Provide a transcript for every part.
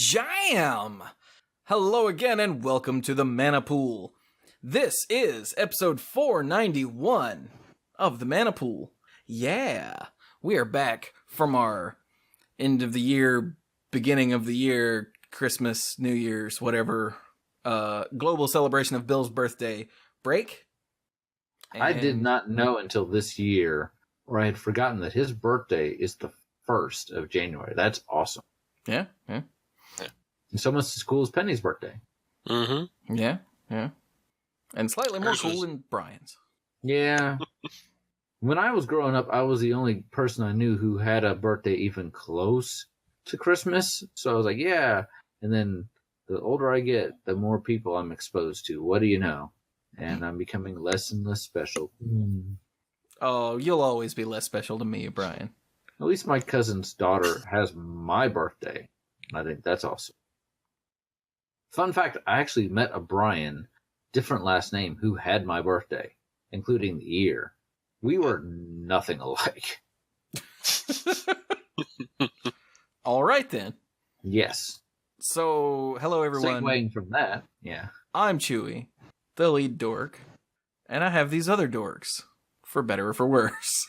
Jam! Hello again and welcome to the Mana Pool. This is episode 491 of the Mana Pool. Yeah, we are back from our end of the year, beginning of the year, Christmas, New Year's, whatever, global celebration of Bill's birthday break. And I did not know until this year, or I had forgotten that his birthday is the 1st of January. That's awesome. Yeah. It's almost as cool as Penny's birthday. Mm-hmm. Yeah. And slightly more cool than Brian's. Yeah. When I was growing up, I was the only person I knew who had a birthday even close to Christmas. So I was like, yeah. And then the older I get, the more people I'm exposed to. What do you know? And I'm becoming less and less special. Oh, you'll always be less special to me, Brian. At least my cousin's daughter has my birthday. I think that's awesome. Fun fact, I actually met a Brian, different last name, who had my birthday, including the year. We were nothing alike. All right, then. Yes. So, hello, everyone. Segueing from that, yeah. I'm Chewy, the lead dork, and I have these other dorks, for better or for worse.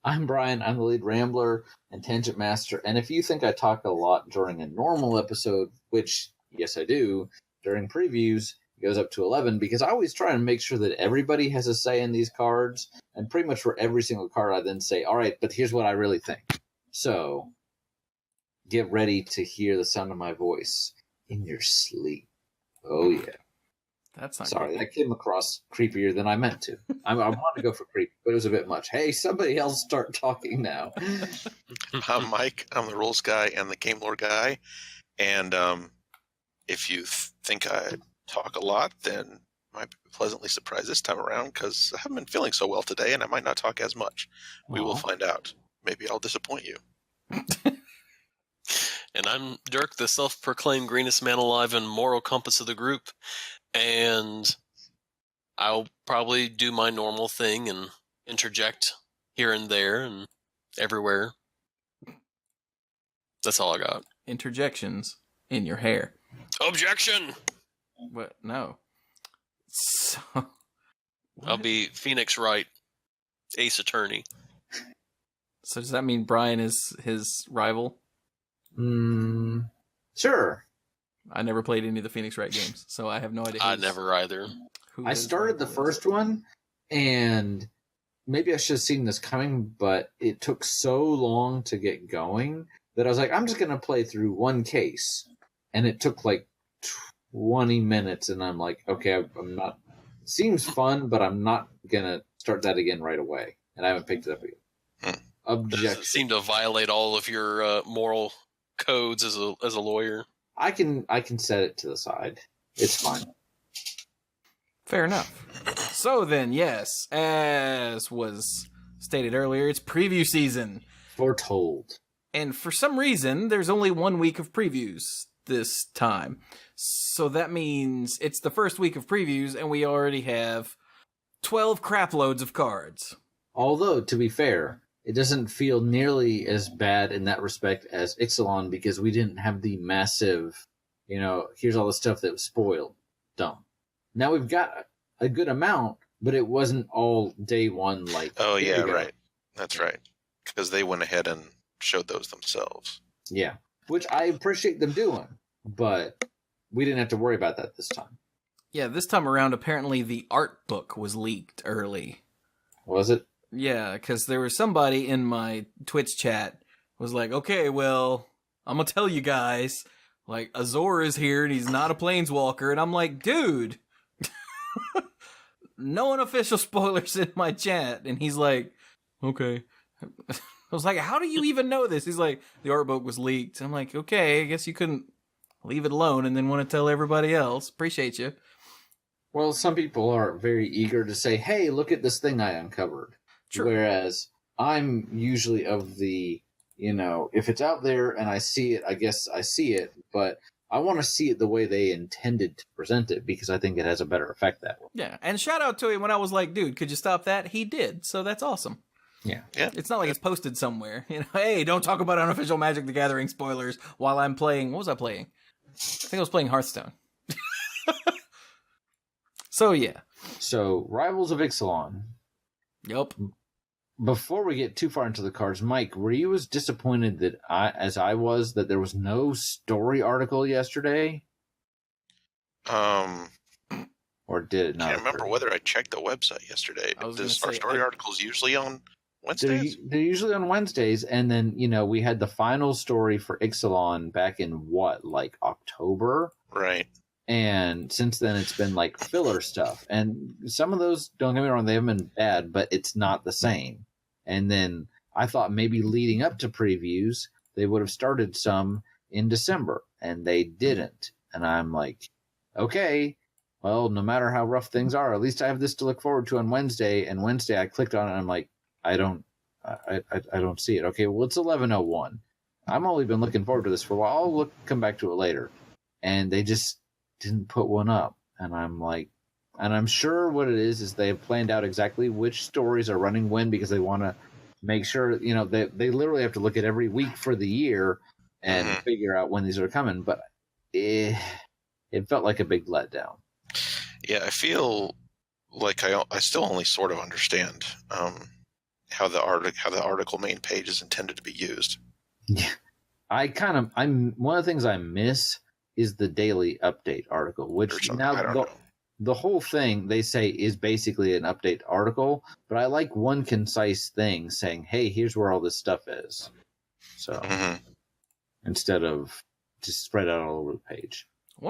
I'm Brian, I'm the lead rambler and tangent master, and if you think I talk a lot during a normal episode, which, yes I do, during previews, it goes up to 11, because I always try and make sure that everybody has a say in these cards, and pretty much for every single card I then say, alright, but here's what I really think. So, get ready to hear the sound of my voice in your sleep. Oh yeah. That's not Sorry, good. that came across creepier than I meant to. I wanted to go for creepy, but it was a bit much. Hey, somebody else start talking now. I'm Mike. I'm the rules guy and the game lore guy. And if you think I talk a lot, then you might be pleasantly surprised this time around, because I haven't been feeling so well today, and I might not talk as much. We will find out. Maybe I'll disappoint you. And I'm Dirk, the self-proclaimed greenest man alive and moral compass of the group. And I'll probably do my normal thing and interject here and there and everywhere. That's all I got. Interjections in your hair. Objection! What? No. So, I'll be Phoenix Wright, Ace Attorney. so does that mean Brian is his rival? Sure. I never played any of the Phoenix Wright games, so I have no idea. I never either. I started the first one, and maybe I should have seen this coming, but it took so long to get going that I was like, I'm just going to play through one case. And it took like 20 minutes, and I'm like, okay, I'm not... Seems fun, but I'm not going to start that again right away. And I haven't picked it up again. Does it seem to violate all of your moral codes as a lawyer? I can set it to the side. It's fine. Fair enough. So then, yes, as was stated earlier, it's preview season. Foretold. And for some reason, there's only 1 week of previews this time. So that means it's the first week of previews, and we already have 12 crap loads of cards. Although, to be fair, it doesn't feel nearly as bad in that respect as Ixalan, because we didn't have the massive, here's all the stuff that was spoiled. Dumb. Now we've got a good amount, but it wasn't all day one like... Oh, yeah, right. That's right. Because they went ahead and showed those themselves. Yeah. Which I appreciate them doing, but we didn't have to worry about that this time. Yeah, this time around, apparently the art book was leaked early. Was it? Yeah, because there was somebody in my Twitch chat was like, okay, well, I'm going to tell you guys, like, Azor is here and he's not a planeswalker. And I'm like, dude, no unofficial spoilers in my chat. And he's like, okay. I was like, how do you even know this? He's like, the art book was leaked. I'm like, okay, I guess you couldn't leave it alone and then want to tell everybody else. Appreciate you. Well, some people are very eager to say, hey, look at this thing I uncovered. Sure. Whereas I'm usually of the, if it's out there and I see it, I guess I see it, but I want to see it the way they intended to present it, because I think it has a better effect that way. Yeah, and shout out to him when I was like, dude, could you stop that? He did, so that's awesome. Yeah. It's not like it's posted somewhere. Hey, don't talk about unofficial Magic the Gathering spoilers while I'm playing. What was I playing? I think I was playing Hearthstone. So, yeah. So, Rivals of Ixalan. Yep. Before we get too far into the cards, Mike, were you as disappointed as I was that there was no story article yesterday? Or did it not? I can't remember whether I checked the website yesterday. Our story articles usually on Wednesdays? They're usually on Wednesdays, and then, we had the final story for Ixalan back in October? Right. And since then, it's been like filler stuff. And some of those, don't get me wrong, they haven't been bad, but it's not the same. And then I thought maybe leading up to previews, they would have started some in December, and they didn't. And I'm like, okay, well, no matter how rough things are, at least I have this to look forward to on Wednesday. And Wednesday, I clicked on it, and I'm like, I don't see it. Okay, well, it's 11:01. I've only been looking forward to this for a while. I'll come back to it later. And they just didn't put one up. And I'm like, and I'm sure what it is they have planned out exactly which stories are running when, because they want to make sure, they literally have to look at every week for the year and figure out when these are coming. But it felt like a big letdown. Yeah, I feel like I still only sort of understand how the article main page is intended to be used. Yeah, I'm one of the things I miss is the daily update article, which now the whole thing they say is basically an update article, but I like one concise thing saying, hey, here's where all this stuff is. So instead of just spread out all over the page.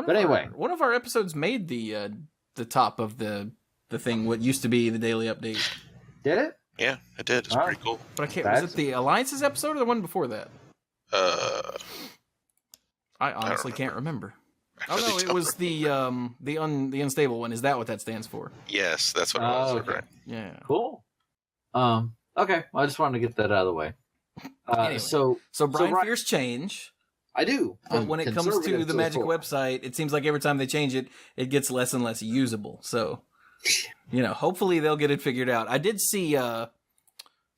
Anyway, one of our episodes made the top of the thing, what used to be the daily update. Did it? Yeah, it did. It's pretty cool. But I can't. Was it the Alliances episode or the one before that? I honestly can't remember. Oh no, it was the unstable one. Is that what that stands for? Yes, that's what it was. Okay. Right. Yeah. Cool. Okay. Well, I just wanted to get that out of the way. Anyway, so Brian fears change. I do. But when it comes to the Magic website, it seems like every time they change it, it gets less and less usable. So, hopefully they'll get it figured out. I did see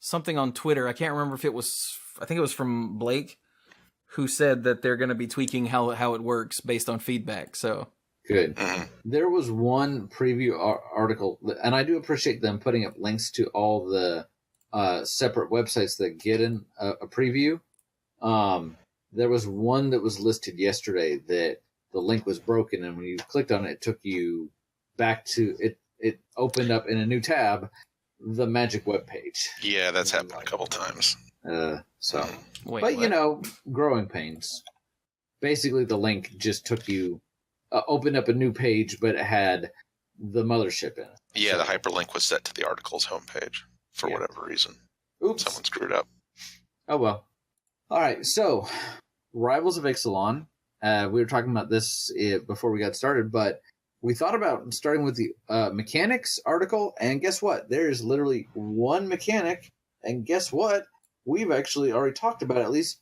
something on Twitter. I can't remember if it was. I think it was from Blake, who said that they're going to be tweaking how it works based on feedback. So good. There was one preview article, and I do appreciate them putting up links to all the separate websites that get in a preview. There was one that was listed yesterday that the link was broken, and when you clicked on it, it took you back to it. It opened up in a new tab the Magic webpage. Yeah, that's happened a couple times. Growing pains. Basically, the link just took you, opened up a new page, but it had the mothership in it. Yeah, the hyperlink was set to the article's homepage for whatever reason. Oops. Someone screwed up. Oh, well. All right, so Rivals of Ixalan. We were talking about this before we got started, but we thought about starting with the mechanics article, and guess what? There is literally one mechanic, and guess what? We've actually already talked about it. At least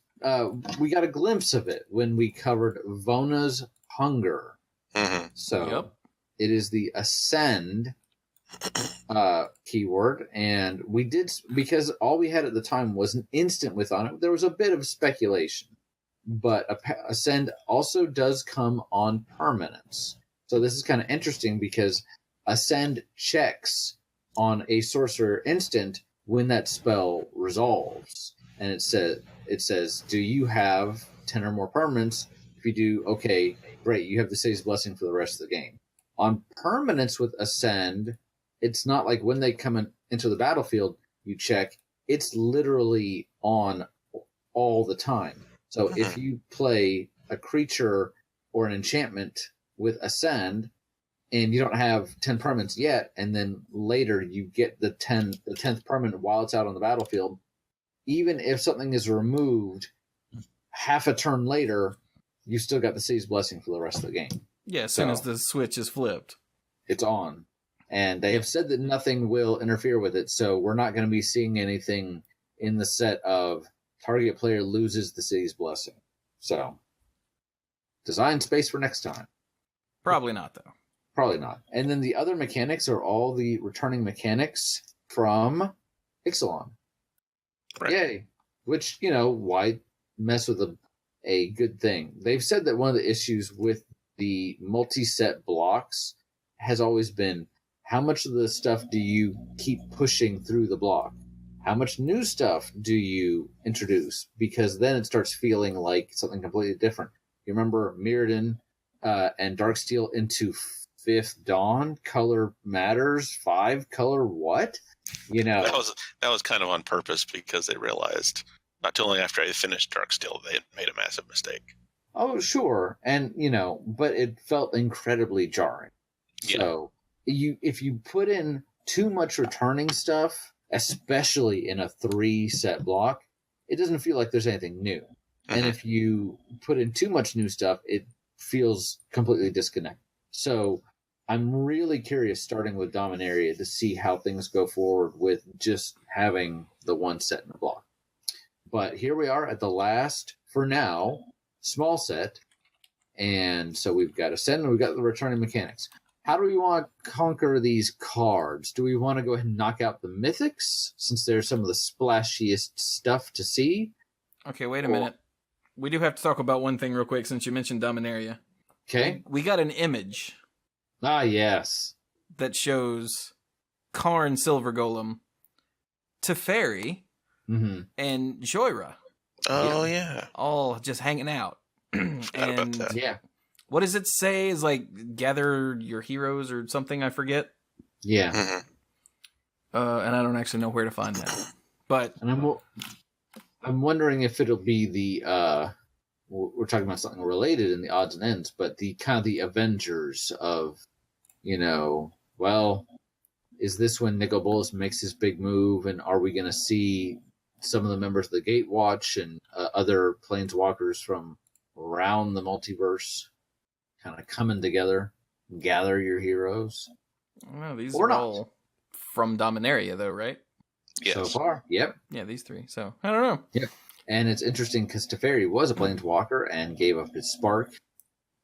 we got a glimpse of it when we covered Vona's Hunger. So it is the Ascend keyword, and we did, because all we had at the time was an instant with on it. There was a bit of speculation, but Ascend also does come on permanence. So this is kind of interesting because Ascend checks on a sorcerer instant when that spell resolves, and it says, do you have 10 or more permanents? If you do, okay, great, you have the Sage's Blessing for the rest of the game. On permanence with Ascend, it's not like when they come into the battlefield, you check. It's literally on all the time. So if you play a creature or an enchantment with Ascend, and you don't have 10 permanents yet, and then later you get the 10th permanent while it's out on the battlefield, even if something is removed half a turn later, you still got the Sage's Blessing for the rest of the game. Yeah, as soon as the switch is flipped. It's on. And they have said that nothing will interfere with it, so we're not going to be seeing anything in the set of target player loses the Sage's Blessing. So, design space for next time. Probably not, though. Probably not. And then the other mechanics are all the returning mechanics from Ixalan. Right. Yay. Which, why mess with a good thing? They've said that one of the issues with the multi-set blocks has always been, how much of the stuff do you keep pushing through the block? How much new stuff do you introduce? Because then it starts feeling like something completely different. You remember Mirrodin and Darksteel into Fifth Dawn? Color matters. 5 color what? That was kind of on purpose because they realized not too long after I finished Darksteel they had made a massive mistake. Oh, sure. And, but it felt incredibly jarring. Yeah. So if you put in too much returning stuff, especially in a 3-set block, it doesn't feel like there's anything new. Mm-hmm. And if you put in too much new stuff, it feels completely disconnected. So I'm really curious, starting with Dominaria, to see how things go forward with just having the one set in the block. But here we are at the last, for now, small set. And so we've got Ascend and we've got the returning mechanics. How do we want to conquer these cards? Do we want to go ahead and knock out the mythics, since they're some of the splashiest stuff to see? Okay, wait a minute. We do have to talk about one thing real quick, since you mentioned Dominaria. Okay. We got an image. Ah, yes. That shows Karn Silver Golem, Teferi, and Joyra. Oh, yeah. All just hanging out. Forgot about that. Yeah. What does it say? Is like gather your heroes or something? I forget. Yeah. Mm-hmm. And I don't actually know where to find that. But and I'm wondering if it'll be the we're talking about something related in the odds and ends, but the kind of the Avengers of, is this when Nikolas makes his big move, and are we going to see some of the members of the Gatewatch and other Planeswalkers from around the multiverse kind of coming together, gather your heroes? Well, these or are not. all from Dominaria, though, right? Yes. So far, yep. Yeah, these 3. So, I don't know. Yep. And it's interesting because Teferi was a Planeswalker and gave up his spark.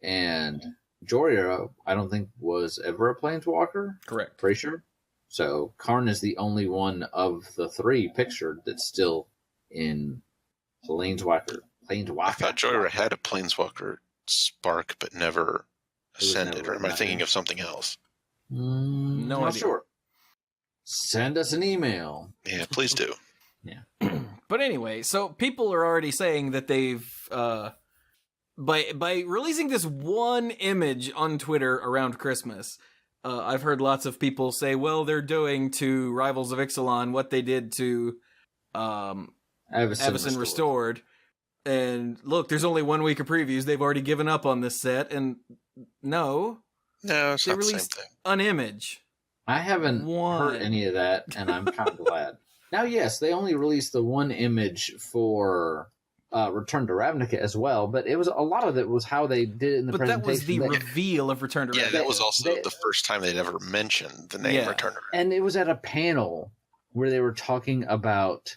And Joria, I don't think, was ever a Planeswalker. Correct. Pretty sure. So Karn is the only one of the 3 pictured that's still in Planeswalker. I thought Joyra had a Planeswalker spark, but never ascended. Or am I thinking of something else? No Not idea. sure. Send us an email. Yeah, please do. Yeah. But anyway, so people are already saying that they've by releasing this one image on Twitter around Christmas, I've heard lots of people say, well, they're doing to Rivals of Ixalan what they did to Avacyn Restored. And look, there's only 1 week of previews. They've already given up on this set. And no, it's they not the same released thing. an image. I haven't heard any of that, and I'm kind of glad. Now, yes, they only released the one image for Return to Ravnica as well, but it was a lot of it was how they did it in the presentation. But that was the reveal of Return to Ravnica. Yeah, that was also the first time they'd ever mentioned the name Return to Ravnica. And it was at a panel where they were talking about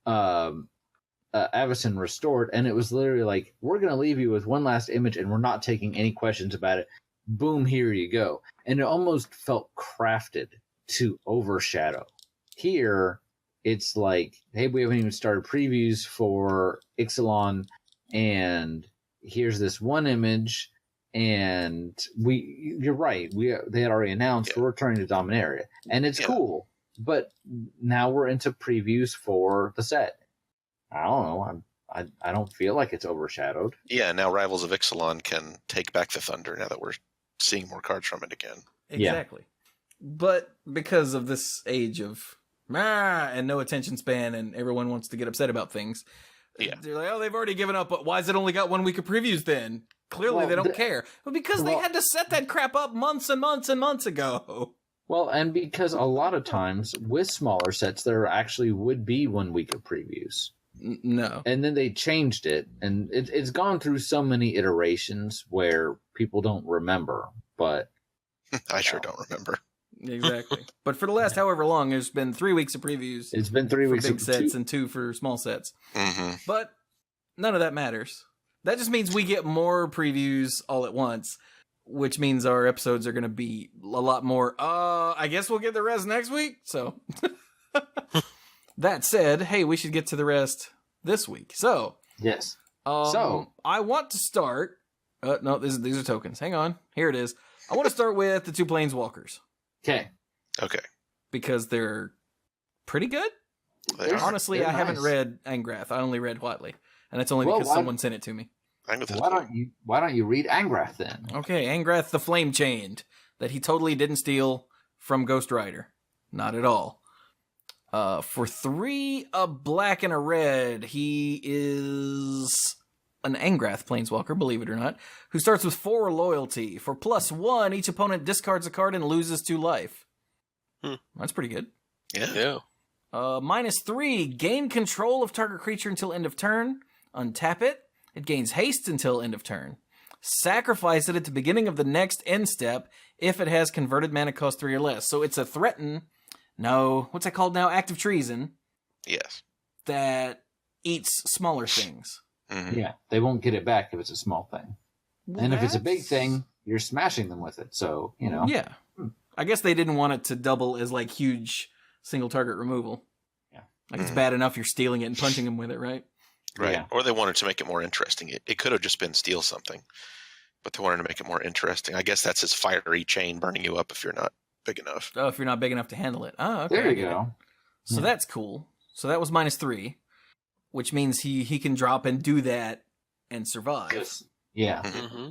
Avacyn Restored, and it was literally like, we're going to leave you with one last image, and we're not taking any questions about it. Boom, here you go. And it almost felt crafted to overshadow. Here, it's like, hey, we haven't even started previews for Ixalan, and here's this one image, and you're right, they had already announced we're returning to Dominaria, and it's cool, but now we're into previews for the set. I don't know, I don't feel like it's overshadowed. Yeah, now Rivals of Ixalan can take back the thunder now that we're seeing more cards from it again. Exactly. But because of this age of and no attention span, and everyone wants to get upset about things, they're like, oh, they've already given up, but why has it only got 1 week of previews then? Clearly they don't care. But because they had to set that crap up months and months and months ago. Well, and because a lot of times with smaller sets, there actually would be 1 week of previews. No. And then they changed it, and it's gone through so many iterations where people don't remember, but... I sure don't remember. Exactly. But for the last however long, there's been 3 weeks of previews. It's been 3 weeks for big of sets and 2 for small sets. Mm-hmm. But none of that matters. That just means we get more previews all at once, which means our episodes are going to be a lot more. I guess we'll get the rest next week. So, That said, hey, we should get to the rest this week. So, Yes. I want to start. No, these are tokens. Hang on. Here it is. I want to start with the 2 Planeswalkers. Okay. Okay. Because they're pretty good. They are. Honestly, They're I haven't nice. read Angrath. I only read Watley. And it's only Well, because someone sent it to me. I'm with this Why don't you read Angrath then? Okay, Angrath the Flame Chained. That he totally didn't steal from Ghost Rider. Not at all. For 3, a black and a red, he is an Angrath Planeswalker, believe it or not, who starts with 4 loyalty. For +1, each opponent discards a card and loses 2 life. That's pretty good. Yeah. -3, gain control of target creature until end of turn. Untap it. It gains haste until end of turn. Sacrifice it at the beginning of the next end step if it has converted mana cost 3 or less. So it's a threaten. No, what's that called now? Active treason. Yes. That eats smaller things. Mm-hmm. Yeah, they won't get it back if it's a small thing. Well, And if it's a big that's- thing, you're smashing them with it. So, Yeah. I guess they didn't want it to double as like huge single target removal. Yeah. Like it's bad enough you're stealing it and punching them with it, right? Right. Yeah. Or they wanted to make it more interesting. It could have just been steal something, but they wanted to make it more interesting. I guess that's his fiery chain burning you up if you're not big enough. Oh, if you're not big enough to handle it. Oh, okay. there I you get it. go. So Yeah. that's cool. So that was -3, which means he can drop and do that and survive. Yes. Yeah. Mm-hmm.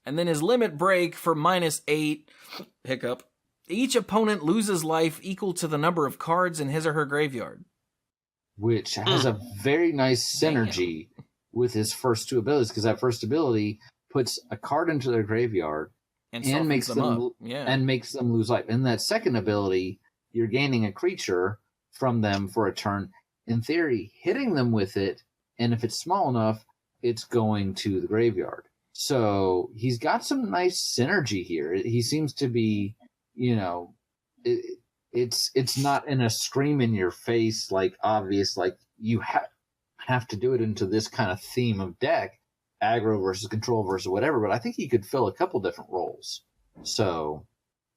And then his limit break for -8, hiccup. Each opponent loses life equal to the number of cards in his or her graveyard. Which has a very nice synergy with his first 2 abilities, because that first ability puts a card into their graveyard And, and softens makes them up. Yeah. and makes them lose life. In that second ability, you're gaining a creature from them for a turn. In theory, hitting them with it, and if it's small enough, it's going to the graveyard. So he's got some nice synergy here. He seems to be, it's not in a scream in your face, like obvious, like you have to do it into this kind of theme of deck, aggro versus control versus whatever. But I think he could fill a couple different roles. So,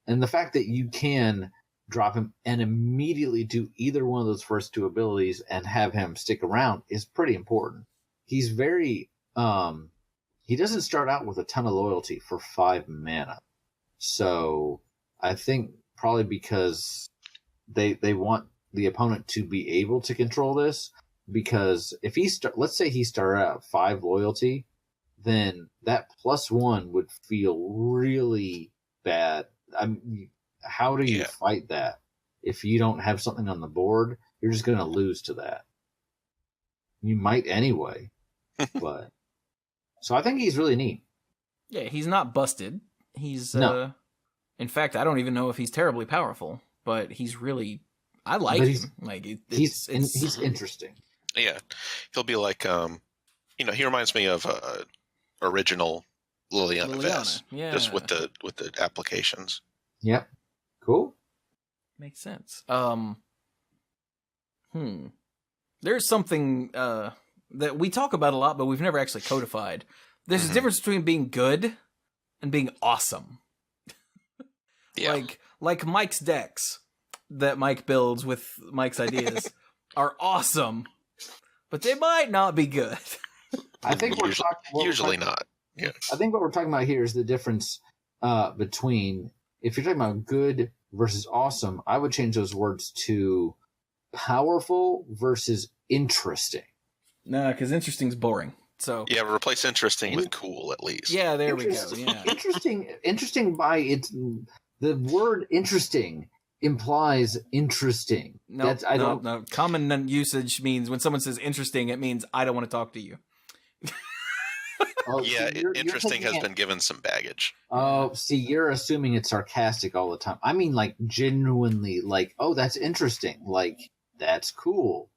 and the fact that you can drop him and immediately do either one of those first 2 abilities and have him stick around is pretty important. He's very, he doesn't start out with a ton of loyalty for 5 mana. So I think probably because they want the opponent to be able to control this, because if let's say he started out 5 loyalty, then that +1 would feel really bad. How do you fight that? If you don't have something on the board, you're just going to lose to that. You might anyway, but so I think he's really neat. Yeah, he's not busted. He's No. In fact, I don't even know if he's terribly powerful, but he's really I like But him. Like He's it's interesting. Yeah. He'll be like, he reminds me of original Liliana Vess. Yeah. Just with the applications. Yep. Cool. Makes sense. There's something that we talk about a lot, but we've never actually codified. There's a difference between being good and being awesome. Yeah. Like Mike's decks that Mike builds with Mike's ideas are awesome, but they might not be good. I think we're Usually not. Yeah. I think what we're talking about here is the difference between, if you're talking about good versus awesome, I would change those words to powerful versus interesting. No, because interesting's boring. So Yeah, replace interesting with cool at least. yeah, there we go. Interesting- Yeah. Interesting by its, the word interesting implies interesting. No, I don't. no. Common usage means when someone says interesting, it means I don't want to talk to you. Oh, Yeah, see, you're interesting taking has it- been given some baggage. Oh, see, you're assuming it's sarcastic all the time. I mean, like, genuinely, like, oh, that's interesting. Like, that's cool.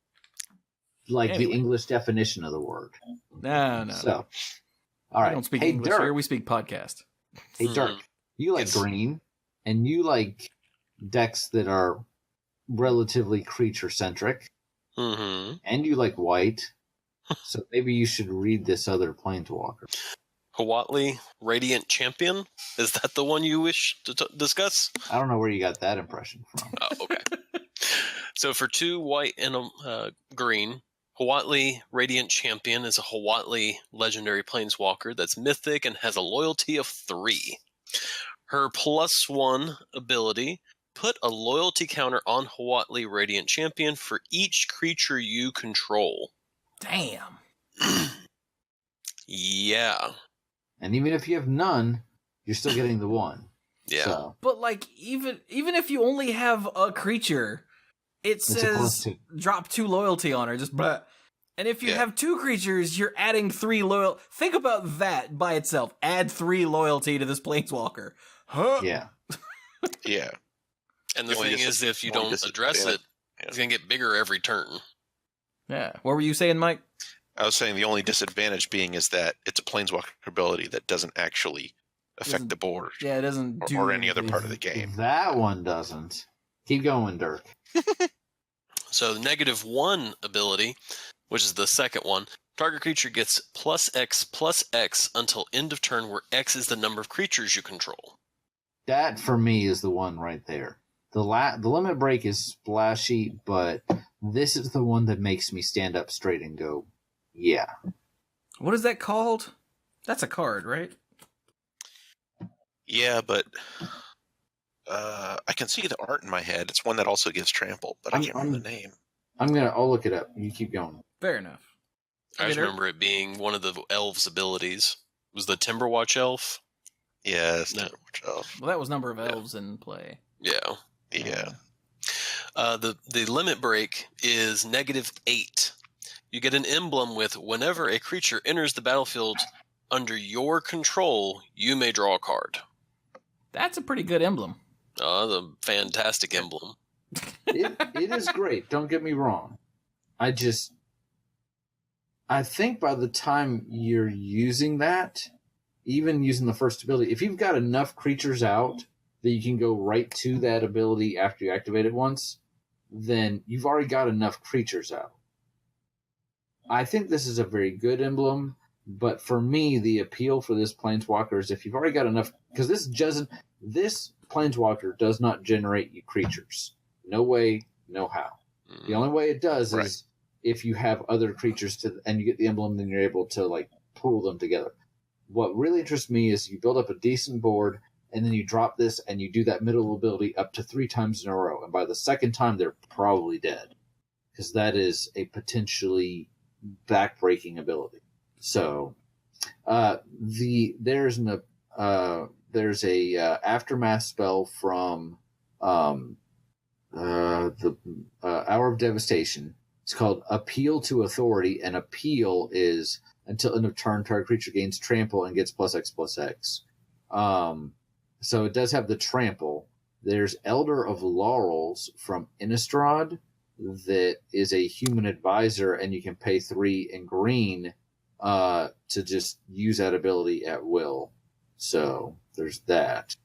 Like Anyway. the English definition of the word. No. So, all I right. don't speak Hey, English Dirk. here. We speak podcast. Hey, Dirk. You like Yes. green, and you like decks that are relatively creature-centric, Mm-hmm. and you like white. So maybe you should read this other Plantwalker. Watley Radiant Champion? Is that the one you wish to discuss? I don't know where you got that impression from. Oh, okay. So for 2 white and green, Watley Radiant Champion is a Watley legendary planeswalker that's mythic and has a loyalty of 3. Her +1 ability, put a loyalty counter on Watley Radiant Champion for each creature you control. Damn. Yeah. And even if you have none, you're still getting the 1. Yeah. So, But like even if you only have a creature, it it's a says +2. drop 2 loyalty on her, just blah. And if you Yeah. have 2 creatures, you're adding 3 loyal. Think about that by itself. Add 3 loyalty to this planeswalker. Huh? Yeah. Yeah. And the The only thing is, if you only don't address it, Yeah. it's going to get bigger every turn. Yeah. What were you saying, Mike? I was saying the only disadvantage being is that it's a planeswalker ability that doesn't actually affect the board Yeah, it doesn't do or any other part of the game. That one doesn't. Keep going, Dirk. So the -1 ability, which is the second one, target creature gets +X until end of turn, where X is the number of creatures you control. That for me is the one right there. The limit break is splashy, but this is the one that makes me stand up straight and go, yeah. What is that called? That's a card, right? Yeah, but I can see the art in my head. It's one that also gives trample, but I can't remember the name. I'll look it up. You keep going. Fair enough. I just remember it being one of the elves' abilities. It was the Timberwatch elf? Yeah, it's No. Well, that was number of elves in play. Yeah. Yeah. The limit break is -8. You get an emblem with whenever a creature enters the battlefield under your control, you may draw a card. That's a pretty good emblem. The fantastic emblem. It is great. Don't get me wrong. I think by the time you're using that, even using the first ability, if you've got enough creatures out that you can go right to that ability after you activate it once, then you've already got enough creatures out. I think this is a very good emblem, but for me, the appeal for this Planeswalker is if you've already got enough, because this Planeswalker does not generate you creatures. No way, no how. The only way it does is if you have other creatures and you get the emblem, then you're able to like pool them together. What really interests me is you build up a decent board, and then you drop this and you do that middle ability up to 3 times in a row. And by the second time, they're probably dead, because that is a potentially backbreaking ability. So there's a aftermath spell from the Hour of Devastation. It's called Appeal to Authority, and appeal is until end of turn, target creature gains trample and gets +X/+X. So it does have the trample. There's Elder of Laurels from Innistrad that is a human advisor, and you can pay 3 in green to just use that ability at will. So there's that.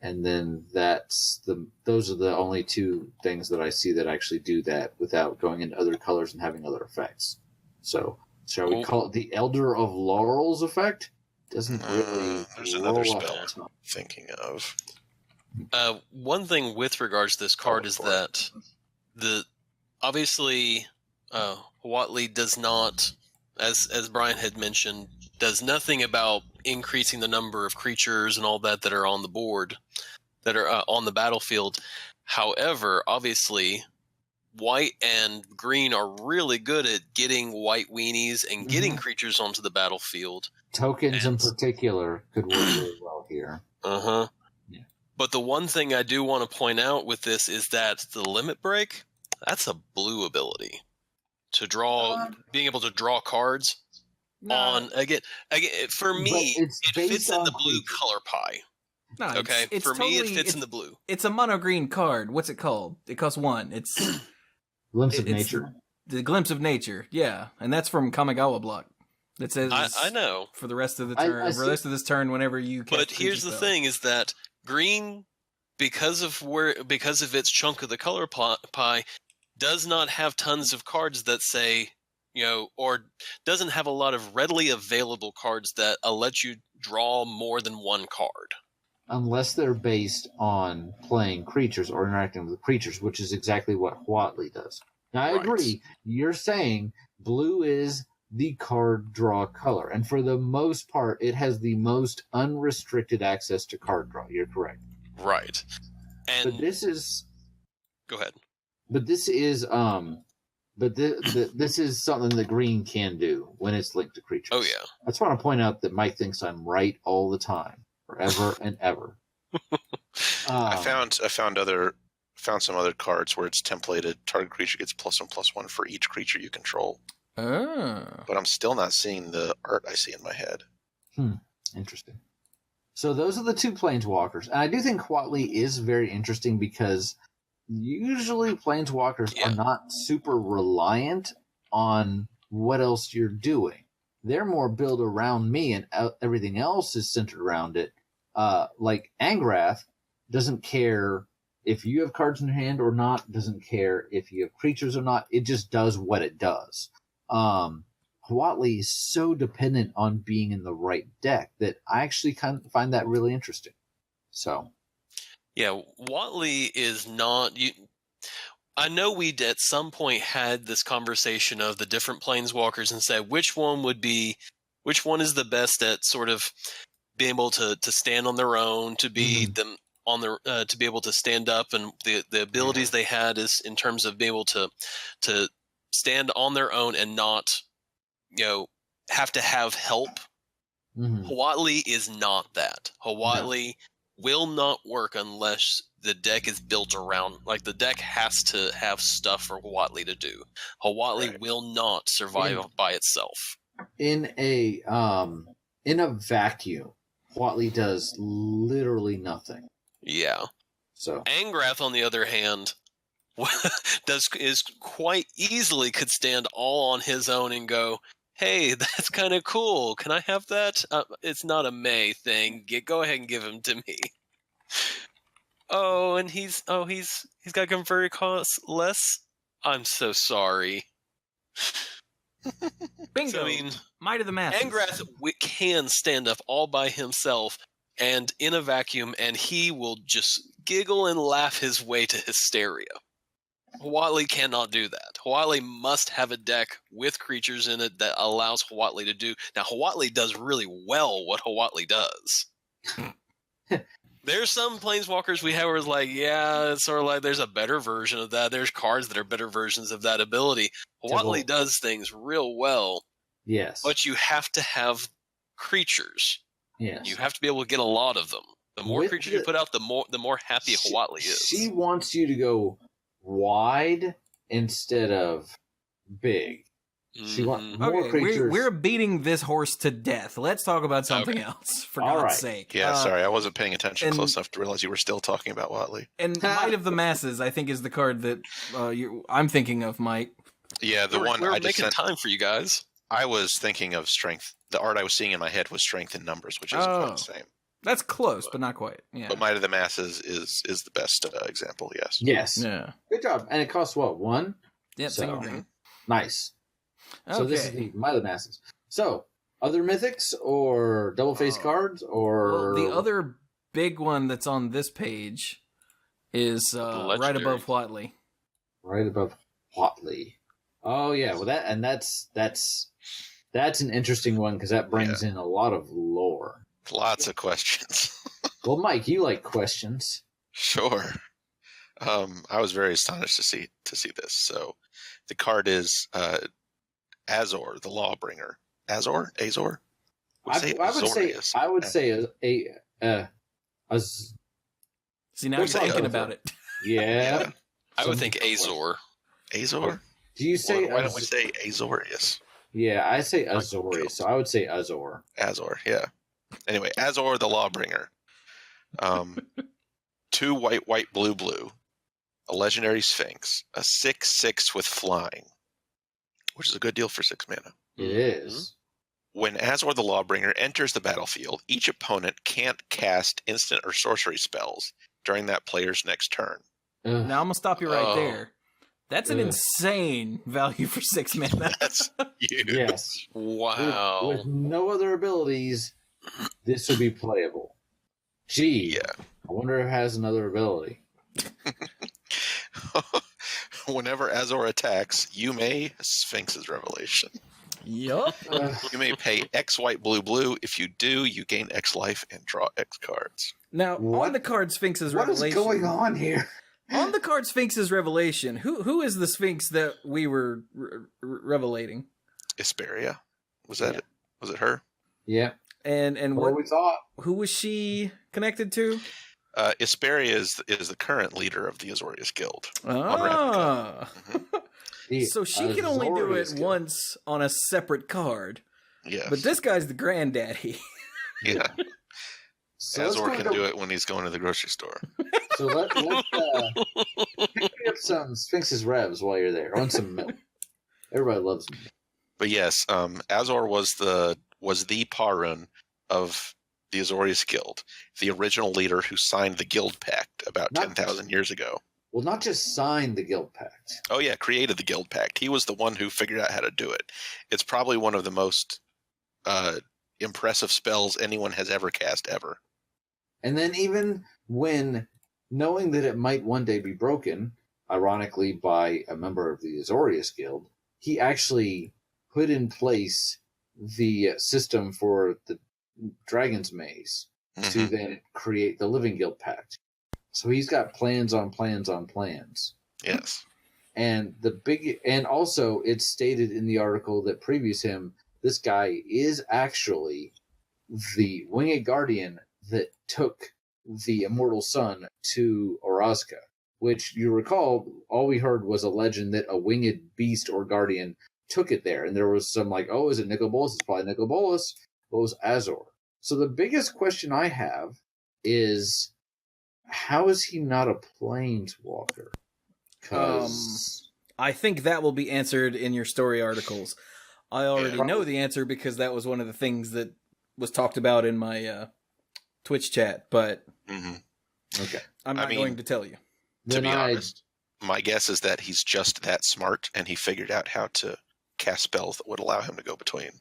And then those are the only 2 things that I see that actually do that without going into other colors and having other effects. So shall we call it the Elder of Laurels effect? Doesn't really. There's another roll spell off. I'm thinking of. One thing with regards to this card is that obviously Watley does not, as Brian had mentioned, does nothing about increasing the number of creatures and all that are on the board, that are on the battlefield. However, obviously, white and green are really good at getting white weenies and getting creatures onto the battlefield. Tokens in particular could work really well here. Uh-huh. Yeah. But the one thing I do want to point out with this is that the limit break, that's a blue ability. To draw, being able to draw cards on, again, for me, it fits in the blue color pie. No, Okay, it's for me, it totally- fits in the blue. It's a mono green card. What's it called? It costs 1. It's Glimpse of it's Nature. the Glimpse of Nature. Yeah, and that's from Kamigawa block. It says I know. for the rest of the turn, for the rest of this turn, whenever you. But here's the thing: is that green, because of its chunk of the color pie, does not have tons of cards that say, or doesn't have a lot of readily available cards that let you draw more than one card. unless they're based on playing creatures or interacting with creatures, which is exactly what Watley does. Now, I agree. You're saying blue is the card draw color, and for the most part, it has the most unrestricted access to card draw. You're correct. Right. And But this is... Go ahead. But this is this is something that green can do when it's linked to creatures. Oh, yeah. I just want to point out that Mike thinks I'm right all the time, forever and ever. I found some other cards where it's templated. Target creature gets +1/+1 for each creature you control. Oh. But I'm still not seeing the art I see in my head. Interesting. So those are the two planeswalkers, and I do think Watley is very interesting because usually planeswalkers are not super reliant on what else you're doing. They're more built around me, and everything else is centered around it. Like Angrath doesn't care if you have cards in your hand or not, doesn't care if you have creatures or not. It just does what it does. Watley is so dependent on being in the right deck that I actually kind of find that really interesting. So... Yeah, Watley is not... I know we at some point had this conversation of the different planeswalkers and said which one is the best at sort of being able to stand on their own, to be them on their to be able to stand up, and the abilities they had is in terms of being able to stand on their own and not have to have help. Watley is not that. Watley will not work unless the deck is built around, like the deck has to have stuff for Watley to do. Watley will not survive by itself. In a vacuum, Watley does literally nothing. So Angrath, on the other hand, is quite easily could stand all on his own and go, hey, that's kind of cool. Can I have that? It's not a May thing. Go ahead and give him to me. Oh, and he's got converted cost less. I'm so sorry. Bingo. So, I mean, Might of the Masses. Angrath can stand up all by himself and in a vacuum, and he will just giggle and laugh his way to hysteria. Watley cannot do that. Watley must have a deck with creatures in it that allows Watley to do. Now, Watley does really well what Watley does. There's some planeswalkers we have where it's like, yeah, it's sort of like there's a better version of that. There's cards that are better versions of that ability. Watley does things real well. Yes. But you have to have creatures. Yes. You have to be able to get a lot of them. The more creatures you put out, the more happy Watley is. She wants you to go wide instead of big. She wants more creatures. We're beating this horse to death. Let's talk about something else, for God's sake. Yeah, sorry, I wasn't paying attention close enough to realize you were still talking about Watley. And Might of the Masses, I think, is the card that I'm thinking of, Mike. Yeah, the one we're I just making time for you guys. I was thinking of strength. The art I was seeing in my head was strength in numbers, which isn't quite the same. That's close, but not quite. Yeah. But Might of the Masses is the best example, yes. Yes. Yeah. Good job. And it costs what, 1? Yeah, so, thing. Nice. Okay. So this is the Might of the Masses. So, other mythics or double-face cards or... Well, the other big one that's on this page is right above Watley. Right above Watley. Oh, yeah. Well, that's an interesting one because that brings in a lot of lore. Lots of questions. Well, Mike, you like questions. Sure. I was very astonished to see this. So, the card is Azor, the Lawbringer. Azor? I would say See, now you're thinking about it. Yeah. I would think Azor. Azor? Do you say? Why don't we say Azorius? Yeah, I say Azorius, so I would say Azor. Azor, yeah. Anyway, Azor, the Lawbringer. 2 white, blue. A legendary Sphinx. A 6/6 with flying. Which is a good deal for 6 mana. It is. When Azor the Lawbringer enters the battlefield, each opponent can't cast instant or sorcery spells during that player's next turn. Now I'm going to stop you right there. That's an insane value for 6 mana. That's huge. Yes. Wow. With no other abilities, this would be playable. Gee, Yeah. I wonder if it has another ability. Whenever Azor attacks, you may Sphinx's Revelation. Yup. You may pay X white blue blue. If you do, you gain X life and draw X cards. Now, on What? the card Sphinx's What Revelation. is going on here? On the card Sphinx's Revelation, who is the Sphinx that we were revelating? Isperia. Was that it? Was it her? Yeah. And What we thought. who was she connected to? Isperia is the current leader of the Azorius Guild. Ah. The So she can only do it Azorius Guild. once on a separate card. Yes. But this guy's the granddaddy. Yeah. So let's Azor go can to- do it when he's going to the grocery store. So let's pick me up some Sphinx's Revs while you're there. On some milk. Everybody loves milk. But yes, Azor was the Parun of the Azorius Guild, the original leader who signed the Guild Pact about Not- 10,000 years ago. Well, not just sign the Guild Pact. Oh yeah, created the Guild Pact. He was the one who figured out how to do it. It's probably one of the most impressive spells anyone has ever cast ever. And then even when knowing that it might one day be broken, ironically by a member of the Azorius Guild, he actually put in place the system for the Dragon's Maze to Mhm. then create the Living Guild Pact. So he's got plans on plans on plans. Yes. And also it's stated in the article that previous him, this guy is actually the Winged Guardian that took the Immortal Son to Rasca, which you recall, all we heard was a legend that a winged beast or guardian took it there. And there was some like, oh, is it Nikolas? It's probably Nikolas. What was Azor? So the biggest question I have is, how is he not a planeswalker? Because I think that will be answered in your story articles. I already Yeah. know the answer because that was one of the things that was talked about in my Twitch chat, but hmm okay, I'm not I mean, going to tell you. To then be honest, my guess is that he's just that smart and he figured out how to cast spells that would allow him to go between.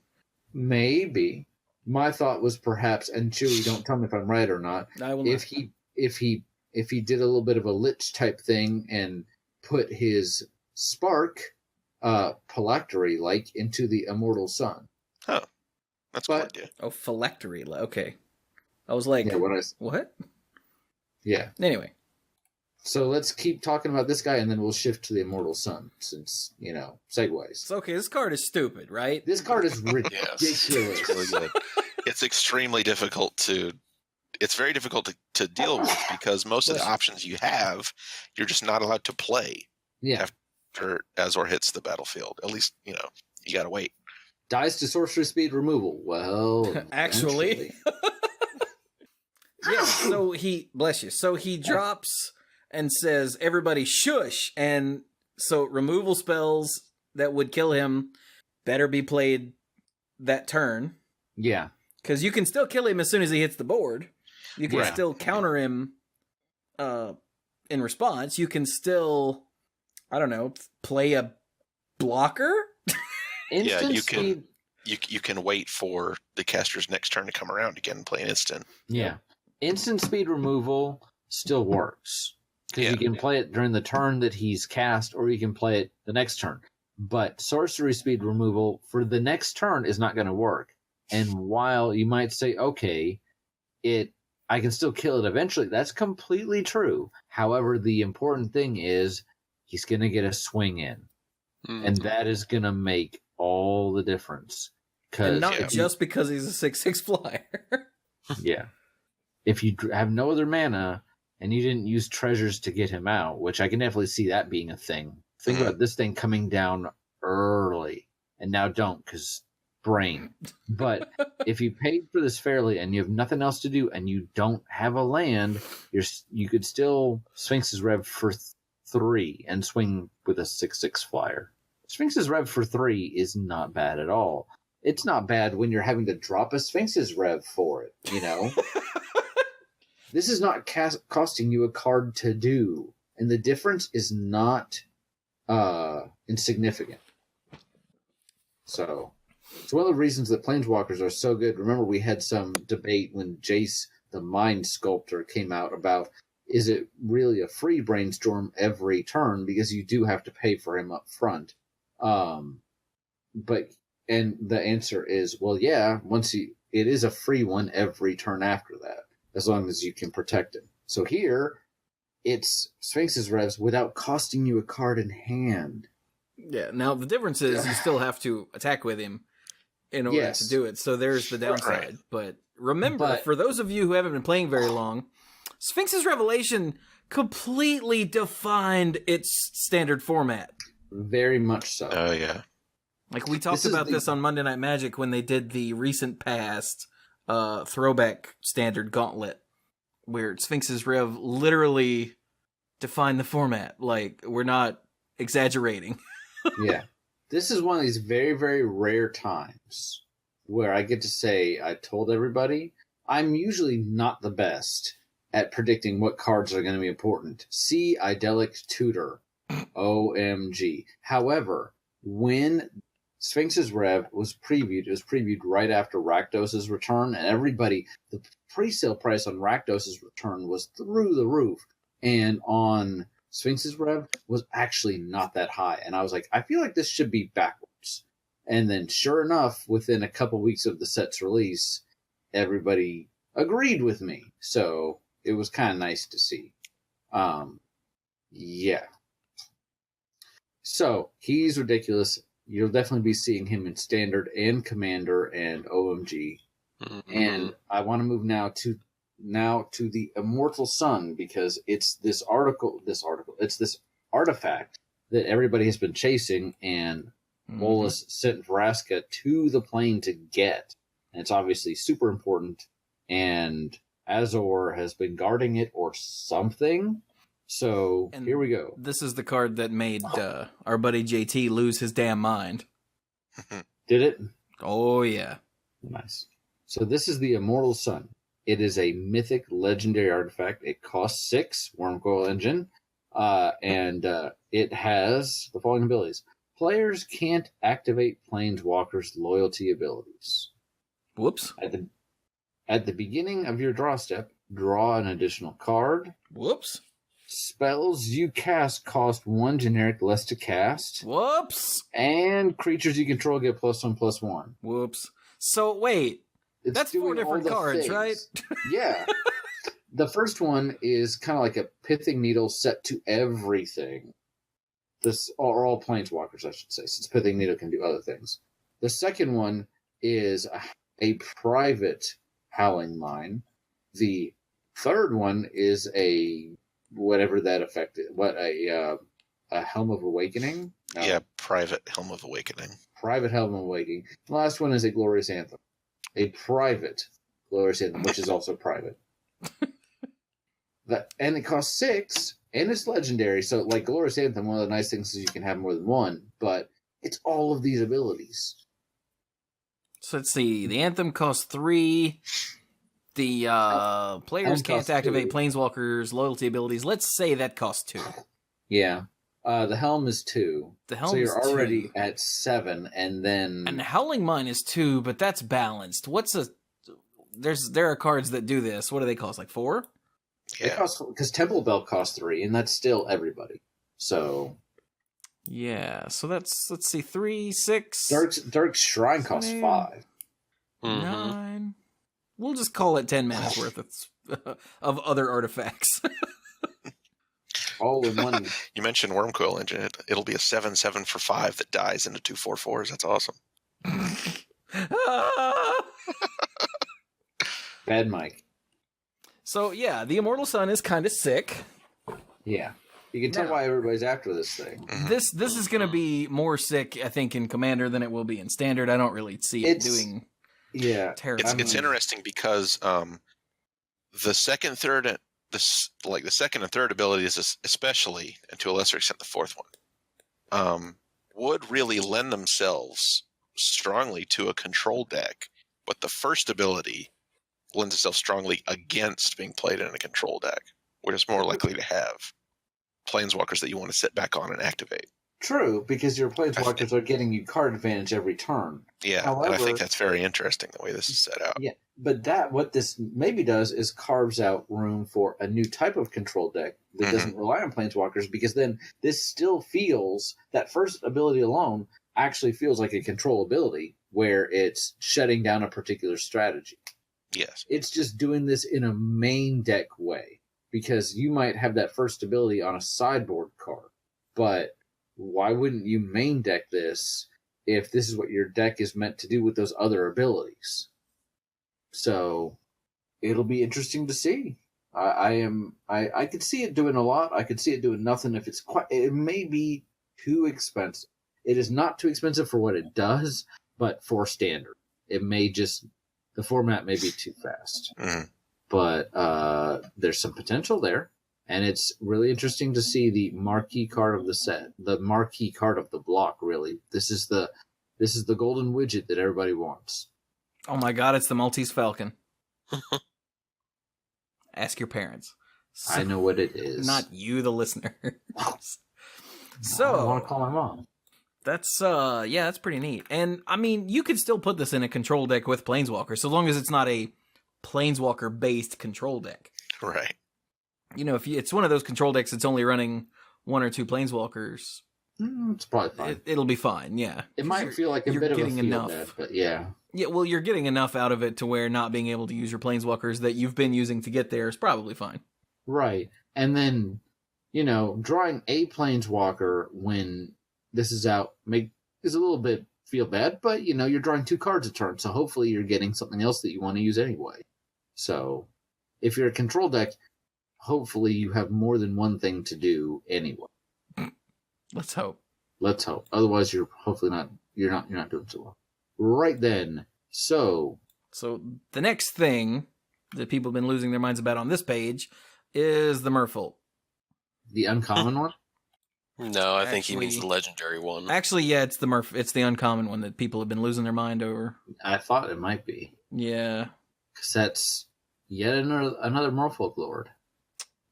maybe my thought was perhaps, and Chewie, don't tell me if I'm right or not. I will If he did a little bit of a lich type thing and put his spark phylactery like into the Immortal Son. That's a cool But- idea. Oh, phylactery. Okay. I was like, Yeah, what? yeah. Anyway. So let's keep talking about this guy and then we'll shift to the Immortal Son since, segues. So, okay, this card is stupid, right? This card is Yes. ridiculous. It's really good. It's extremely difficult it's very difficult to deal with because most of the options you have, you're just not allowed to play Yeah. after Azor hits the battlefield. At least, you gotta wait. Dies to sorcery speed removal. Well, Actually. Yeah, so bless you. So he drops and says, everybody shush. And so removal spells that would kill him better be played that turn. yeah. Because you can still kill him as soon as he hits the board. You can Yeah. still counter him in response. You can still, I don't know, play a blocker? Instant you can- speed. You can wait for the caster's next turn to come around again and play an instant. Yeah. Instant speed removal still works. Because Yeah. you can play it during the turn that he's cast, or you can play it the next turn. But sorcery speed removal for the next turn is not going to work. And while you might say, okay, I can still kill it eventually, that's completely true. However, the important thing is he's going to get a swing in. And that is going to make all the difference. And not Yeah. just because he's a 6/6 flyer. Yeah. If you have no other mana and you didn't use treasures to get him out, which I can definitely see that being a thing. Think about this thing coming down early. And now don't, because brain. But if you paid for this fairly and you have nothing else to do and you don't have a land, you could still Sphinx's Rev for 3 and swing with a 6/6 flyer. Sphinx's Rev for 3 is not bad at all. It's not bad when you're having to drop a Sphinx's Rev for it, This is not costing you a card to do, and the difference is not insignificant. So, it's one of the reasons that Planeswalkers are so good. Remember, we had some debate when Jace the Mind Sculptor came out about, is it really a free brainstorm every turn, because you do have to pay for him up front. And the answer is, well, yeah, it is a free one every turn after that, as long as you can protect him. So here, it's Sphinx's Revs without costing you a card in hand. Yeah, now the difference is you still have to attack with him in order to do it, so there's the downside. Right. But remember, for those of you who haven't been playing very long, Sphinx's Revelation completely defined its standard format. Very much so. Oh, yeah. Like, we talked about this on Monday Night Magic when they did the recent past throwback standard gauntlet, where Sphinx's Rev literally defined the format. Like, we're not exaggerating. Yeah. This is one of these very, very rare times where I get to say, I told everybody, I'm usually not the best at predicting what cards are going to be important. See Idyllic Tutor. OMG. However, when Sphinx's Rev was previewed, it was previewed right after Rakdos' return, and the pre-sale price on Rakdos' return was through the roof, and on Sphinx's Rev was actually not that high. And I was like, I feel like this should be backwards. And then sure enough, within a couple weeks of the set's release, everybody agreed with me. So it was kind of nice to see. Yeah. So he's ridiculous. You'll definitely be seeing him in Standard and Commander and OMG. Mm-hmm. And I want to move now to the Immortal Son, because it's this artifact that everybody has been chasing, and Bolus sent Rasca to the plane to get. And it's obviously super important, and Azor has been guarding it or something. So here we go. This is the card that made our buddy JT lose his damn mind. Did it? Oh, yeah. Nice. So this is the Immortal Son. It is a mythic legendary artifact. It costs 6, Wormcoil Engine, and it has the following abilities. Players can't activate Planeswalker's loyalty abilities. Whoops. At the beginning of your draw step, draw an additional card. Whoops. Spells you cast cost 1 generic less to cast. Whoops. And creatures you control get +1/+1. Whoops. So, wait. That's 4 different cards, things. right? Yeah. The first one is kind of like a Pithing Needle set to everything. This are all Planeswalkers, I should say, since Pithing Needle can do other things. The second one is a private Howling Mine. The third one is a whatever that effect is. A Helm of Awakening? No. Yeah, private Helm of Awakening. Private Helm of Awakening. The last one is a Glorious Anthem. A private Glorious Anthem, which is also private. And it costs 6, and it's legendary. So, like Glorious Anthem, one of the nice things is you can have more than one, but it's all of these abilities. So let's see. The Anthem costs 3. The players can't activate 2. Planeswalker's loyalty abilities. Let's say that costs 2. Yeah. The Helm is 2. So you're already at 7, and then... And Howling Mine is 2, but that's balanced. There are cards that do this. What do they cost? Like 4? Yeah. Because Temple Bell costs 3, and that's still everybody. So... Yeah, so let's see, 3, 6... Dark's Shrine costs 5. 9... We'll just call it 10 minutes worth of other artifacts. All in one. You mentioned Wormcoil Engine. It'll be a 7/7 for 5 that dies into 2 4/4s. That's awesome. Bad Mike. So, yeah, the Immortal Son is kind of sick. Yeah. You can tell why everybody's after this thing. Mm-hmm. This is going to be more sick, I think, in Commander than it will be in Standard. I don't really see it doing... Yeah, it's interesting because the second, third, the second and third abilities, especially, and to a lesser extent the fourth one, would really lend themselves strongly to a control deck. But the first ability lends itself strongly against being played in a control deck, where it's more likely to have Planeswalkers that you want to sit back on and activate. True, because your planeswalkers are getting you card advantage every turn. Yeah, However, and I think that's very interesting the way this is set out. Yeah, but what this maybe does is carves out room for a new type of control deck that doesn't rely on planeswalkers, because then this still feels, that first ability alone actually feels like a control ability where it's shutting down a particular strategy. Yes. It's just doing this in a main deck way, because you might have that first ability on a sideboard card, but why wouldn't you main deck this if this is what your deck is meant to do with those other abilities? So it'll be interesting to see. I could see it doing a lot. I could see it doing nothing if it's it may be too expensive. It is not too expensive for what it does, but for standard, it may just, the format may be too fast. But there's some potential there. And it's really interesting to see the marquee card of the set, the marquee card of the block, really. This is the golden widget that everybody wants. Oh my god, it's the Maltese Falcon. Ask your parents. I know what it is. Not you, the listener. So I want to call my mom. That's that's pretty neat. And I mean, you could still put this in a control deck with Planeswalker, so long as it's not a Planeswalker based control deck. Right. You know, if it's one of those control decks that's only running 1 or 2 Planeswalkers, it's probably fine. It'll be fine, yeah. It might feel like a bit of a field enough. deck, but yeah. Yeah, well, you're getting enough out of it to where not being able to use your Planeswalkers that you've been using to get there is probably fine. Right. And then, you know, drawing a Planeswalker when this is out is a little bit feel bad, but, you know, you're drawing 2 cards a turn, so hopefully you're getting something else that you want to use anyway. So, if you're a control deck, hopefully you have more than one thing to do anyway. Let's hope. Let's hope. Otherwise, you're not doing so well. Right then. So the next thing that people have been losing their minds about on this page is the Merfolk. The uncommon one? No, I think he means the legendary one. Actually, yeah, it's the uncommon one that people have been losing their mind over. I thought it might be. Yeah. Because that's yet another Merfolk Lord.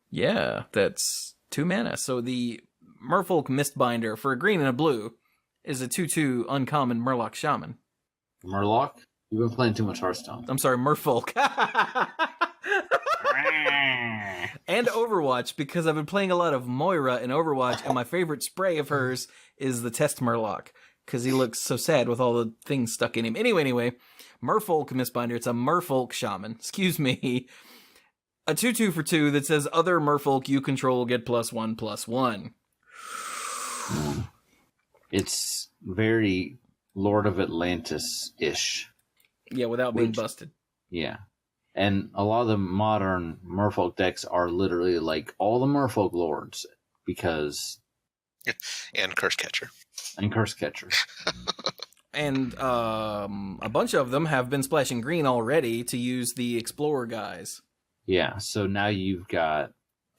Yeah, that's 2 mana. So the Merfolk Mistbinder for a green and a blue is a 2/2 uncommon Murloc Shaman. Murloc? You've been playing too much Hearthstone. I'm sorry, Merfolk. And Overwatch, because I've been playing a lot of Moira in Overwatch, and my favorite spray of hers is the Test Murloc, because he looks so sad with all the things stuck in him. Anyway, Merfolk Mistbinder, it's a Merfolk Shaman. Excuse me. A 2/2 for 2 that says other Merfolk you control get +1/+1. It's very Lord of Atlantis-ish. Yeah, without being busted. Yeah. And a lot of the modern Merfolk decks are literally like all the Merfolk Lords, because... And Curse Catcher. And Curse Catcher. And a bunch of them have been splashing green already to use the Explorer guys. Yeah, so now you've got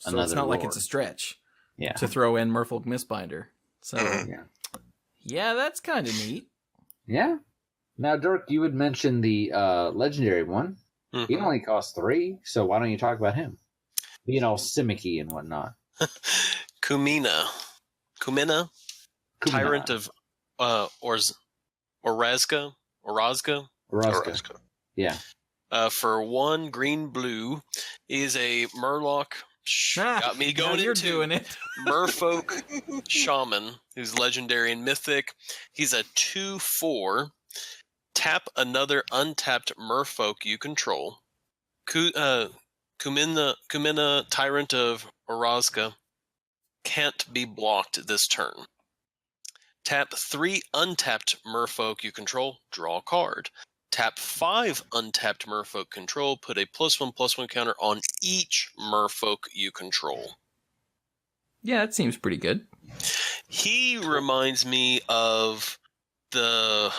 another it's not Lord. like it's a stretch Yeah. to throw in Merfolk Mistbinder. So, yeah, that's kind of neat. Yeah. Now, Dirk, you would mention the legendary one. Mm-hmm. He only costs 3, so why don't you talk about him? Being all simicky and whatnot. Kumina, tyrant of Rasca. Yeah. For 1 green blue, is a Murloc. Got me going. You're doing it. Merfolk Shaman, who's legendary and mythic. He's a 2/4. Tap another untapped Merfolk you control. Kumina, tyrant of Rasca, can't be blocked this turn. Tap 3 untapped Merfolk you control, draw a card. Tap 5 untapped Merfolk control, put a +1/+1 counter on each Merfolk you control. Yeah, that seems pretty good. He reminds me of the...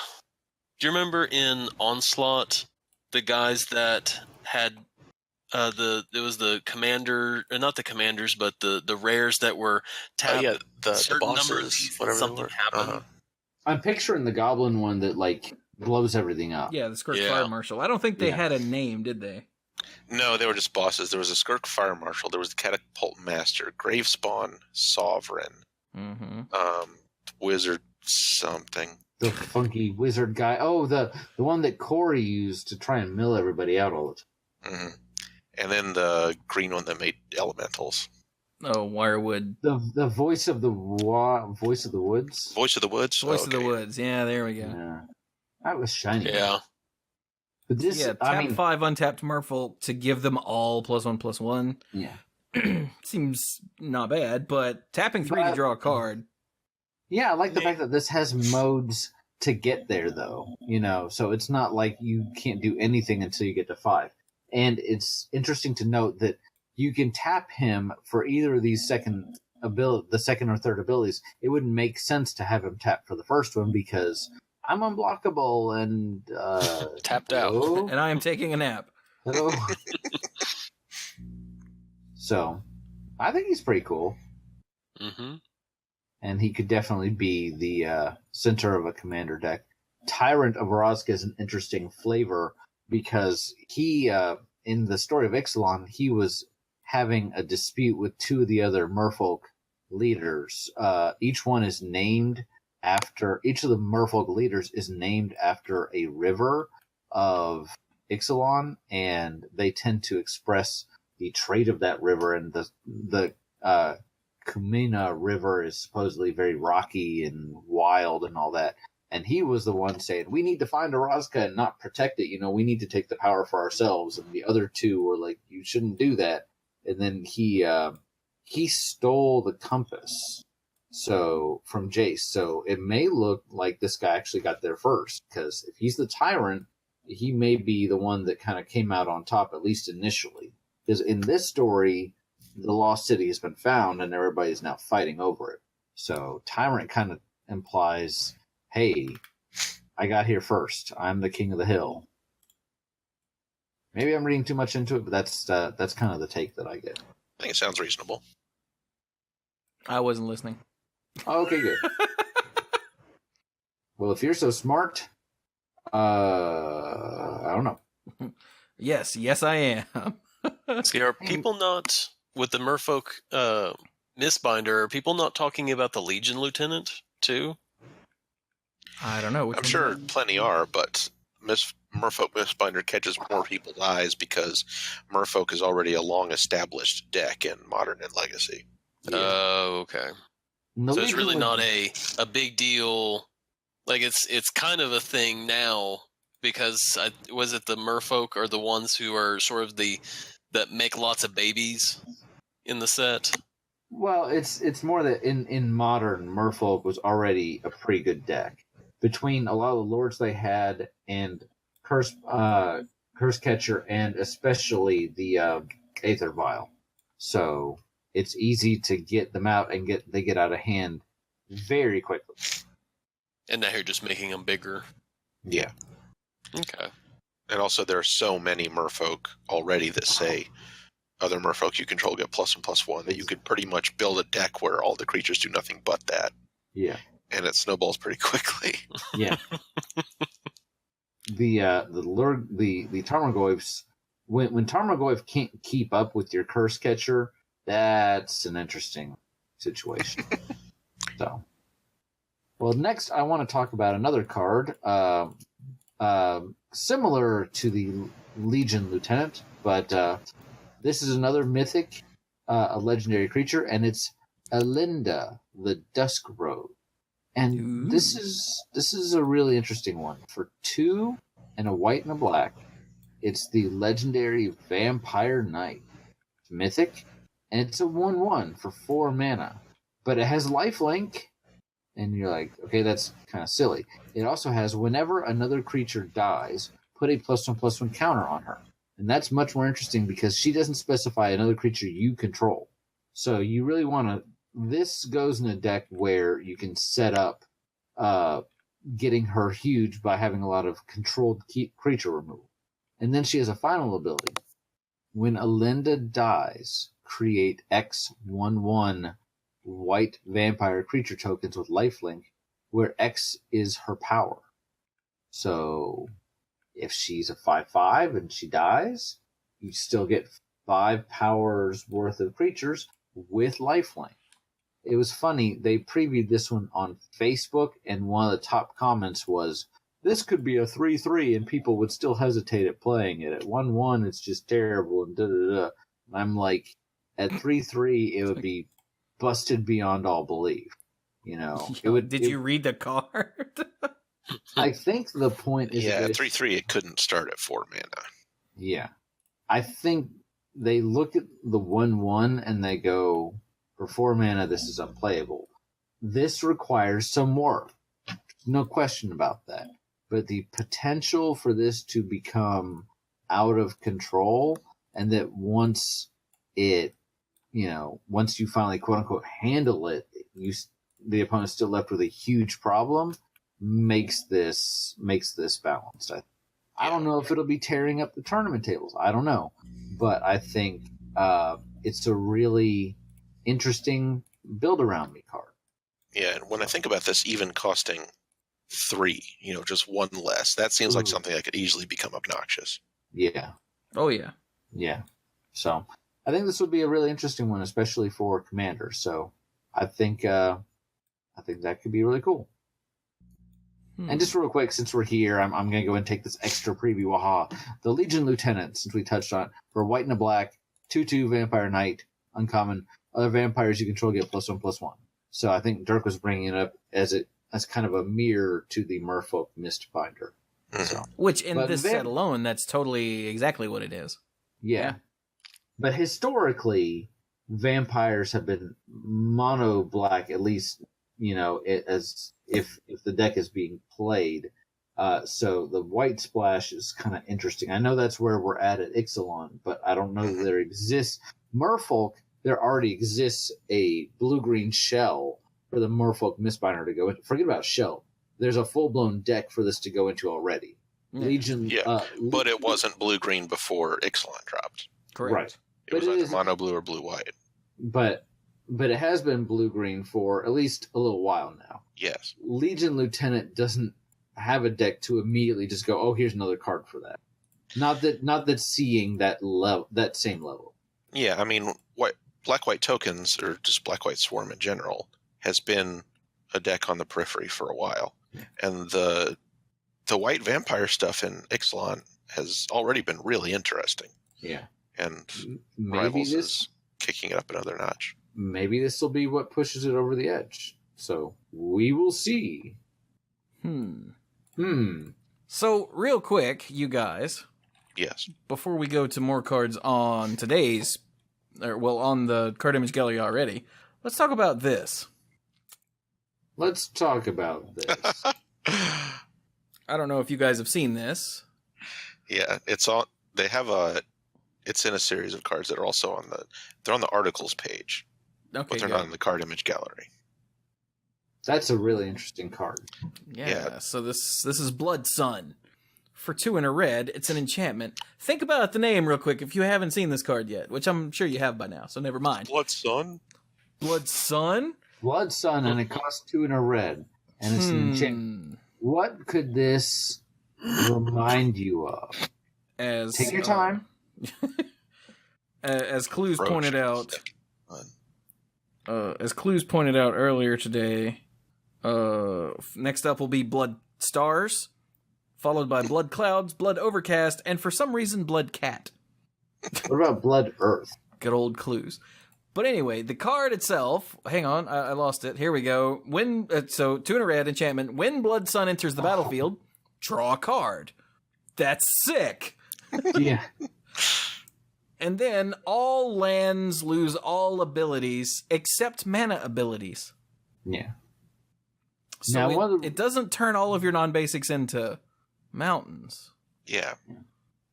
Do you remember in Onslaught, the guys that had it was the commander, not the commanders, but the rares that were tapped the bosses, whatever something happened. Uh-huh. I'm picturing the goblin one that, like, blows everything up. Yeah, the Skirk Fire Marshal. I don't think they had a name, did they? No, they were just bosses. There was a Skirk Fire Marshal. There was the Catapult Master, Gravespawn Sovereign, Wizard something. The funky wizard guy. Oh, the one that Corey used to try and mill everybody out all the time. Hmm. And then the green one that made elementals. Oh, Wirewood. The voice of the voice of the woods. Voice of the Woods? Voice of the Okay. Woods. Yeah, there we go. Yeah, that was shiny. Yeah. But this, Yeah, tap 5 untapped Merfolk to give them all +1/+1. yeah. Seems not bad, but tapping 3 to draw a card. Yeah, I like the fact that this has modes to get there, though. So it's not like you can't do anything until you get to 5. And it's interesting to note that you can tap him for either of these the second or third abilities. It wouldn't make sense to have him tap for the first one because I'm unblockable and Tapped out. hello? And I am taking a nap. Hello? So, I think he's pretty cool. Mm-hmm. And he could definitely be the center of a commander deck. Tyrant of Rasca is an interesting flavor because he, in the story of Ixalan, he was having a dispute with 2 of the other Merfolk leaders. Each of the Merfolk leaders is named after a river of Ixalan, and they tend to express the trait of that river, and the Kumina River is supposedly very rocky and wild and all that. And he was the one saying, we need to find a Rasca and not protect it. We need to take the power for ourselves. And the other 2 were like, you shouldn't do that. And then he stole the compass from Jace. So it may look like this guy actually got there first, because if he's the tyrant, he may be the one that kind of came out on top, at least initially. Because in this story, the lost city has been found and everybody's now fighting over it. So tyrant kind of implies, hey, I got here first. I'm the king of the hill. Maybe I'm reading too much into it, but that's kind of the take that I get. I think it sounds reasonable. I wasn't listening. Okay, good. Well, if you're so smart, I don't know. Yes, I am. See, are people not, with the Merfolk Mistbinder, are people not talking about the Legion Lieutenant, too? I don't know. Which I'm one sure is that? plenty are, but Merfolk Mistbinder catches more people's eyes because Merfolk is already a long-established deck in Modern and Legacy. Oh, okay. So it's really not a big deal. Like, it's kind of a thing now, because was it the Merfolk are the ones who are sort of that make lots of babies in the set? Well, it's more that in Modern, Merfolk was already a pretty good deck. Between a lot of the lords they had and Curse Catcher, and especially the Aether Vial. So it's easy to get them out, and they get out of hand very quickly. And now you're just making them bigger. Yeah. Okay. And also there are so many Merfolk already that say other Merfolk you control get +1/+1 that you could pretty much build a deck where all the creatures do nothing but that. Yeah. And it snowballs pretty quickly. Yeah. The Tarmogoyfs, when Tarmogoyf can't keep up with your Curse Catcher, that's an interesting situation. So, well, next I want to talk about another card, similar to the Legion Lieutenant, but this is another mythic, a legendary creature, and it's Alinda, the Dusk Road. And this is a really interesting one. For 2 and a white and a black, it's the legendary Vampire Knight. It's mythic, and it's a 1/1 for 4 mana. But it has lifelink, and you're like, okay, that's kind of silly. It also has, whenever another creature dies, put a +1/+1 counter on her. And that's much more interesting because she doesn't specify another creature you control. So you really want to... This goes in a deck where you can set up getting her huge by having a lot of controlled creature removal. And then she has a final ability. When Alinda dies, create X 1/1 white vampire creature tokens with lifelink, where X is her power. So if she's a 5/5 and she dies, you still get 5 powers worth of creatures with lifelink. it was funny. They previewed this one on Facebook, and one of the top comments was, "This could be a 3-3, and people would still hesitate at playing it. At 1-1, it's just terrible." And da-da-da. And I'm like, at 3-3, it would be busted beyond all belief. You know, it would. Did you read the card? I think the point is, at 3-3, it couldn't start at 4 mana. Yeah, I think they look at the 1-1 and they go, for 4 mana, this is unplayable. This requires some work. No question about that. But the potential for this to become out of control, and that once you finally quote unquote handle it, the opponent's still left with a huge problem, makes this balanced. I don't know if it'll be tearing up the tournament tables. I don't know. But I think it's a really interesting build around me card. Yeah, and when I think about this even costing 3, just 1 less, that seems like something that could easily become obnoxious. Yeah. Oh, yeah. Yeah. So I think this would be a really interesting one, especially for Commander. So I think that could be really cool. And just real quick, since we're here, I'm going to go and take this extra preview. Aha. The Legion Lieutenant, since we touched on it, for white and a black, 2/2 Vampire Knight, uncommon. Other vampires you control get +1/+1. So I think Dirk was bringing it up as kind of a mirror to the Merfolk Mistbinder. So, which in this set alone, that's totally exactly what it is. Yeah. But historically, vampires have been mono black, at least, as if the deck is being played. So the white splash is kind of interesting. I know that's where we're at Ixalan, but I don't know that there exists. Merfolk, there already exists a blue-green shell for the Merfolk Mistbinder to go into. Forget about shell. There's a full-blown deck for this to go into already. Legion. But it wasn't blue-green before Ixalan dropped. Correct. Right. It was either mono blue or blue-white. But it has been blue-green for at least a little while now. Yes. Legion Lieutenant doesn't have a deck to immediately just go, oh, here's another card for that. Not that seeing that same level. Yeah, I mean, black-white tokens, or just black-white swarm in general, has been a deck on the periphery for a while. Yeah. And the white vampire stuff in Ixalan has already been really interesting. Yeah. And maybe Rivals is kicking it up another notch. Maybe this will be what pushes it over the edge. So we will see. So real quick, you guys. Yes. Before we go to more cards on on the card image gallery already, let's talk about this. I don't know if you guys have seen this. Yeah, it's in a series of cards that are also they're on the articles page. Okay, but they're not in the card image gallery. That's a really interesting card. Yeah. So this is Blood Son. For 2 and a red, it's an enchantment. Think about the name real quick if you haven't seen this card yet, which I'm sure you have by now, so never mind. Blood Son? Blood Son? Blood Son, and it costs 2 and a red. And it's an enchantment. What could this remind you of? Take your time. As Clues pointed out... as Clues pointed out earlier today, next up will be Blood Stars, followed by Blood Clouds, Blood Overcast, and for some reason, Blood Cat. What about Blood Earth? Good old Clues. But anyway, the card itself, hang on, I lost it. Here we go. So 2 and a red enchantment. When Blood Sun enters the battlefield, draw a card. That's sick. Yeah. And then all lands lose all abilities except mana abilities. Yeah. So now, it doesn't turn all of your non-basics into mountains. Yeah.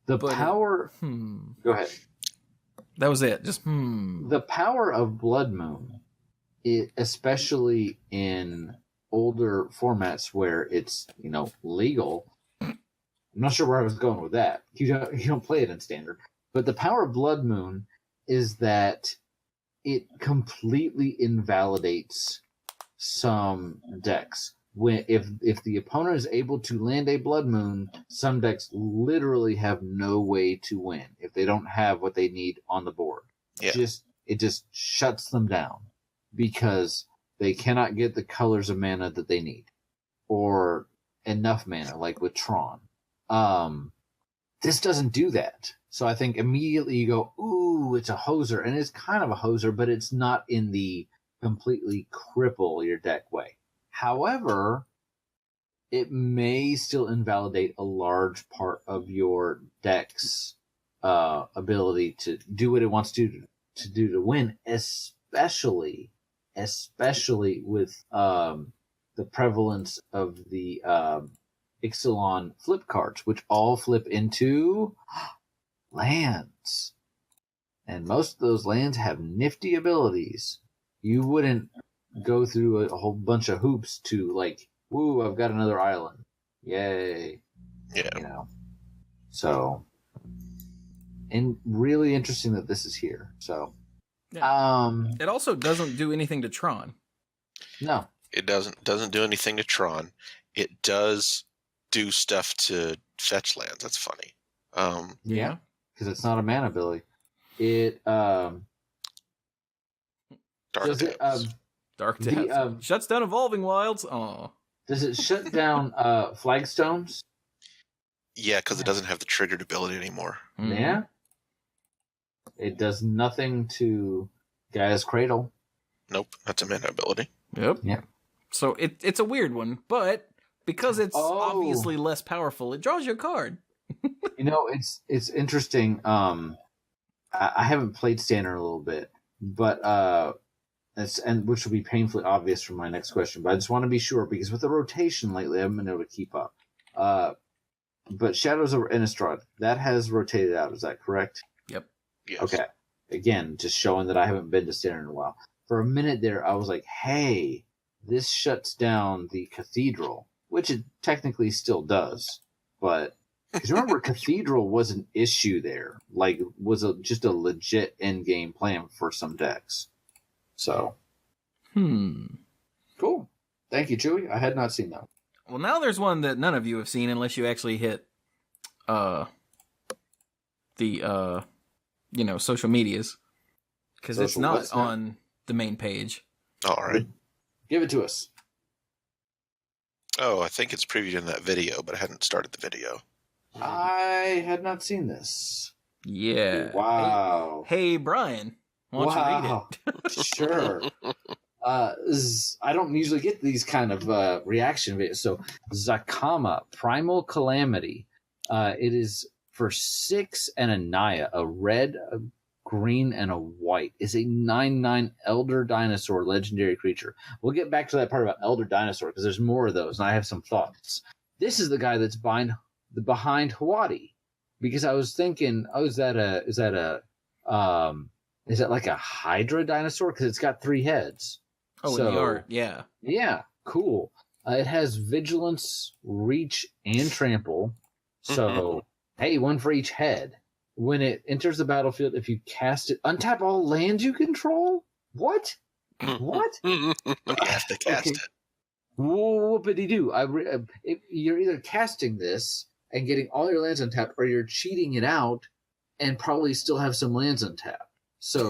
The power... Go ahead. That was it. The power of Blood Moon, especially in older formats where it's, legal. I'm not sure where I was going with that. You don't play it in Standard. But the power of Blood Moon is that it completely invalidates some decks. If the opponent is able to land a Blood Moon, some decks literally have no way to win if they don't have what they need on the board. Yeah. It just shuts them down. because they cannot get the colors of mana that they need, or enough mana, like with Tron. This doesn't do that. So I think immediately you go, ooh, it's a hoser. And it's kind of a hoser, but it's not in the completely cripple your deck way. However, it may still invalidate a large part of your deck's ability to do what it wants to do to win, especially with the prevalence of the Ixalan flip cards, which all flip into lands. And most of those lands have nifty abilities. You wouldn't go through a whole bunch of hoops to, like, woo, I've got another island. Yay. Yeah. You know. So, and really interesting that this is here. So, it also doesn't do anything to Tron. No. It doesn't do anything to Tron. It does do stuff to fetch lands. That's funny. Yeah. Because it's not a mana ability. It Dark does it Dark Depths. Shuts down Evolving Wilds. Oh. Does it shut down flagstones? Yeah, because it doesn't have the triggered ability anymore. Mm-hmm. Yeah. It does nothing to Gaia's Cradle. Nope, that's a mana ability. Yep. Yeah. So it's a weird one, but because it's obviously less powerful, it draws you a card. You know, it's interesting. I haven't played Standard a little bit, but which will be painfully obvious from my next question. But I just want to be sure, because with the rotation lately, I haven't been able to keep up. But Shadows over Innistrad, that has rotated out. Is that correct? Yep. Yes. Okay. Again, just showing that I haven't been to Standard in a while. For a minute there, I was like, hey, this shuts down the Cathedral, which it technically still does. But, because remember, Cathedral was an issue there. Like, was just a legit end-game plan for some decks. So. Cool. Thank you, Chewy. I had not seen that. Well, now there's one that none of you have seen unless you actually hit the social medias, because it's not on the main page. All right. Give it to us. Oh, I think it's previewed in that video, but I hadn't started the video. I had not seen this. Yeah. Wow. Hey Brian, why don't you read it? Sure. I don't usually get these kind of reaction videos. So, Zakama, Primal Calamity. It is for 6 and a Naya, a red, a green, and a white. Is a 9/9 Elder Dinosaur legendary creature. We'll get back to that part about Elder Dinosaur because there's more of those, and I have some thoughts. This is the guy that's behind Hawaii, because I was thinking, is that like a Hydra dinosaur? Because it's got 3 heads. Oh, in the art, yeah. Yeah, cool. It has Vigilance, Reach, and Trample. So, hey, 1 for each head. When it enters the battlefield, if you cast it, untap all lands you control? What? What? You have to cast it. Whoopity-doo. You're either casting this and getting all your lands untapped, or you're cheating it out and probably still have some lands untapped. So,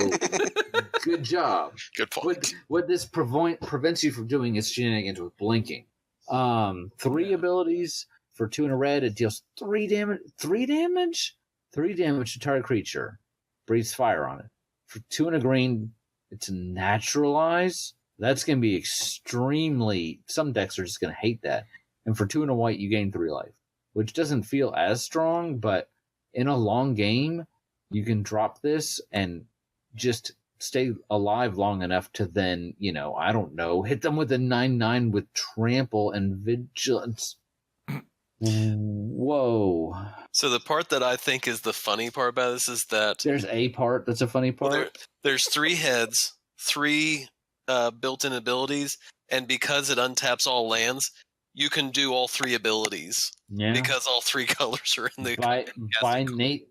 good job. Good point. What this prevents you from doing is shenanigans with blinking. 3 abilities for 2 and a red. It deals 3 damage. 3 damage? 3 damage to target creature. Breathes fire on it. For 2 and a green, it's a naturalize. That's going to be extremely... Some decks are just going to hate that. And for 2 and a white, you gain 3 life. Which doesn't feel as strong, but in a long game, you can drop this and just stay alive long enough to then, I don't know, hit them with a 9/9 with Trample and Vigilance. Whoa. So the part that I think is the funny part about this is that... There's a part that's a funny part? Well, there's 3 heads, 3 built-in abilities, and because it untaps all lands, you can do all 3 abilities. Yeah. Because all 3 colors are in the...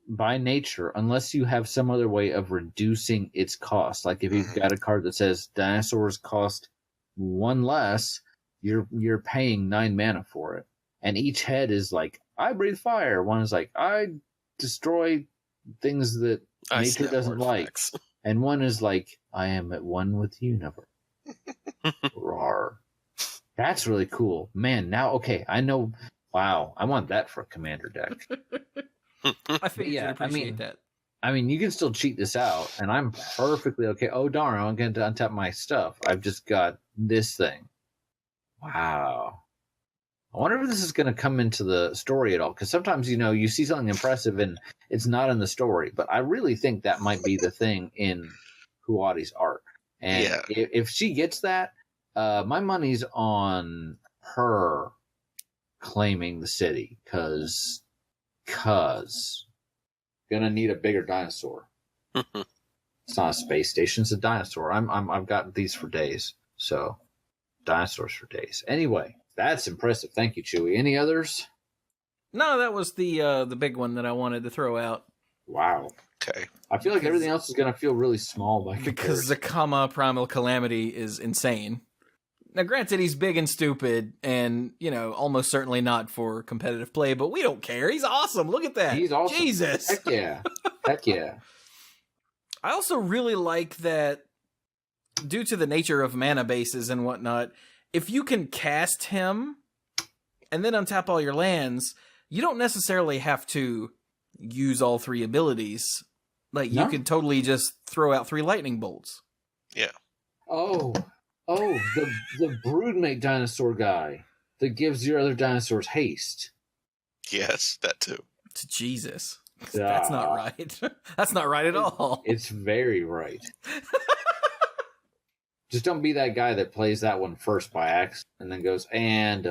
By nature, unless you have some other way of reducing its cost. Like if you've got a card that says dinosaurs cost 1 less, you're paying 9 mana for it. And each head is like, I breathe fire. One is like, I destroy things that nature doesn't like. And one is like, I am at one with the universe. Rawr. That's really cool. Man, now, okay, I know. Wow, I want that for a commander deck. I think you'd appreciate that. I mean, you can still cheat this out, and I'm perfectly okay. Oh, darn, I'm going to untap my stuff. I've just got this thing. Wow. I wonder if this is going to come into the story at all, because sometimes, you see something impressive and it's not in the story, but I really think that might be the thing in Huati's art. And if she gets that, my money's on her claiming the city, because gonna need a bigger dinosaur. It's not a space station; it's a dinosaur. I've got these for days, so dinosaurs for days. Anyway, that's impressive. Thank you, Chewy. Any others? No, that was the big one that I wanted to throw out. Wow. Okay. I feel like everything else is gonna feel really small by because Zakama Primal Calamity is insane. Now, granted, he's big and stupid, and almost certainly not for competitive play, but we don't care. He's awesome. Look at that. He's awesome. Jesus. Heck yeah. Heck yeah. I also really like that, due to the nature of mana bases and whatnot, if you can cast him and then untap all your lands, you don't necessarily have to use all 3 abilities. Like, you could totally just throw out 3 lightning bolts. Yeah. Oh, the broodmate dinosaur guy that gives your other dinosaurs haste. Yes, that too. Jesus. That's not right. That's not right at all. It's very right. Just don't be that guy that plays that one first by accident and then goes, and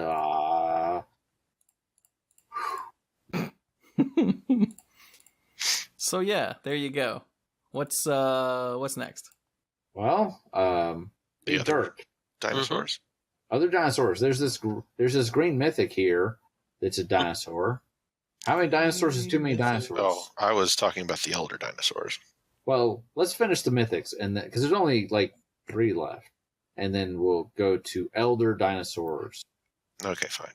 So yeah, there you go. What's next? Well, The other Dirk. dinosaurs. Other dinosaurs. There's this green mythic here that's a dinosaur. How many dinosaurs is too many dinosaurs? Oh, I was talking about the elder dinosaurs. Well, let's finish the mythics, and because there's only like 3 left, and then we'll go to elder dinosaurs. Okay, fine.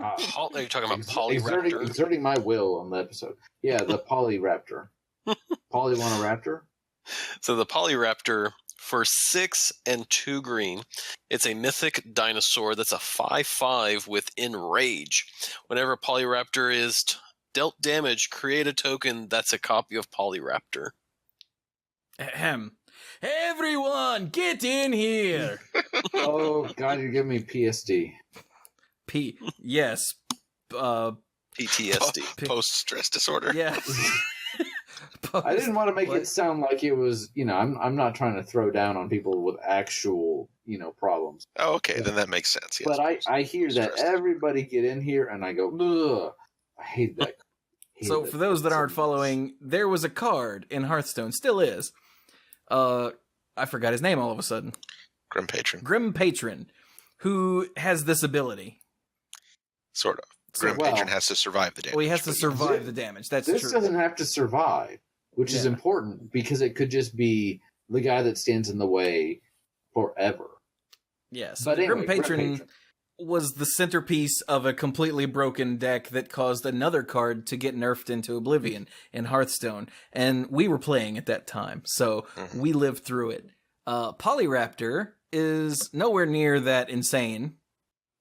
Are you talking about Polyraptor? Exerting my will on the episode. Yeah, the Polyraptor. Polywanaraptor? So the Polyraptor, for 6 and 2 green, it's a mythic dinosaur that's a 5/5 with Enrage. Whenever Polyraptor is dealt damage, create a token that's a copy of Polyraptor. Ahem. Everyone, get in here! Oh, God, you're giving me PSD. Yes. PTSD. Post-stress disorder. Yes. I didn't want to make it sound like it was, I'm not trying to throw down on people with actual, problems. Oh, okay, then that makes sense. Yes. But I hear that everybody get in here, and I go, ugh. I hate that. So for those that aren't following, there was a card in Hearthstone, still is. I forgot his name all of a sudden. Grim Patron. Grim Patron, who has this ability. Sort of. Grim Patron has to survive the damage. Well, he has to survive the damage. That's true. This doesn't have to survive, which is important, because it could just be the guy that stands in the way forever. Yes. But anyway, Grim Patron was the centerpiece of a completely broken deck that caused another card to get nerfed into oblivion in Hearthstone. And we were playing at that time, so we lived through it. Polyraptor is nowhere near that insane.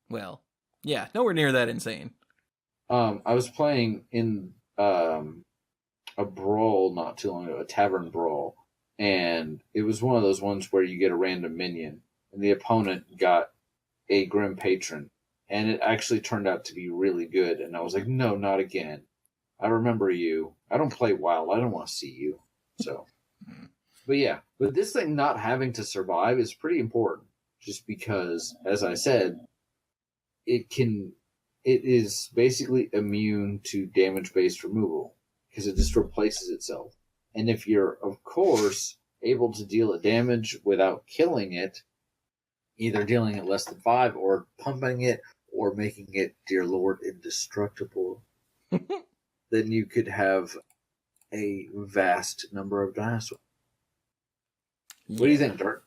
Well, yeah, nowhere near that insane. I was playing in a brawl not too long ago, a tavern brawl, and it was one of those ones where you get a random minion, and the opponent got a Grim Patron, and it actually turned out to be really good, and I was like, no, not again. I remember you. I don't play WoW. I don't want to see you. So, but yeah, but this thing not having to survive is pretty important, just because, as I said, it is basically immune to damage-based removal, because it just replaces itself. And if you're, of course, able to deal it damage without killing it, either dealing it less than 5 or pumping it or making it, dear Lord, indestructible, then you could have a vast number of dinosaurs. What do you think, Dirk?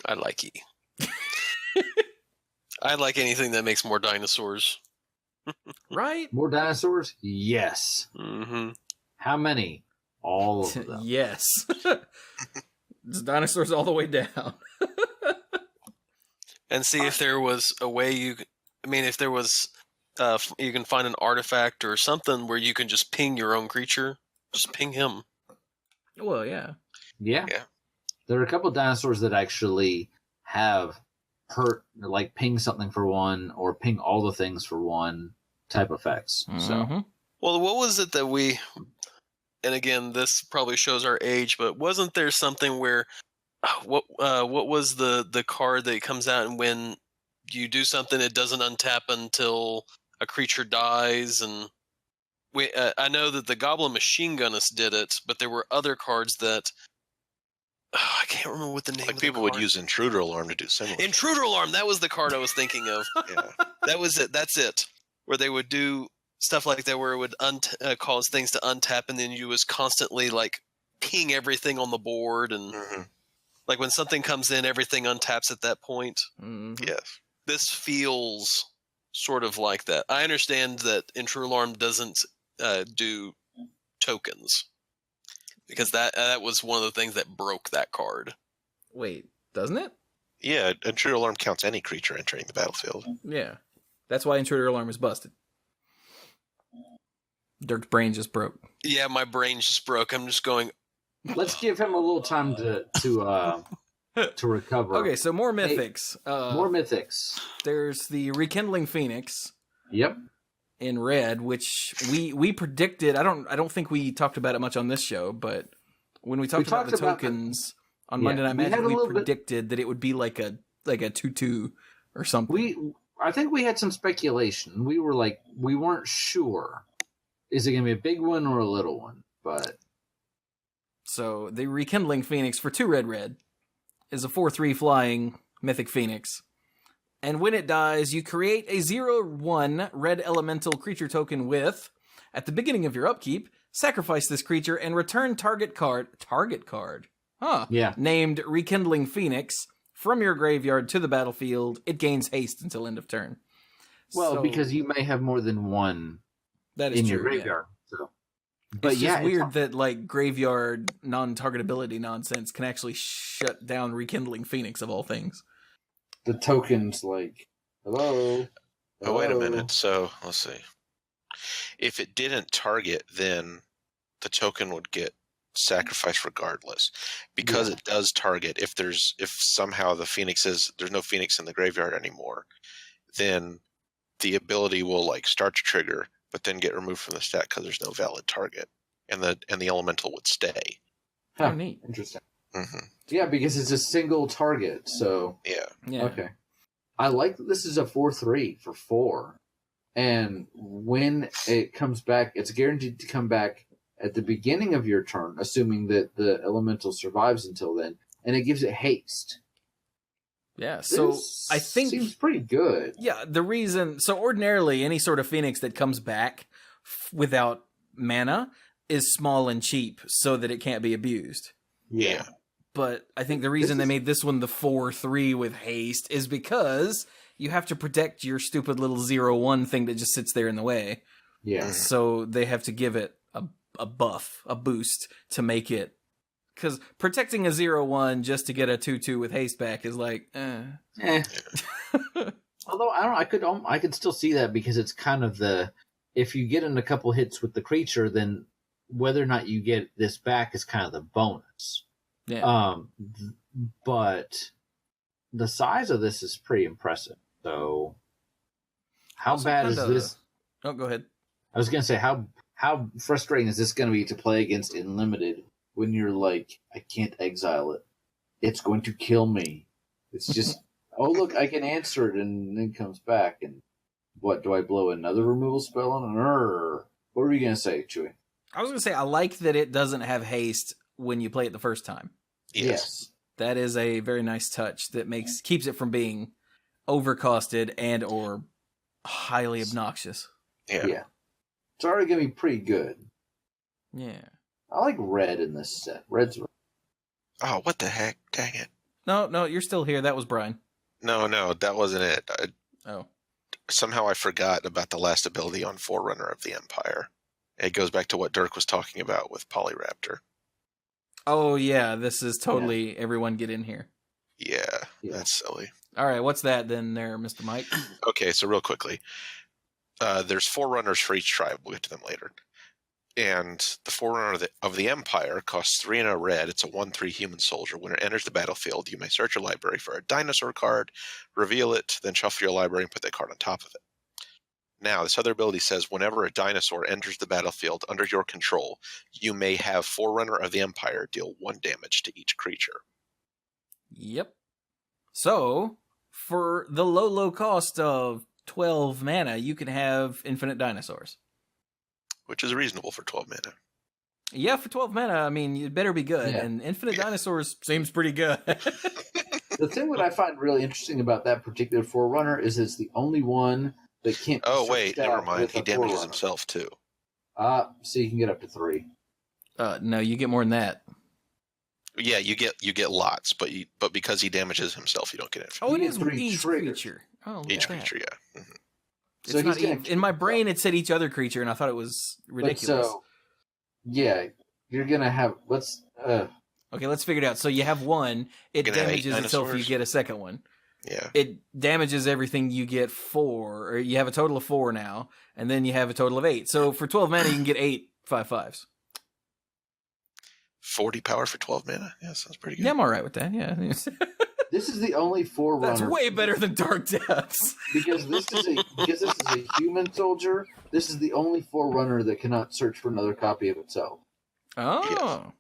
I like E. I like anything that makes more dinosaurs. Right? More dinosaurs? Yes. Mm-hmm. How many? All of them. Yes. It's dinosaurs all the way down. and see if there was a way if there was, you can find an artifact or something where you can just ping your own creature. Just ping him. Well, yeah. Yeah. Yeah. There are a couple of dinosaurs that actually have hurt, like ping something for one or ping all the things for one type effects. So, Mhm. Well, what was it that we... And again, this probably shows our age, but wasn't there something where... What was the card that comes out, and when you do something, it doesn't untap until a creature dies? And I know that the Goblin Machine Gunnist did it, but there were other cards that... I can't remember what the name Like of people the would card. use Intruder Alarm to do similar. Intruder Alarm, that was the card I was thinking of. Yeah. That was it. That's it. Where they would do stuff like that, where it would cause things to untap, and then you was constantly like ping everything on the board, and Hmm. like when something comes in, everything untaps at that point. Mhm. Yes. This feels sort of like that. I understand that Intruder Alarm doesn't do tokens, because that was one of the things that broke that card. Wait, doesn't it? Yeah, Intruder Alarm counts any creature entering the battlefield. Yeah. That's why Intruder Alarm is busted. Dirk's brain just broke. Yeah, my brain just broke. I'm just going... let's give him a little time to recover. Okay, so more mythics. More mythics. There's the Rekindling Phoenix Yep. in red, which we predicted. I don't think we talked about it much on this show, but when we talked about talked the about tokens on Yeah, Monday Night we had Magic, a we little bit- predicted that it would be like a 2/2 or something. I think we had some speculation. We were like, we weren't sure. Is it going to be a big one or a little one? But So the Rekindling Phoenix for 2 red is a 4/3 flying mythic phoenix. And when it dies, you create a 0/1 red elemental creature token with, at the beginning of your upkeep, sacrifice this creature and return target card, yeah, named Rekindling Phoenix from your graveyard to the battlefield. It gains haste until end of turn. well, So, because you may have more than one that is in true, your yeah. graveyard. So. But It's yeah, just weird that like graveyard non-targetability nonsense can actually shut down Rekindling Phoenix of all things. the tokens like hello. Oh, wait a hello. minute. So, let's see. If it didn't target, then the token would get sacrificed regardless. Because Yeah. it does target, if somehow there's no Phoenix in the graveyard anymore, then the ability will like start to trigger, but then get removed from the stack because there's no valid target. And the elemental would stay. Huh, Oh, neat. Interesting. Hmm. Yeah, because it's a single target. So Yeah. Yeah. okay. I like that this is a 4/3 for 4. And when it comes back, it's guaranteed to come back at the beginning of your turn, assuming that the elemental survives until then, and it gives it haste. Yeah. So This I think seems pretty good. yeah, the reason so ordinarily any sort of Phoenix that comes back without mana is small and cheap so that it can't be abused. Yeah. But I think the reason they made this one the 4/3 with haste is because you have to protect your stupid little 0/1 thing that just sits there in the way. Yeah. So they have to give it a buff, a boost to make it. Because protecting a 0/1 just to get a 2/2 with haste back is like, Eh. Although I could still see that because it's kind of if you get in a couple hits with the creature, then whether or not you get this back is kind of the bonus. Yeah. But the size of this is pretty impressive. So how Also bad is kinda- this? Oh, go ahead. I was going to say how frustrating is this going to be to play against in limited when you're like, I can't exile it. It's going to kill me. It's just, oh look, I can answer it and then it comes back. And what, do I blow another removal spell on it? What were you going to say, Chewy? I was going to say, I like that it doesn't have haste when you play it the first time. Yes. That is a very nice touch that keeps it from being overcosted and or highly obnoxious. Yeah. It's already going to be pretty good. Yeah. I like red in this set. Red's Oh, what the heck? Dang it. No, you're still here. That was Brian. No, that wasn't it. Oh. Somehow I forgot about the last ability on Forerunner of the Empire. It goes back to what Dirk was talking about with Polyraptor. Oh, yeah. This is totally everyone get in here. Yeah, Yeah. that's silly. All right, what's that then there, Mr. Mike? Okay, so real quickly, there's forerunners for each tribe. We'll get to them later. And the forerunner of the Empire costs 3 and a red. It's a 1/3 human soldier. When it enters the battlefield, you may search your library for a dinosaur card, reveal it, then shuffle your library and put that card on top of it. Now, this other ability says whenever a dinosaur enters the battlefield under your control, you may have Forerunner of the Empire deal 1 damage to each creature. Yep. So, for the low cost of 12 mana, you can have infinite dinosaurs. Which is reasonable for 12 mana. Yeah, for 12 mana, I mean, you'd better be good. Yeah. And infinite dinosaurs seems pretty good. The thing that I find really interesting about that particular Forerunner is it's the only one that can't. Oh, wait, never mind. He damages himself, too. So you can get up to 3. No, you get more than that. Yeah, you get lots, but because he damages himself, you don't get it. Oh, it You is get 3 each triggers. creature. Oh, look Each at that. creature, yeah. Mhm. It's So not he's gonna even, in my brain, it said each other creature, and I thought it was ridiculous. So, yeah, you're gonna have. Okay, let's figure it out. So you have one, it You're gonna have 8 damages itself if you dinosaurs? get a second one. Yeah. It damages everything you get 4, or you have a total of 4 now, and then you have a total of 8. So for 12 mana, you can get 8 5/5s. 40 power for 12 mana? Yeah, sounds pretty good. Yeah, I'm alright with that, yeah. This is the only Forerunner. That's way better than Dark Depths. because this is a human soldier. This is the only Forerunner that cannot search for another copy of itself. Oh.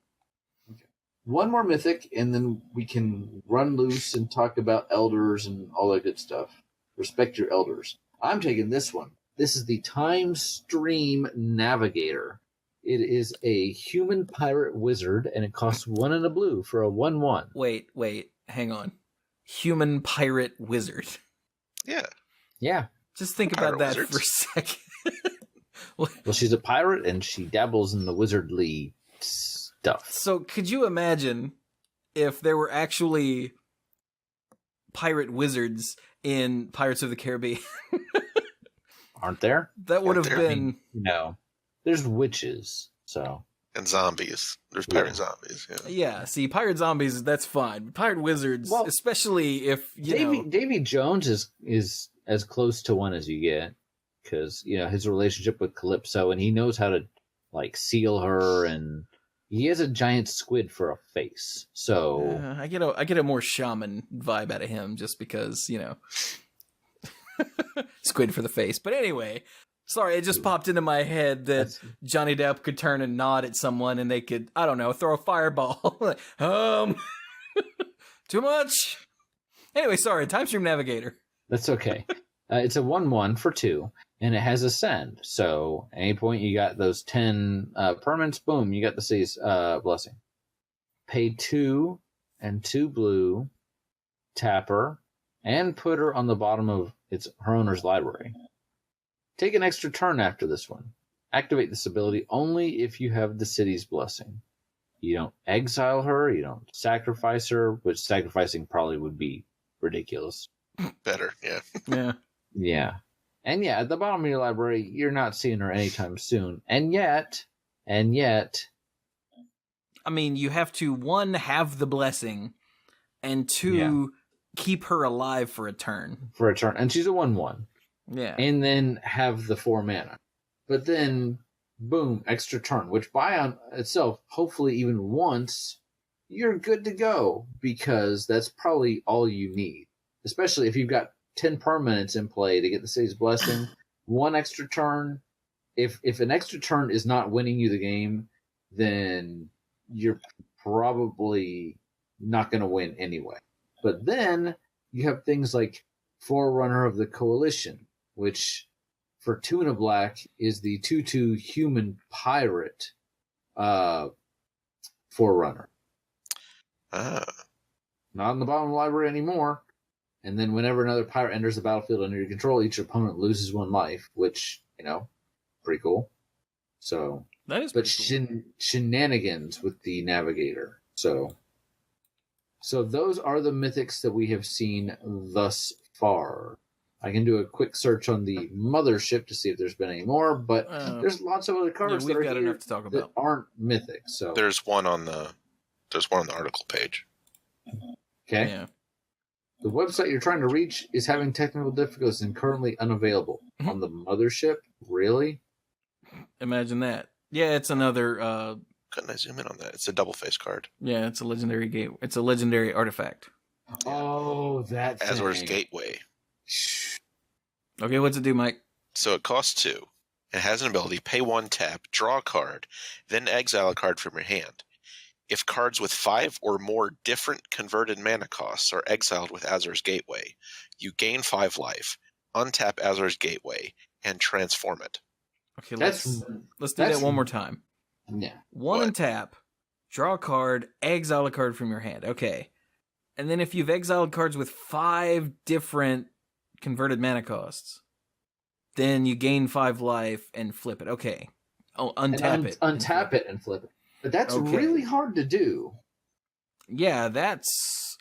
One more mythic, and then we can run loose and talk about elders and all that good stuff. Respect your elders. I'm taking this one. This is the Time Stream Navigator. It is a human pirate wizard, and it costs 1 and a blue for a 1/1. Wait, hang on. Human pirate wizard. Yeah. Yeah. Just think Pirate about that wizards. for a second. Well, she's a pirate, and she dabbles in the wizardly stuff. So could you imagine if there were actually pirate wizards in Pirates of the Caribbean? Aren't there? That would have Aren't there? been... No. There's witches, so... And zombies. There's pirate zombies, yeah. Yeah, see, pirate zombies, that's fine. But pirate wizards, Well, especially if, you know... Davy Jones is as close to one as you get, because, you know, his relationship with Calypso, and he knows how to, like, seal her, and he has a giant squid for a face, so... I get a more shaman vibe out of him, just because, you know... Squid for the face. But anyway... Sorry, it just popped into my head that Johnny Depp could turn and nod at someone and they could, I don't know, throw a fireball. Too much. Anyway, sorry, Time Stream Navigator. That's okay. It's a 1/1 for 2, and it has Ascend. So, at any point you got those 10 permanents, boom, you got the city's blessing. Pay 2 and 2 blue, tap her, and put her on the bottom of her owner's library. Take an extra turn after this one. Activate this ability only if you have the city's blessing. You don't exile her, you don't sacrifice her, which sacrificing probably would be ridiculous. Better, yeah. Yeah. Yeah. And yeah, at the bottom of your library, you're not seeing her anytime soon. And yet, I mean, you have to, 1, have the blessing, and 2, keep her alive for a turn. And she's a 1/1. Yeah. And then have the 4 mana. But then, boom, extra turn, which by on itself, hopefully even once, you're good to go, because that's probably all you need. Especially if you've got 10 permanents in play to get the city's blessing, 1 extra turn. If an extra turn is not winning you the game, then you're probably not going to win anyway. But then you have things like Forerunner of the Coalition, which for 2 and a black is the 2/2 human pirate Forerunner. Ah. Not in the bottom of the library anymore. And then whenever another pirate enters the battlefield under your control, each opponent loses 1 life, which, you know, pretty cool. So, That is but pretty cool. shenanigans with the navigator. So those are the mythics that we have seen thus far. I can do a quick search on the mothership to see if there's been any more, but there's lots of other cards we've that are got here enough to talk that about. aren't mythic. So There's one on the article page. okay, Yeah. The website you're trying to reach is having technical difficulties and currently unavailable. On the mothership? Really? Imagine that. Yeah, it's another. Couldn't I zoom in on that? It's a double face card. Yeah, it's a legendary gate. It's a legendary artifact. Oh, that thing. Azor's Gateway. Okay, what's it do, Mike? So it costs 2. It has an ability, pay 1 tap, draw a card, then exile a card from your hand. If cards with 5 or more different converted mana costs are exiled with Azor's Gateway, you gain 5 life, untap Azor's Gateway, and transform it. Okay, let's do that one more time. Yeah. One and tap, draw a card, exile a card from your hand. Okay. And then if you've exiled cards with 5 different converted mana costs, then you gain 5 life and flip it. Okay. Oh, untap it. Untap it and flip it. But that's really hard to do. Yeah,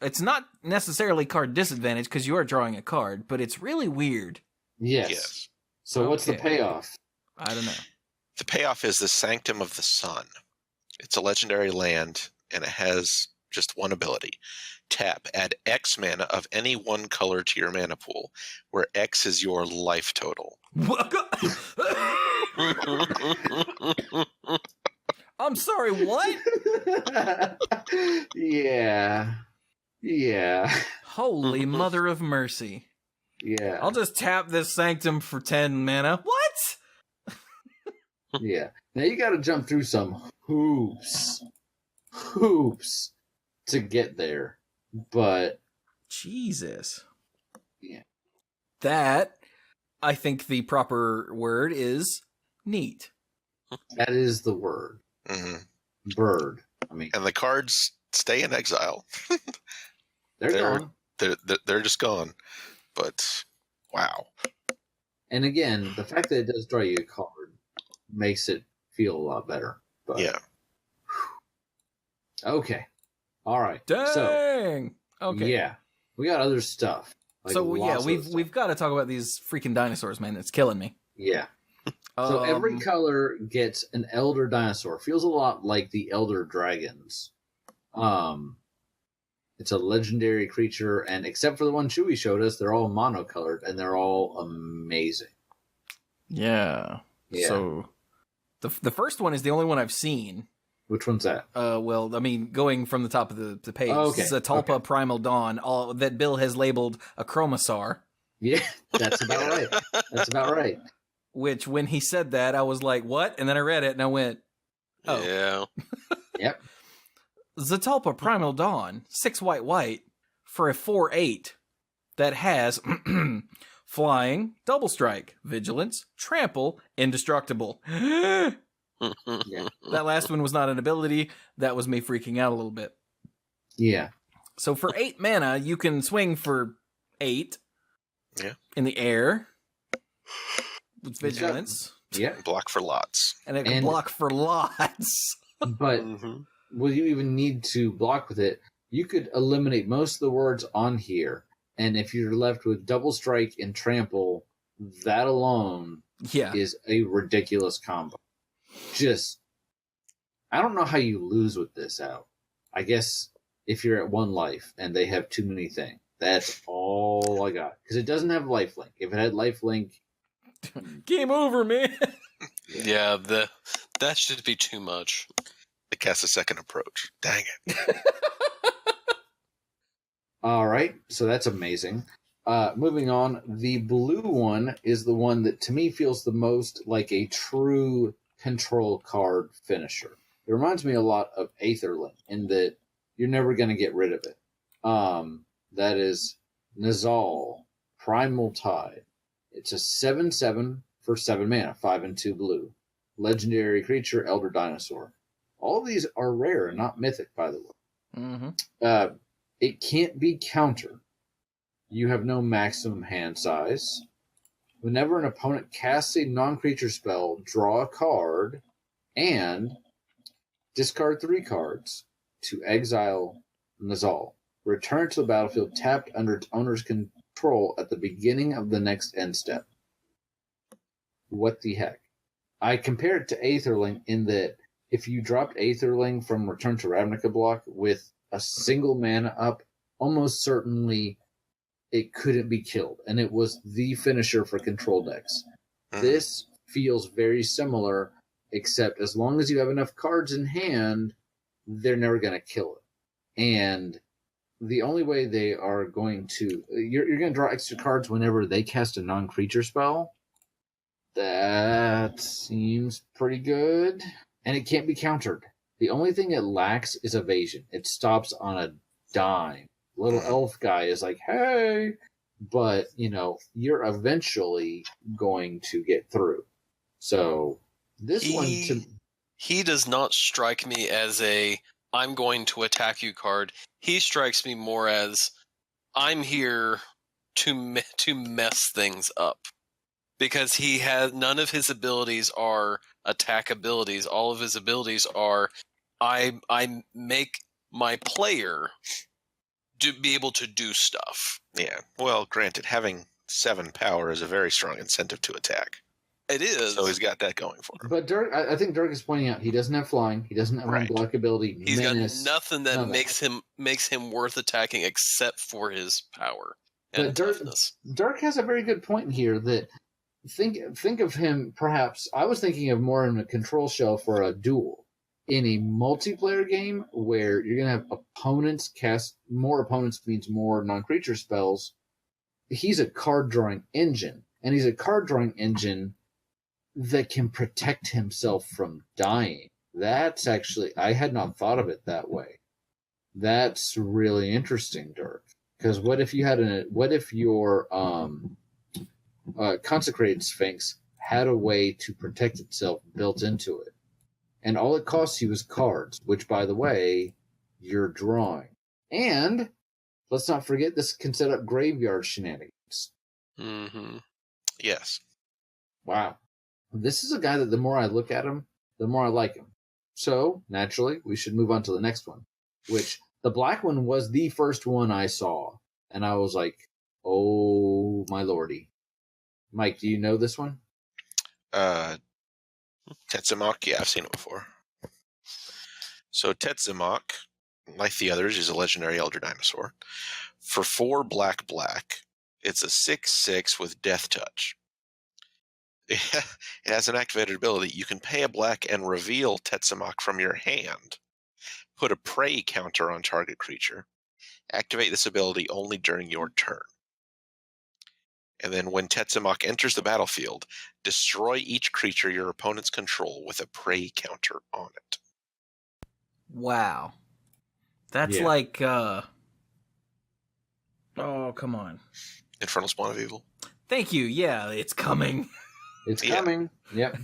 it's not necessarily card disadvantage because you are drawing a card, but it's really weird. Yes. So what's the payoff? I don't know. The payoff is the Sanctum of the Sun. It's a legendary land, and it has just one ability. Tap, add X mana of any one color to your mana pool, where X is your life total. I'm sorry, what? Yeah. Holy mother of mercy. Yeah. I'll just tap this Sanctum for 10 mana. What? Yeah. Now you gotta jump through some hoops to get there. But Jesus. Yeah. That, I think the proper word is neat. That is the word. Mm-hmm. Bird. I mean, and the cards stay in exile. they're gone. They're just gone. But wow. And again, the fact that it does draw you a card makes it feel a lot better. But, yeah. Okay. All right. Dang. So, okay. Yeah. We got other stuff. Like so yeah, we've got to talk about these freaking dinosaurs, man. It's killing me. Yeah. So every color gets an Elder Dinosaur. Feels a lot like the Elder Dragons. It's a legendary creature, and except for the one Chewie showed us, they're all monocolored, and they're all amazing. Yeah. So the first one is the only one I've seen. Which one's that? Well, I mean, going from the top of the page, okay. Zatalpa Primal Dawn, all that Bill has labeled a Chromasaur. Yeah, that's about right. That's about right. Which, when he said that, I was like, what? And then I read it, and I went, oh. Yeah. Yep. Zatalpa Primal Dawn, 6 white, for a 4/8 that has flying, double strike, vigilance, trample, indestructible. Yeah. That last one was not an ability. That was me freaking out a little bit. Yeah. So for 8 mana, you can swing for 8 in the air with vigilance. Yeah. Block for lots. And it can block for lots. But will you even need to block with it? You could eliminate most of the words on here. And if you're left with double strike and trample, that alone is a ridiculous combo. I don't know how you lose with this out. I guess if you're at 1 life and they have too many things. That's all I got. Because it doesn't have lifelink. If it had lifelink... Game over, man! Yeah, that should be too much. It casts a second approach. Dang it. All right, so that's amazing. Moving on, the blue one is the one that to me feels the most like a true control card finisher. It reminds me a lot of Aetherling in that you're never going to get rid of it. That is Nizal, Primal Tide. It's a 7/7 for 7 mana, 5 and 2 blue. Legendary creature, Elder Dinosaur. All of these are rare and not mythic, by the way. Mm-hmm. It can't be countered. You have no maximum hand size. Whenever an opponent casts a non-creature spell, draw a card and discard 3 cards to exile Nizal. Return to the battlefield tapped under its owner's control at the beginning of the next end step. What the heck? I compare it to Aetherling in that if you dropped Aetherling from Return to Ravnica block with a single mana up, almost certainly it couldn't be killed, and it was the finisher for control decks. This feels very similar, except as long as you have enough cards in hand, they're never going to kill it. And the only way they are going to... You're going to draw extra cards whenever they cast a non-creature spell. That seems pretty good. And it can't be countered. The only thing it lacks is evasion. It stops on a dime. Little elf guy is like, hey! But, you're eventually going to get through. So, He does not strike me as I'm going to attack you card. He strikes me more as I'm here to mess things up. Because he has none of his abilities are attack abilities. All of his abilities are I make my player be able to do stuff. Yeah. Well, granted, having 7 power is a very strong incentive to attack. It is. So he's got that going for him. But Dirk, I think Dirk is pointing out he doesn't have flying. He doesn't have unblock ability. He's menace, got nothing that makes him worth attacking except for his power and toughness. Dirk has a very good point here that think of him perhaps. I was thinking of more in a control shell for a duel. In a multiplayer game where you're going to have opponents cast more opponents means more non-creature spells, he's a card drawing engine. And he's a card drawing engine that can protect himself from dying. That's actually, I had not thought of it that way. That's really interesting, Dirk. Because what if your Consecrated Sphinx had a way to protect itself built into it? And all it costs you is cards, which, by the way, you're drawing. And let's not forget, this can set up graveyard shenanigans. Mm-hmm. Yes. Wow. This is a guy that the more I look at him, the more I like him. So, naturally, we should move on to the next one, which the black one was the first one I saw. And I was like, oh, my lordy. Mike, do you know this one? Tetzimok, yeah, I've seen it before. So Tetzimok, like the others, is a legendary Elder Dinosaur. For 4 black, it's a 6/6 with Death Touch. It has an activated ability. You can pay a black and reveal Tetzimok from your hand. Put a prey counter on target creature. Activate this ability only during your turn. And then when Tetzimok enters the battlefield, destroy each creature your opponents control with a prey counter on it. Wow. That's like, oh, come on. Infernal Spawn of Evil. Thank you. Yeah, it's coming. It's coming. Yep.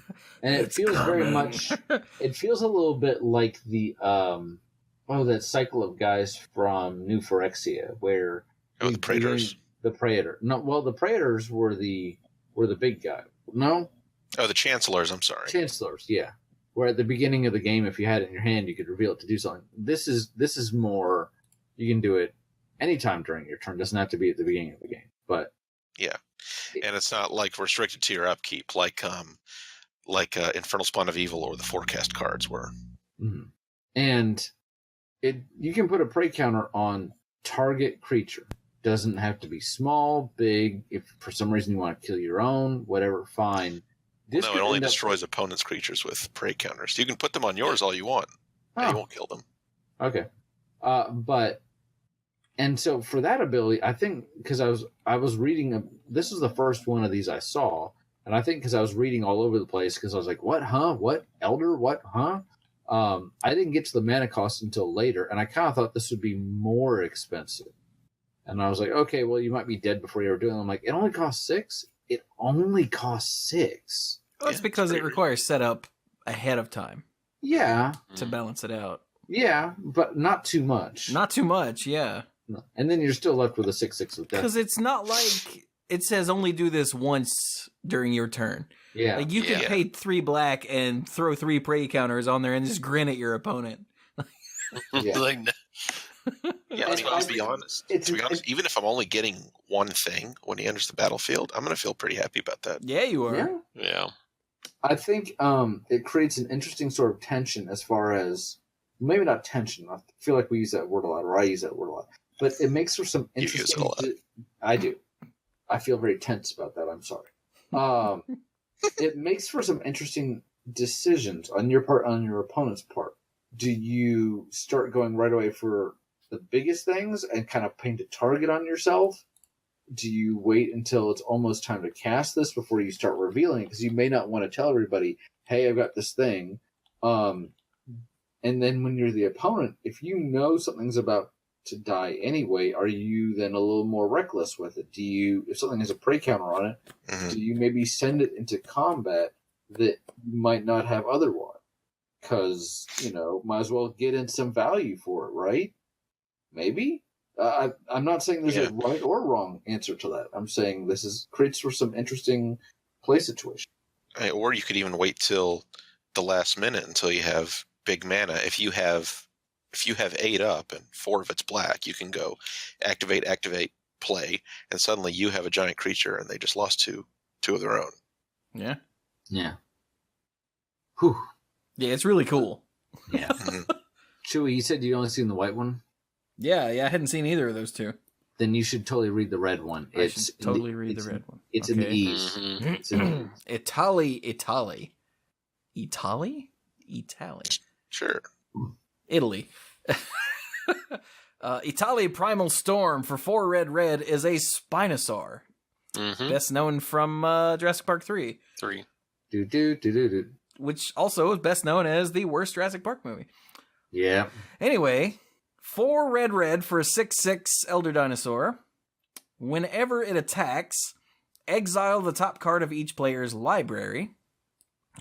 And it feels very much, it feels a little bit like the, that cycle of guys from New Phyrexia, where... Oh, the Praetors. The Praetor. No, well, the Praetors were the big guy. No? Oh, the Chancellors, I'm sorry. Chancellors, yeah. Where at the beginning of the game, if you had it in your hand, you could reveal it to do something. This is more, you can do it anytime during your turn. It doesn't have to be at the beginning of the game. But yeah. And it's not like restricted to your upkeep like Infernal Spawn of Evil or the Forecast cards were. Mm-hmm. And you can put a prey counter on target creature. Doesn't have to be small, big. If for some reason you want to kill your own, whatever, fine. No, it only destroys opponents' creatures with prey counters. You can put them on yours all you want. Oh. You won't kill them. Okay. And so for that ability, I think, because I was reading, this is the first one of these I saw, and I think because I was reading all over the place, because I was like, what, huh? What? Elder? What, huh? I didn't get to the mana cost until later, and I kind of thought this would be more expensive. And I was like, okay, well, you might be dead before you ever do it. And I'm like, it only costs 6? It only costs 6. Well, that's because it requires setup ahead of time. Yeah. To balance it out. Yeah, but not too much. Not too much, yeah. No. And then you're still left with a 6/6 with death. Because it's not like it says only do this once during your turn. Yeah. Like you can pay 3 black and throw 3 prey counters on there and just grin at your opponent. Yeah. Like, yeah, I mean, to be honest, even if I'm only getting one thing when he enters the battlefield, I'm going to feel pretty happy about that. Yeah, you are. Yeah. I think it creates an interesting sort of tension as far as, maybe not tension, I feel like we use that word a lot, or I use that word a lot, but it makes for some You use interesting. it a lot. I do. I feel very tense about that. I'm sorry. It makes for some interesting decisions on your part, on your opponent's part. Do you start going right away for the biggest things and kind of paint a target on yourself? Do you wait until it's almost time to cast this before you start revealing? Because you may not want to tell everybody, hey, I've got this thing. And then when you're the opponent, if you know something's about to die anyway, are you then a little more reckless with it? Do you, if something has a prey counter on it, do you maybe send it into combat that you might not have otherwise? Because, might as well get in some value for it, right? Maybe? I'm not saying there's a right or wrong answer to that. I'm saying this creates for some interesting play situation. Or you could even wait till the last minute until you have big mana. If you have 8 up and 4 of it's black, you can go activate, play, and suddenly you have a giant creature and they just lost two of their own. Yeah. Yeah. Whew. Yeah, it's really cool. Yeah. Chewy, you said you only seen the white one? Yeah, I hadn't seen either of those two. Then you should totally read the red one. I should totally read the red one. It's in the E's. Mm-hmm. It's in the E's. Italy? Sure. Italy. Italy Primal Storm for 4 red is a Spinosaur. Mm-hmm. Best known from Jurassic Park 3. 3. Do. Which also is best known as the worst Jurassic Park movie. Yeah. Anyway, 4 red for a 6/6 Elder Dinosaur. Whenever it attacks, exile the top card of each player's library.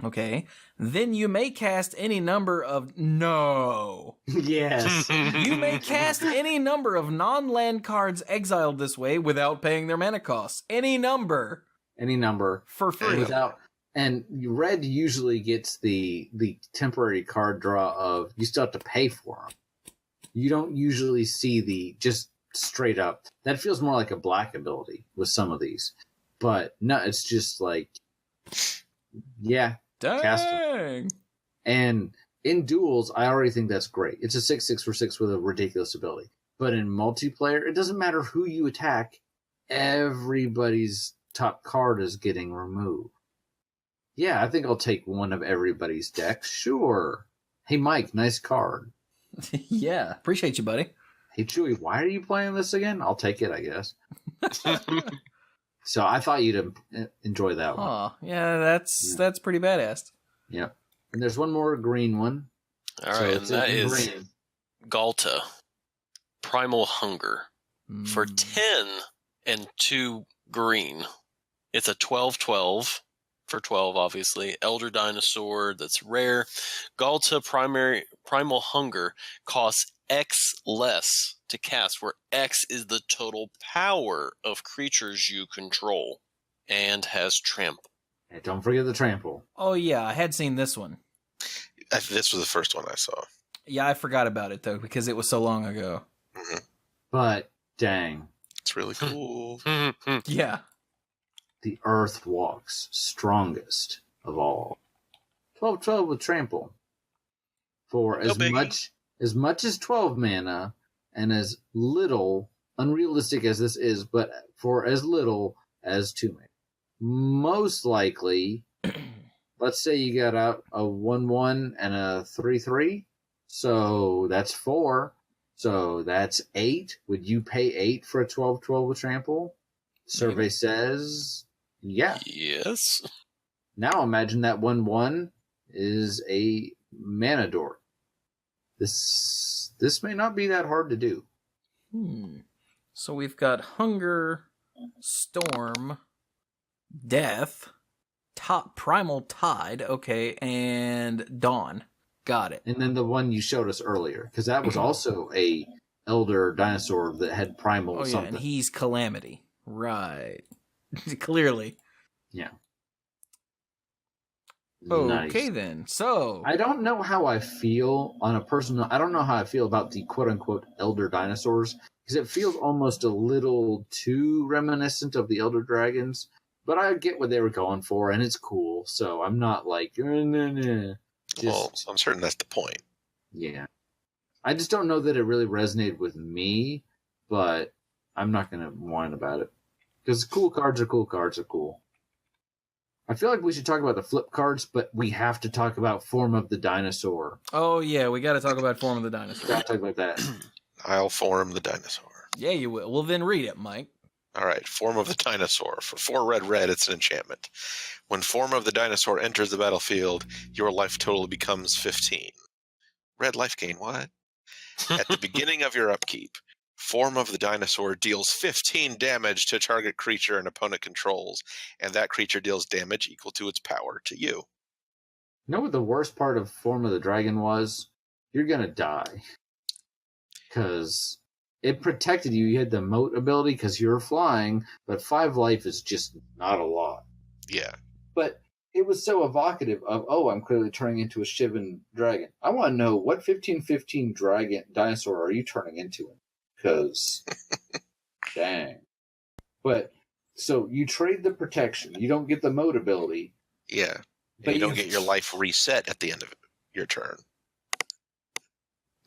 Okay. Then you may cast any number of... No. Yes. You may cast any number of non-land cards exiled this way without paying their mana costs. Any number. For free. And red usually gets the temporary card draw of you still have to pay for them. You don't usually see the just straight up. That feels more like a black ability with some of these. But no, it's just like, yeah, cast them. And in duels, I already think that's great. It's a 6/6 for 6 with a ridiculous ability. But in multiplayer, it doesn't matter who you attack. Everybody's top card is getting removed. Yeah, I think I'll take one of everybody's decks. Sure. Hey, Mike, nice card. Yeah, appreciate you, buddy. Hey, Chewy, why are you playing this again? I'll take it, I guess. So I thought you'd enjoy that one. Oh, yeah, that's pretty badass. Yeah. And there's one more green one. All right, and that is Galta, Primal Hunger. For 10 and 2 green. It's a 12/12. For 12, obviously. Elder Dinosaur, that's rare. Galta Primal Hunger costs X less to cast, where X is the total power of creatures you control, and has Trample. Hey, don't forget the Trample. Oh, yeah, I had seen this one. This was the first one I saw. Yeah, I forgot about it, though, because it was so long ago. Mm-hmm. But, dang. It's really cool. Yeah. The Earth Walk's strongest of all. 12/12 with Trample. For as much as 12 mana, and as little, unrealistic as this is, but for as little as 2 mana. Most likely, let's say you got out a 1/1 and a 3/3. So that's 4. So that's 8. Would you pay 8 for a 12/12 with Trample? Survey says... Yeah. Yes. Now imagine that 1/1 is a mana dork. This may not be that hard to do. So we've got Hunger, Storm, Death, Primal Tide, okay, and Dawn. Got it. And then the one you showed us earlier, because that was also a Elder Dinosaur that had Primal something. And he's Calamity. Right. Clearly. Yeah. Okay, nice. then. So I don't know how I feel on a personal... I don't know how I feel about the quote-unquote Elder Dinosaurs, because it feels almost a little too reminiscent of the Elder Dragons, but I get what they were going for, and it's cool, so I'm not like... Well, I'm certain that's the point. Yeah. I just don't know that it really resonated with me, but I'm not going to whine about it. Because cool cards are cool. I feel like we should talk about the flip cards, but we have to talk about Form of the Dinosaur. Oh, yeah, we got to talk about Form of the Dinosaur. Got to talk about that. I'll form the dinosaur. Yeah, you will. Well, then read it, Mike. All right, Form of the Dinosaur. For 4 red, it's an enchantment. When Form of the Dinosaur enters the battlefield, your life total becomes 15. Red life gain, what? At the beginning of your upkeep, Form of the Dinosaur deals 15 damage to target creature an opponent controls, and that creature deals damage equal to its power to you. You know what the worst part of Form of the Dragon was? You're going to die. Because it protected you. You had the moat ability because you were flying, but 5 life is just not a lot. Yeah. But it was so evocative of, oh, I'm clearly turning into a Shivan dragon. I want to know, what 15/15 dragon dinosaur are you turning into? Because, dang. But, so you trade the protection. You don't get the moat ability. Yeah. But you don't get your life reset at the end of your turn.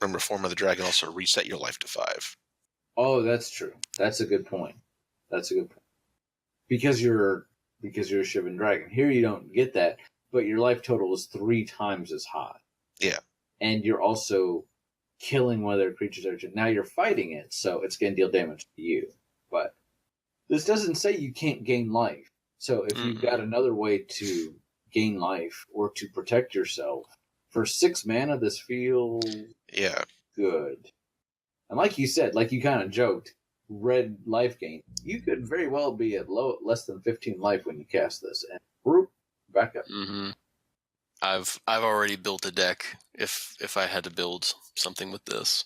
Remember, Form of the Dragon also reset your life to 5. Oh, that's true. That's a good point. Because you're a Shivan dragon. Here you don't get that, but your life total is 3 times as high. Yeah. And you're also killing one of their creatures. Now you're fighting it, so it's going to deal damage to you. But this doesn't say you can't gain life. So if you've got another way to gain life or to protect yourself, for 6 mana, this feels good. And like you said, like you kind of joked, red life gain. You could very well be at less than 15 life when you cast this, and whoop, back up. Mm-hmm. I've already built a deck. If I had to build something with this,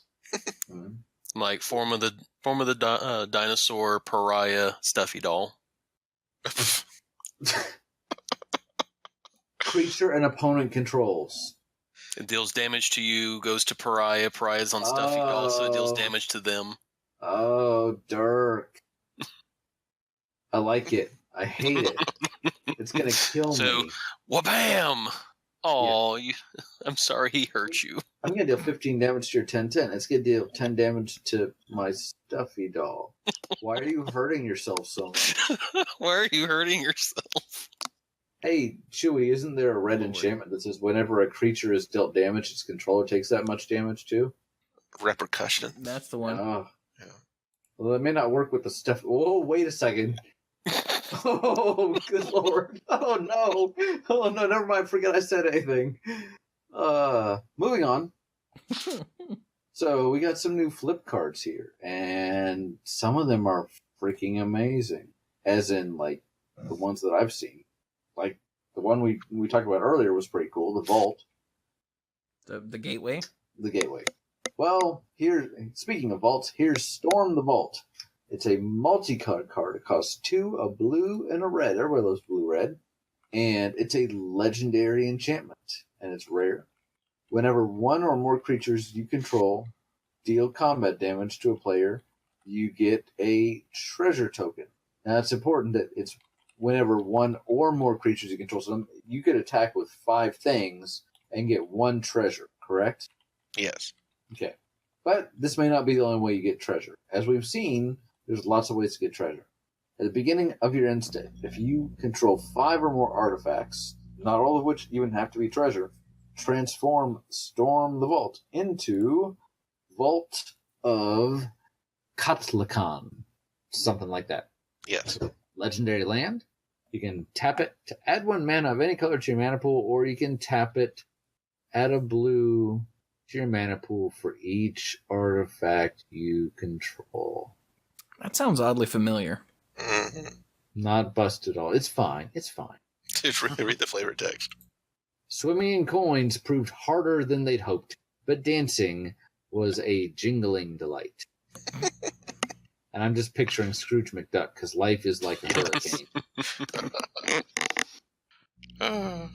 like Form of the Dinosaur Pariah Stuffy Doll. Creature an opponent controls. It deals damage to you, goes to Pariah. Pariah's on Stuffy Doll, so it deals damage to them. Oh, Dirk. I like it. I hate it. It's going to kill me. So, wha-bam! Oh, yeah. I'm sorry he hurt you. I'm going to deal 15 damage to your 10/10. It's going to deal 10 damage to my Stuffy Doll. Why are you hurting yourself so much? Why are you hurting yourself? Hey, Chewie, isn't there a red enchantment that says whenever a creature is dealt damage, its controller takes that much damage too? Repercussion. That's the one. Oh. Yeah. Well, it may not work with the stuff. Oh, wait a second. Oh, good lord. Oh, no. Oh, no, never mind. Forget I said anything. Moving on. So, we got some new flip cards here, and some of them are freaking amazing. As in, like, the ones that I've seen. Like, the one we talked about earlier was pretty cool, the Vault. The Gateway? The Gateway. Well, speaking of vaults, here's Storm the Vault. It's a multi-card card. It costs 2, a blue, and a red. Everybody loves blue-red. And it's a legendary enchantment, and it's rare. Whenever 1 or more creatures you control deal combat damage to a player, you get a treasure token. Now, it's important that it's whenever 1 or more creatures you control. So you could attack with 5 things and get 1 treasure, correct? Yes. Okay. But this may not be the only way you get treasure. As we've seen, there's lots of ways to get treasure. At the beginning of your end state, if you control 5 or more artifacts, not all of which even have to be treasure, transform Storm the Vault into Vault of Ixalan. Something like that. Yes. Legendary land. You can tap it to add 1 mana of any color to your mana pool, or you can tap it, add a blue to your mana pool for each artifact you control. That sounds oddly familiar. Mm-hmm. Not busted at all. It's fine. Just read the flavor text. Swimming in coins proved harder than they'd hoped, but dancing was a jingling delight. And I'm just picturing Scrooge McDuck, because life is like a hurricane.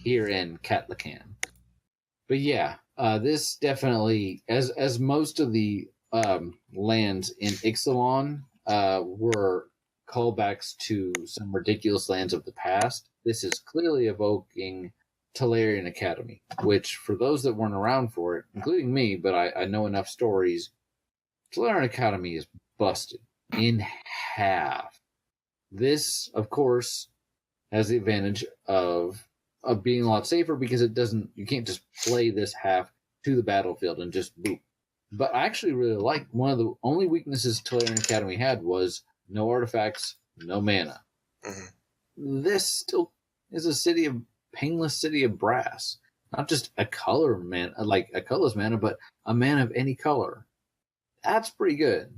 Here in Catlacan. But yeah, this definitely, as most of the lands in Ixalan were callbacks to some ridiculous lands of the past, this is clearly evoking Tolarian Academy, which, for those that weren't around for it, including me, but I know enough stories, Tolarian Academy is busted in half. This, of course, has the advantage of being a lot safer because you can't just play this half to the battlefield and just boop. But I actually really like one of the only weaknesses Tyrant Academy had was no artifacts, no mana. Mm-hmm. This still is a painless city of brass. Not just a color man, like a colorless mana, but a mana of any color. That's pretty good.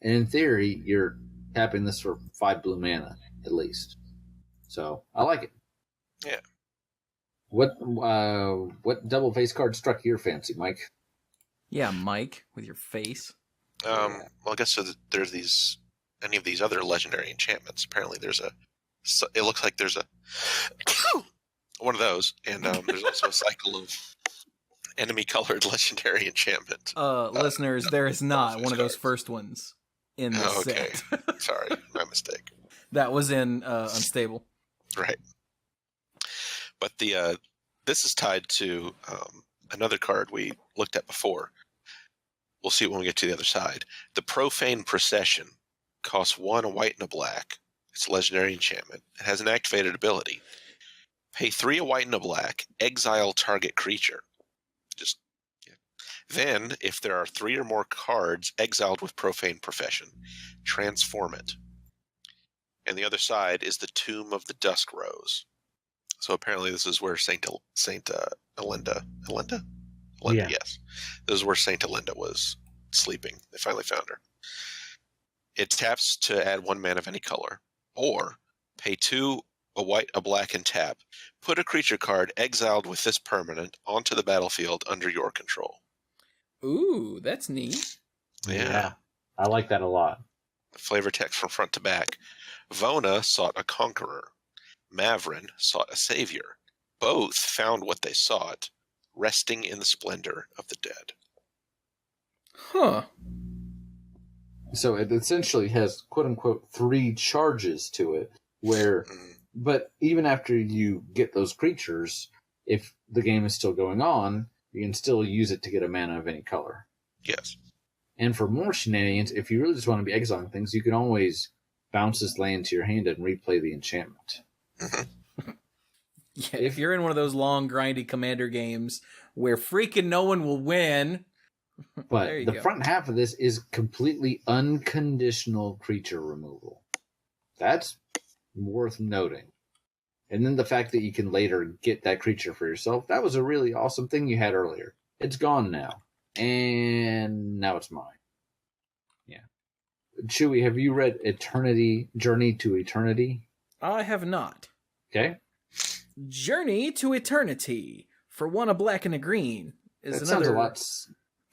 And in theory, you're tapping this for 5 blue mana at least. So I like it. Yeah. What double face card struck your fancy, Mike? Yeah, Mike, with your face. Well, I guess so there's any of these other legendary enchantments. Apparently, it looks like there's a one of those, and there's also a cycle of enemy-colored legendary enchantment. Listeners, there is not one of those cards. first ones in the Okay. set. Sorry, my mistake. That was in Unstable. Right. But this is tied to another card we looked at before. We'll see it when we get to the other side. The Profane Procession costs 1 a white and a black. It's a legendary enchantment. It has an activated ability. Pay 3 a white and a black. Exile target creature. Then, if there are 3 or more cards exiled with Profane Profession, transform it. And the other side is the Tomb of the Dusk Rose. So apparently this is where Saint Elinda, Yeah. yes. This is where Saint Elinda was sleeping. They finally found her. It taps to add 1 mana of any color. Or pay 2 a white, a black, and tap. Put a creature card exiled with this permanent onto the battlefield under your control. Ooh, that's neat. Yeah. I like that a lot. Flavor text from front to back. Vona sought a conqueror. Mavrin sought a savior. Both found what they sought, resting in the splendor of the dead. Huh. So it essentially has quote unquote 3 charges to it, but even after you get those creatures, if the game is still going on, you can still use it to get a mana of any color. Yes. And for more shenanigans, if you really just want to be exiling things, you can always bounce this land to your hand and replay the enchantment. Yeah, if you're in one of those long, grindy commander games where freaking no one will win. But There you the go. front half of this is completely unconditional creature removal. That's worth noting. And then the fact that you can later get that creature for yourself, that was a really awesome thing you had earlier. It's gone now. And now it's mine. Yeah. Chewy, have you read Journey to Eternity? I have not. Okay. Journey to Eternity for 1 a black and a green is That another. sounds a lot.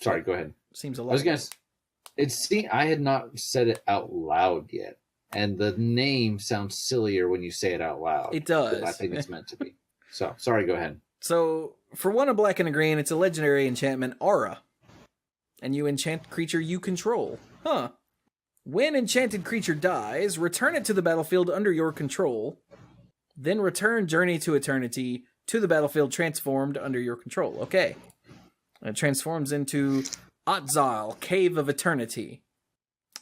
Sorry, go ahead. Seems a I lot. was going to. I had not said it out loud yet. And the name sounds sillier when you say it out loud. It does. But I think it's meant to be. So, sorry, go ahead. So, for 1 a black and a green, it's a legendary enchantment, Aura. And you enchant creature you control. Huh. When enchanted creature dies, return it to the battlefield under your control. Then return Journey to Eternity to the battlefield transformed under your control. Okay. It transforms into Otzal, Cave of Eternity.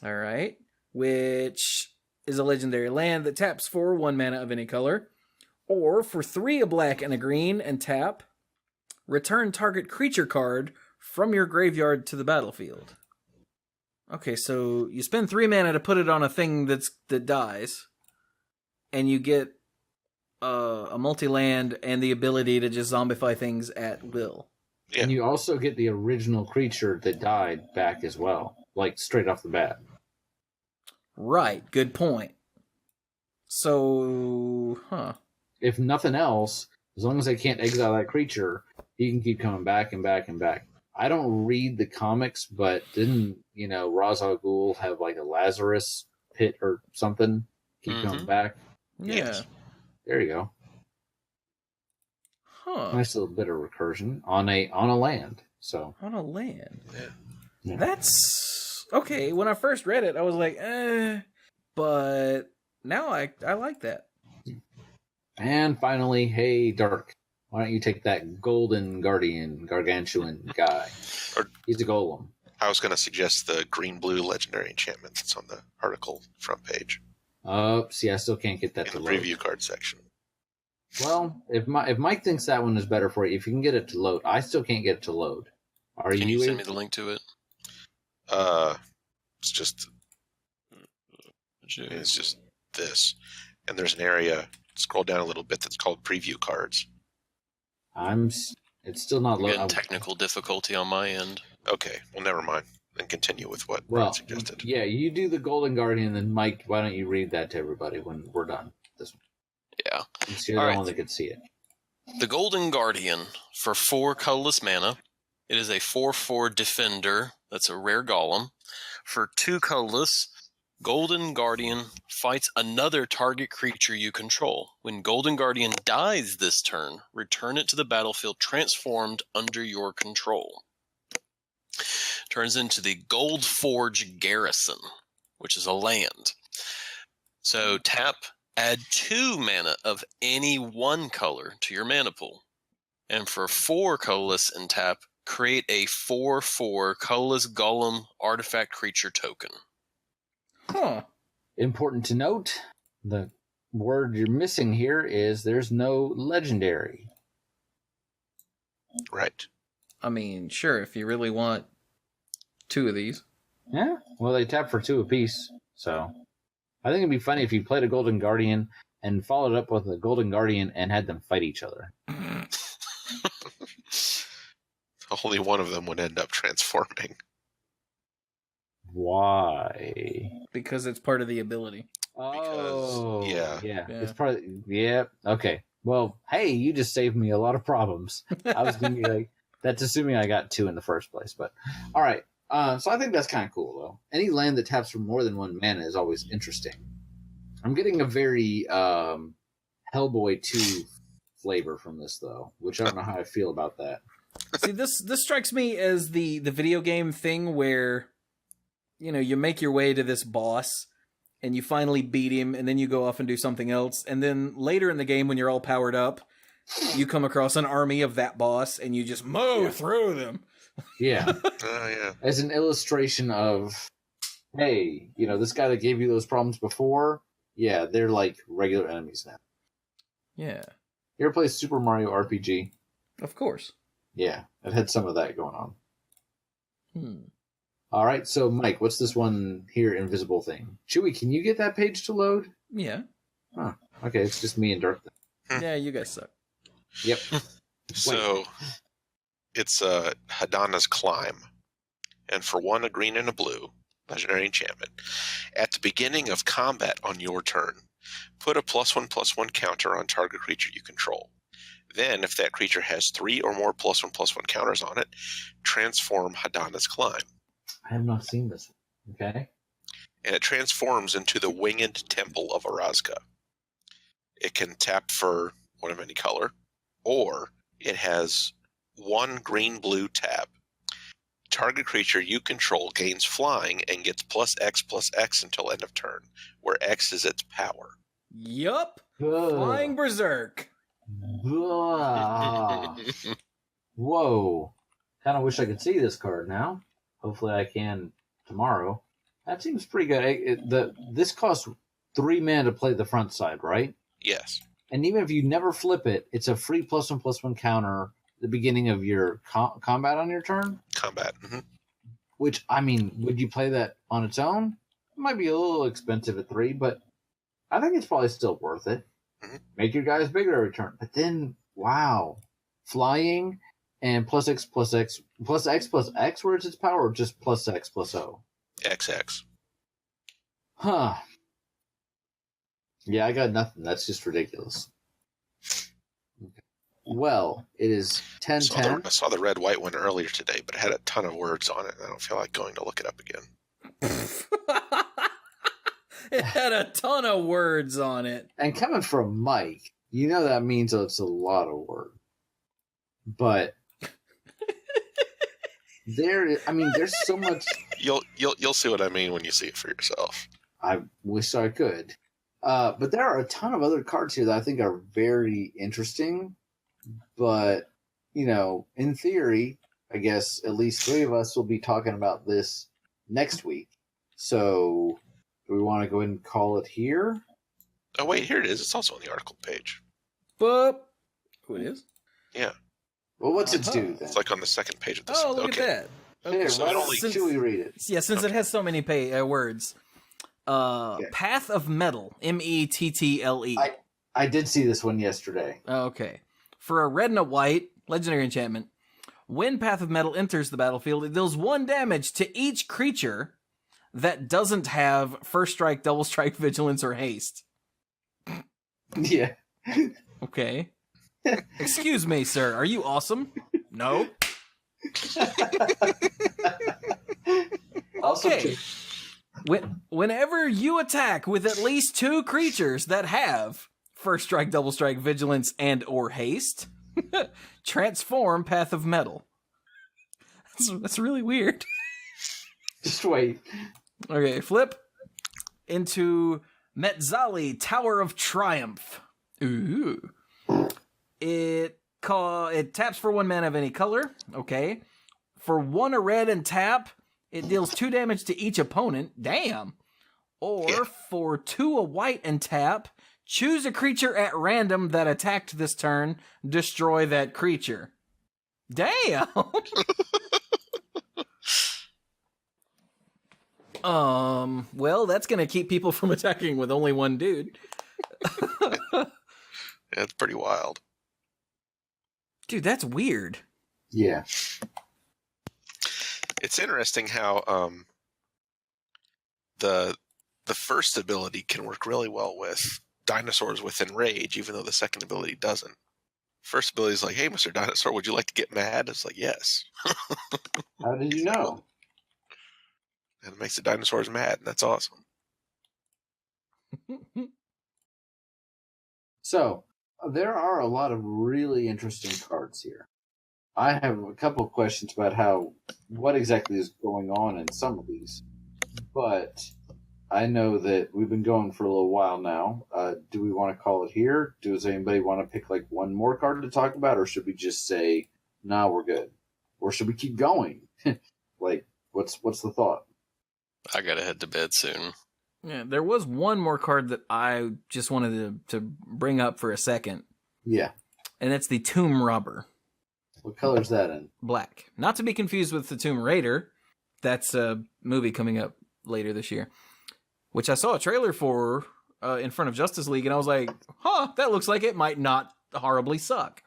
Alright. Which is a legendary land that taps for 1 mana of any color. Or for 3 a black and a green and tap, return target creature card from your graveyard to the battlefield. Okay, so you spend 3 mana to put it on a thing that dies, and you get a multi-land and the ability to just zombify things at will. Yeah. And you also get the original creature that died back as well, like straight off the bat. Right, good point. So, If nothing else, as long as I can't exile that creature, he can keep coming back and back and back. I don't read the comics, but didn't, Ra's al Ghul have like a Lazarus pit or something? Keep coming back. yeah. Yes. There you go. Huh. Nice little bit of recursion on a land. So On a land. yeah. That's okay. When I first read it, I was like, but now I like that. And finally, hey Dark, why don't you take that golden guardian gargantuan guy? Or- He's a golem. I was going to suggest the green-blue legendary enchantment that's on the article front page. Oh, see, I still can't get that in to the load. preview card section. Well, if Mike thinks that one is better for you, if you can get it to load, I still can't get it to load. Are Can you you send me the link to it? It's just this, and there's an area. Scroll down a little bit that's called preview cards. It's still not Again, loading. technical difficulty on my end. Okay, well, never mind. Then continue with what Brian suggested. Yeah, you do the Golden Guardian, then Mike, why don't you read that to everybody when we're done? Yeah. Since you're the one that could see it. The Golden Guardian for 4 colorless mana. It is a 4/4 defender. That's a rare golem. For 2 colorless, Golden Guardian fights another target creature you control. When Golden Guardian dies this turn, return it to the battlefield transformed under your control. Turns into the Gold Forge Garrison, which is a land. So tap, add 2 mana of any 1 color to your mana pool. And for 4 colorless and tap, create a 4/4 colorless golem artifact creature token. Huh. Important to note, the word you're missing here is there's no legendary. Right. I mean, sure, if you really want 2 of these. Yeah, well, they tap for 2 apiece, so I think it'd be funny if you played a Golden Guardian and followed up with a Golden Guardian and had them fight each other. Only one of them would end up transforming. Why? Because it's part of the ability. Oh, yeah. It's part of, yeah. Okay. Well, hey, you just saved me a lot of problems. I was going to be like, that's assuming I got 2 in the first place, but all right. So I think that's kind of cool, though. Any land that taps for more than 1 mana is always interesting. I'm getting a very Hellboy 2 flavor from this, though, which I don't know how I feel about that. See, this strikes me as the video game thing where, you know, you make your way to this boss and you finally beat him, and then you go off and do something else, and then later in the game when you're all powered up, you come across an army of that boss and you just mow through them. Yeah. Yeah. As an illustration of, hey, you know, this guy that gave you those problems before, yeah, they're like regular enemies now. Yeah. You ever play Super Mario RPG? Of course. Yeah, it had some of that going on. Hmm. All right, so Mike, what's this one here, invisible thing? Chewy, can you get that page to load? Yeah. Huh. Okay, it's just me and Dirk. Yeah, you guys suck. Yep. So it's Hadana's Climb. And for 1, a green and a blue, legendary enchantment. At the beginning of combat on your turn, put a +1/+1 counter on target creature you control. Then, if that creature has 3 or more +1/+1 counters on it, transform Hadana's Climb. I have not seen this. Okay. And it transforms into the Winged Temple of Rasca. It can tap for 1 of any color, or it has 1 green-blue tap. Target creature you control gains flying and gets +X/+X until end of turn, where X is its power. Yup. Flying Berserk. Whoa. Kind of wish I could see this card now. Hopefully I can tomorrow. That seems pretty good. This costs 3 mana to play the front side, right? Yes. And even if you never flip it, it's a free +1/+1 counter at the beginning of your combat on your turn. Combat. Mm-hmm. Which, I mean, would you play that on its own? It might be a little expensive at 3, but I think it's probably still worth it. Mm-hmm. Make your guys bigger every turn. But then, wow. Flying and +X/+X, +X/+X, where's its power, or just +X/+O? XX. Huh. Yeah, I got nothing. That's just ridiculous. Okay. Well, it is 10:10. I saw the red-white one earlier today, but it had a ton of words on it, and I don't feel like going to look it up again. It had a ton of words on it. And coming from Mike, you know that means it's a lot of work. But there's so much. You'll see what I mean when you see it for yourself. I wish I could. But there are a ton of other cards here that I think are very interesting. But, you know, in theory, I guess at least 3 of us will be talking about this next week. So, do we want to go ahead and call it here? Oh, wait, here it is. It's also on the article page. But who it is? Yeah. Well, what's it do then? It's like on the second page of this. Oh, look at that. Okay. Here, so why it don't only- should we read it? Yeah, since it has so many words. Path of Metal, Mettle. I did see this one yesterday. Okay. For a red and a white, legendary enchantment, when Path of Metal enters the battlefield, it deals 1 damage to each creature that doesn't have first strike, double strike, vigilance, or haste. Yeah. Okay. Excuse me, sir. Are you awesome? No. Okay. Whenever you attack with at least 2 creatures that have first strike, double strike, vigilance, and or haste, transform Path of Metal. That's really weird. Just wait. Okay, flip into Metzali, Tower of Triumph. Ooh. It taps for 1 mana of any color. Okay. For 1 a red and tap, it deals 2 damage to each opponent. Damn. Or for 2 a white and tap, choose a creature at random that attacked this turn. Destroy that creature. Damn. Well, that's gonna keep people from attacking with only 1 dude. Yeah, it's pretty wild. Dude, that's weird. Yeah. It's interesting how the first ability can work really well with dinosaurs within rage, even though the second ability doesn't. First ability is like, "Hey, Mr. Dinosaur, would you like to get mad?" It's like, "Yes." How did you know? And it makes the dinosaurs mad, and that's awesome. So, there are a lot of really interesting cards here. I have a couple of questions about what exactly is going on in some of these. But I know that we've been going for a little while now. Do we want to call it here? Does anybody want to pick like 1 more card to talk about? Or should we just say, nah, we're good? Or should we keep going? Like, what's the thought? I gotta head to bed soon. Yeah, there was 1 more card that I just wanted to bring up for a second. Yeah. And that's the Tomb Robber. What color's that in? Black. Not to be confused with the Tomb Raider. That's a movie coming up later this year, which I saw a trailer for in front of Justice League, and I was like, that looks like it might not horribly suck.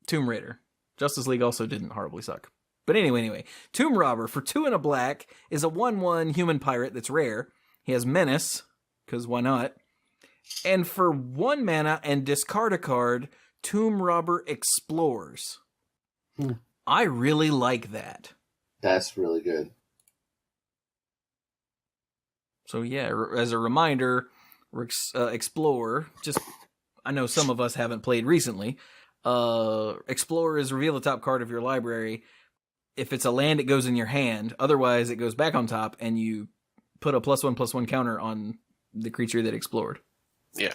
Tomb Raider. Justice League also didn't horribly suck. But anyway, Tomb Robber for 2 and a black is a 1/1 human pirate that's rare. He has Menace, because why not? And for 1 mana and discard a card, Tomb Robber explores. I really like that. That's really good. So yeah, as a reminder, Explore, I know some of us haven't played recently. Explore is reveal the top card of your library. If it's a land, it goes in your hand. Otherwise, it goes back on top, and you put a +1/+1 counter on the creature that explored. Yeah.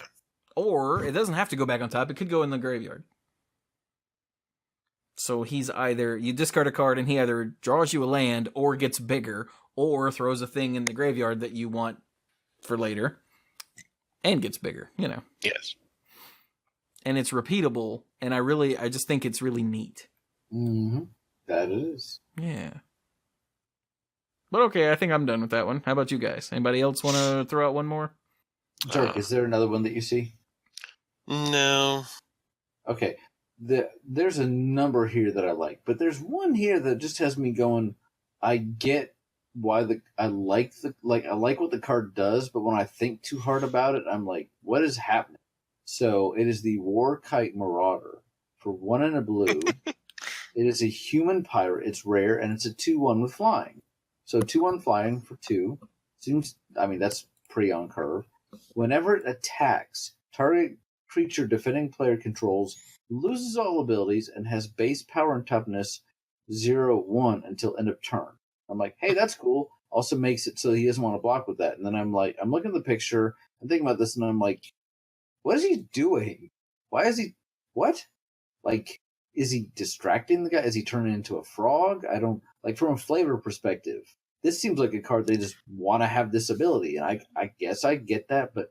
Or it doesn't have to go back on top. It could go in the graveyard. So he's either, you discard a card and he either draws you a land or gets bigger or throws a thing in the graveyard that you want for later and gets bigger, Yes. And it's repeatable, and I just think it's really neat. Mm-hmm. That is. Yeah. But okay, I think I'm done with that one. How about you guys? Anybody else want to throw out 1 more? Dirk, is there another one that you see? No. Okay. There's a number here that I like, but there's one here that just has me going, I get why I like what the card does, but when I think too hard about it, I'm like, what is happening? So it is the War Kite Marauder for 1 and a blue. It is a human pirate. It's rare, and it's a 2/1 with flying. So 2/1 flying for 2 that's pretty on curve. Whenever it attacks, target creature defending player controls loses all abilities and has base power and toughness 0/1 until end of turn. I'm like, hey, that's cool. Also makes it so he doesn't want to block with that. And then I'm like, I'm looking at the picture, I'm thinking about this, and I'm like, what is he doing? Why is he, what? Like, is he distracting the guy? Is he turning into a frog? I don't like from a flavor perspective. This seems like a card they just want to have this ability, and I guess I get that, but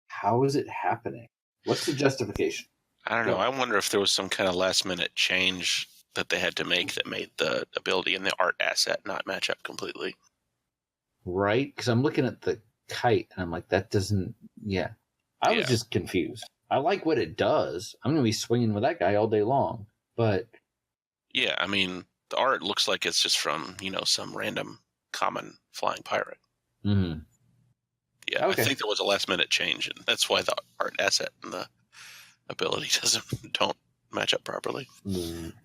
how is it happening? What's the justification? I don't know. I wonder if there was some kind of last minute change that they had to make that made the ability and the art asset not match up completely. Right? Because I'm looking at the kite and I'm like, that doesn't. Yeah, I was just confused. I like what it does. I'm going to be swinging with that guy all day long. But yeah, I mean, the art looks like it's just from some random common flying pirate. Mm-hmm. Yeah, okay. I think there was a last minute change, and that's why the art asset and the ability don't match up properly.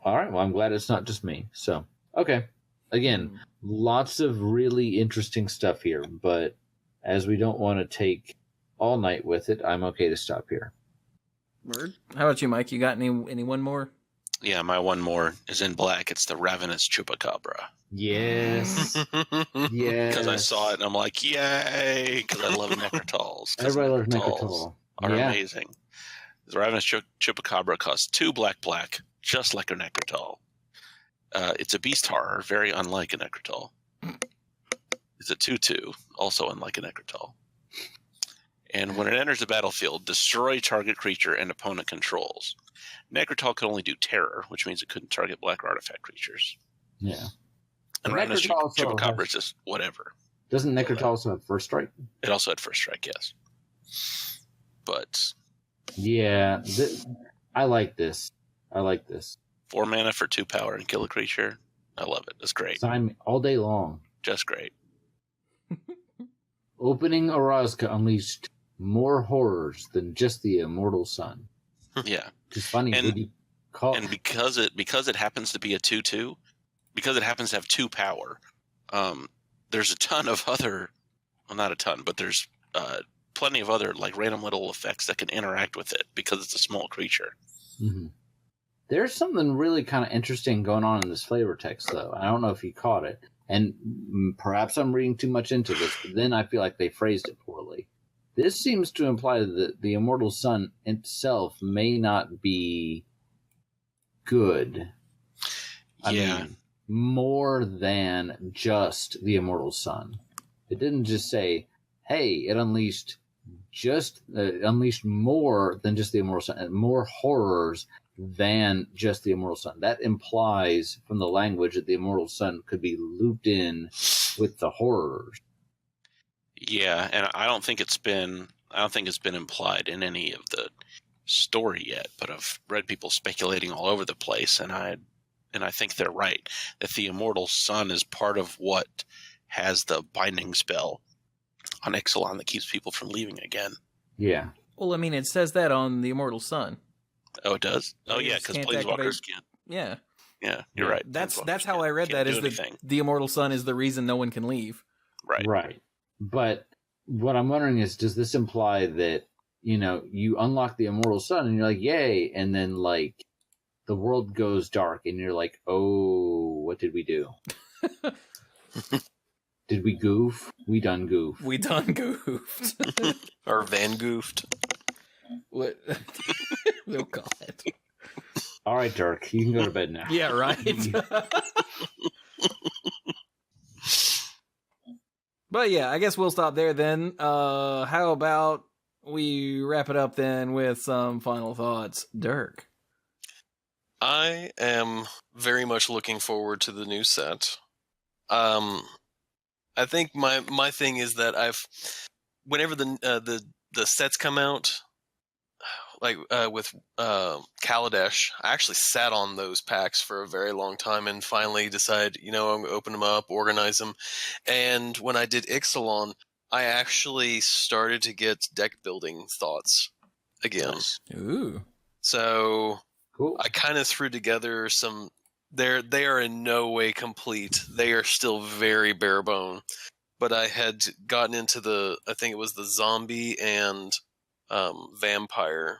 All right. Well, I'm glad it's not just me. So, okay. Again, lots of really interesting stuff here, but as we don't want to take all night with it, I'm okay to stop here. Word. How about you, Mike? You got any one more? Yeah, my one more is in black. It's the Ravenous Chupacabra. Yes. Yes. Because I saw it and I'm like, yay! Because I love Necrotals. Everybody loves Necrotals. Are amazing. The Ravenous Chupacabra costs 2 black, just like a Necrotal. It's a beast horror, very unlike a Necrotal. It's a 2/2, also unlike a Necrotal. And when it enters the battlefield, destroy target creature and opponent controls. Necrotal could only do terror, which means it couldn't target black artifact creatures. Yeah. And Ravenous Chupacabra is just whatever. Doesn't Necrotal also have first strike? It also had first strike, yes. But yeah, I like this. 4 mana for 2 power and kill a creature. I love it. It's great. Sign all day long. Just great. Opening a Rasca unleashed more horrors than just the Immortal Son. Yeah. It's funny. And because it happens to be a 2/2, because it happens to have 2 power, there's a ton of other, well, not a ton, but there's plenty of other like random little effects that can interact with it because it's a small creature. Mm-hmm. There's something really kind of interesting going on in this flavor text, though. I don't know if you caught it, and perhaps I'm reading too much into this, but then I feel like they phrased it poorly. This seems to imply that the Immortal Son itself may not be good. I mean, more than just the Immortal Son. It didn't just say, hey, it unleashed more than just the Immortal Son, more horrors than just the Immortal Son. That implies from the language that the Immortal Son could be looped in with the horrors. Yeah, and I don't think it's been implied in any of the story yet, but I've read people speculating all over the place, and I think they're right that the Immortal Son is part of what has the binding spell on Ixalan that keeps people from leaving again. Yeah. Well, I mean, it says that on the Immortal Son. Oh, it does? Oh, yeah, because Planeswalkers can't. Yeah. Yeah, you're right. That's how I read that, is that the Immortal Son is the reason no one can leave. Right. Right. But what I'm wondering is, does this imply that, you unlock the Immortal Son and you're like, yay, and then, like, the world goes dark and you're like, oh, what did we do? Did we goof? We done goofed. We done goofed. Or Van goofed. What? Oh, God. All right, Dirk, you can go to bed now. Yeah, right. But yeah, I guess we'll stop there then. How about we wrap it up then with some final thoughts? Dirk. I am very much looking forward to the new set. I think my thing is that whenever the sets come out, like with Kaladesh, I actually sat on those packs for a very long time and finally decided, I'm going to open them up, organize them. And when I did Ixalan, I actually started to get deck building thoughts again. Ooh. So cool. I kind of threw together some. They are in no way complete. They are still very bare bone. But I had gotten into I think it was the zombie and vampire.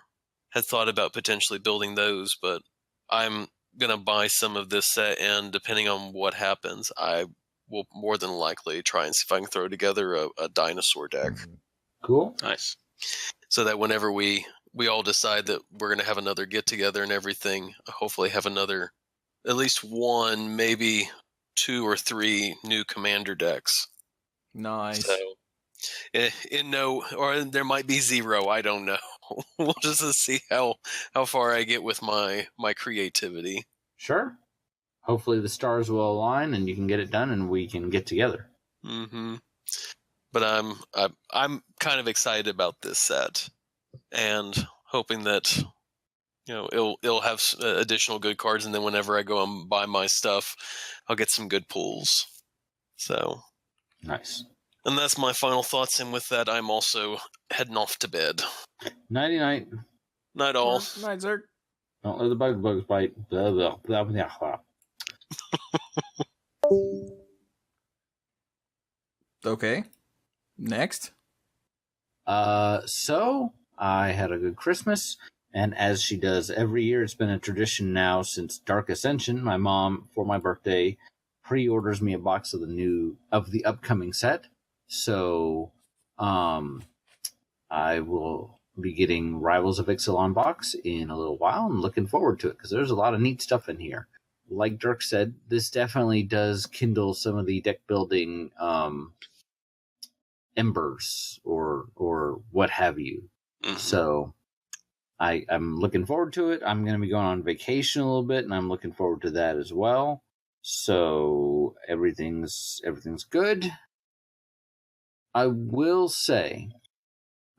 Had thought about potentially building those, but I'm going to buy some of this set, and depending on what happens, I will more than likely try and see if I can throw together a dinosaur deck. Cool. Nice. So that whenever we we all decide that we're going to have another get together and everything, hopefully have another, at least one, maybe 2 or 3 new commander decks. Nice. So, or there might be 0. I don't know. We'll just see how far I get with my creativity. Sure. Hopefully the stars will align and you can get it done and we can get together. Mm-hmm. But I'm kind of excited about this set and hoping that it'll have additional good cards, and then whenever I go and buy my stuff, I'll get some good pulls. So nice. And that's my final thoughts. And with that, I'm also heading off to bed. Nighty night. Night all. Night, Zerk. Don't let the bugs bite. Blah, blah, blah, blah, blah. Okay. Next. So I had a good Christmas, and as she does every year, it's been a tradition now since Dark Ascension. My mom, for my birthday, pre-orders me a box of the upcoming set. So, I will be getting Rivals of Ixalan box in a little while. I'm looking forward to it because there's a lot of neat stuff in here. Like Dirk said, this definitely does kindle some of the deck building embers or what have you. Mm-hmm. So I'm looking forward to it. I'm going to be going on vacation a little bit, and I'm looking forward to that as well. So everything's good. I will say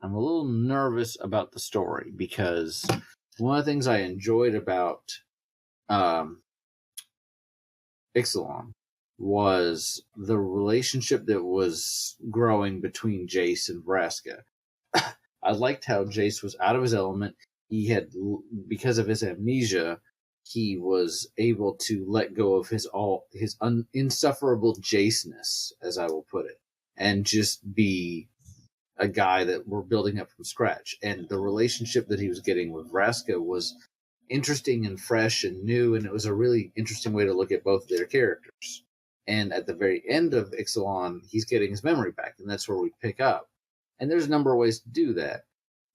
I'm a little nervous about the story because one of the things I enjoyed about Ixalan was the relationship that was growing between Jace and Rasca. I liked how Jace was out of his element. He had, because of his amnesia, he was able to let go of his insufferable Jaceness, as I will put it, and just be a guy that we're building up from scratch. And the relationship that he was getting with Rasca was interesting and fresh and new, and it was a really interesting way to look at both their characters. And at the very end of Ixalan, he's getting his memory back, and that's where we pick up. And there's a number of ways to do that.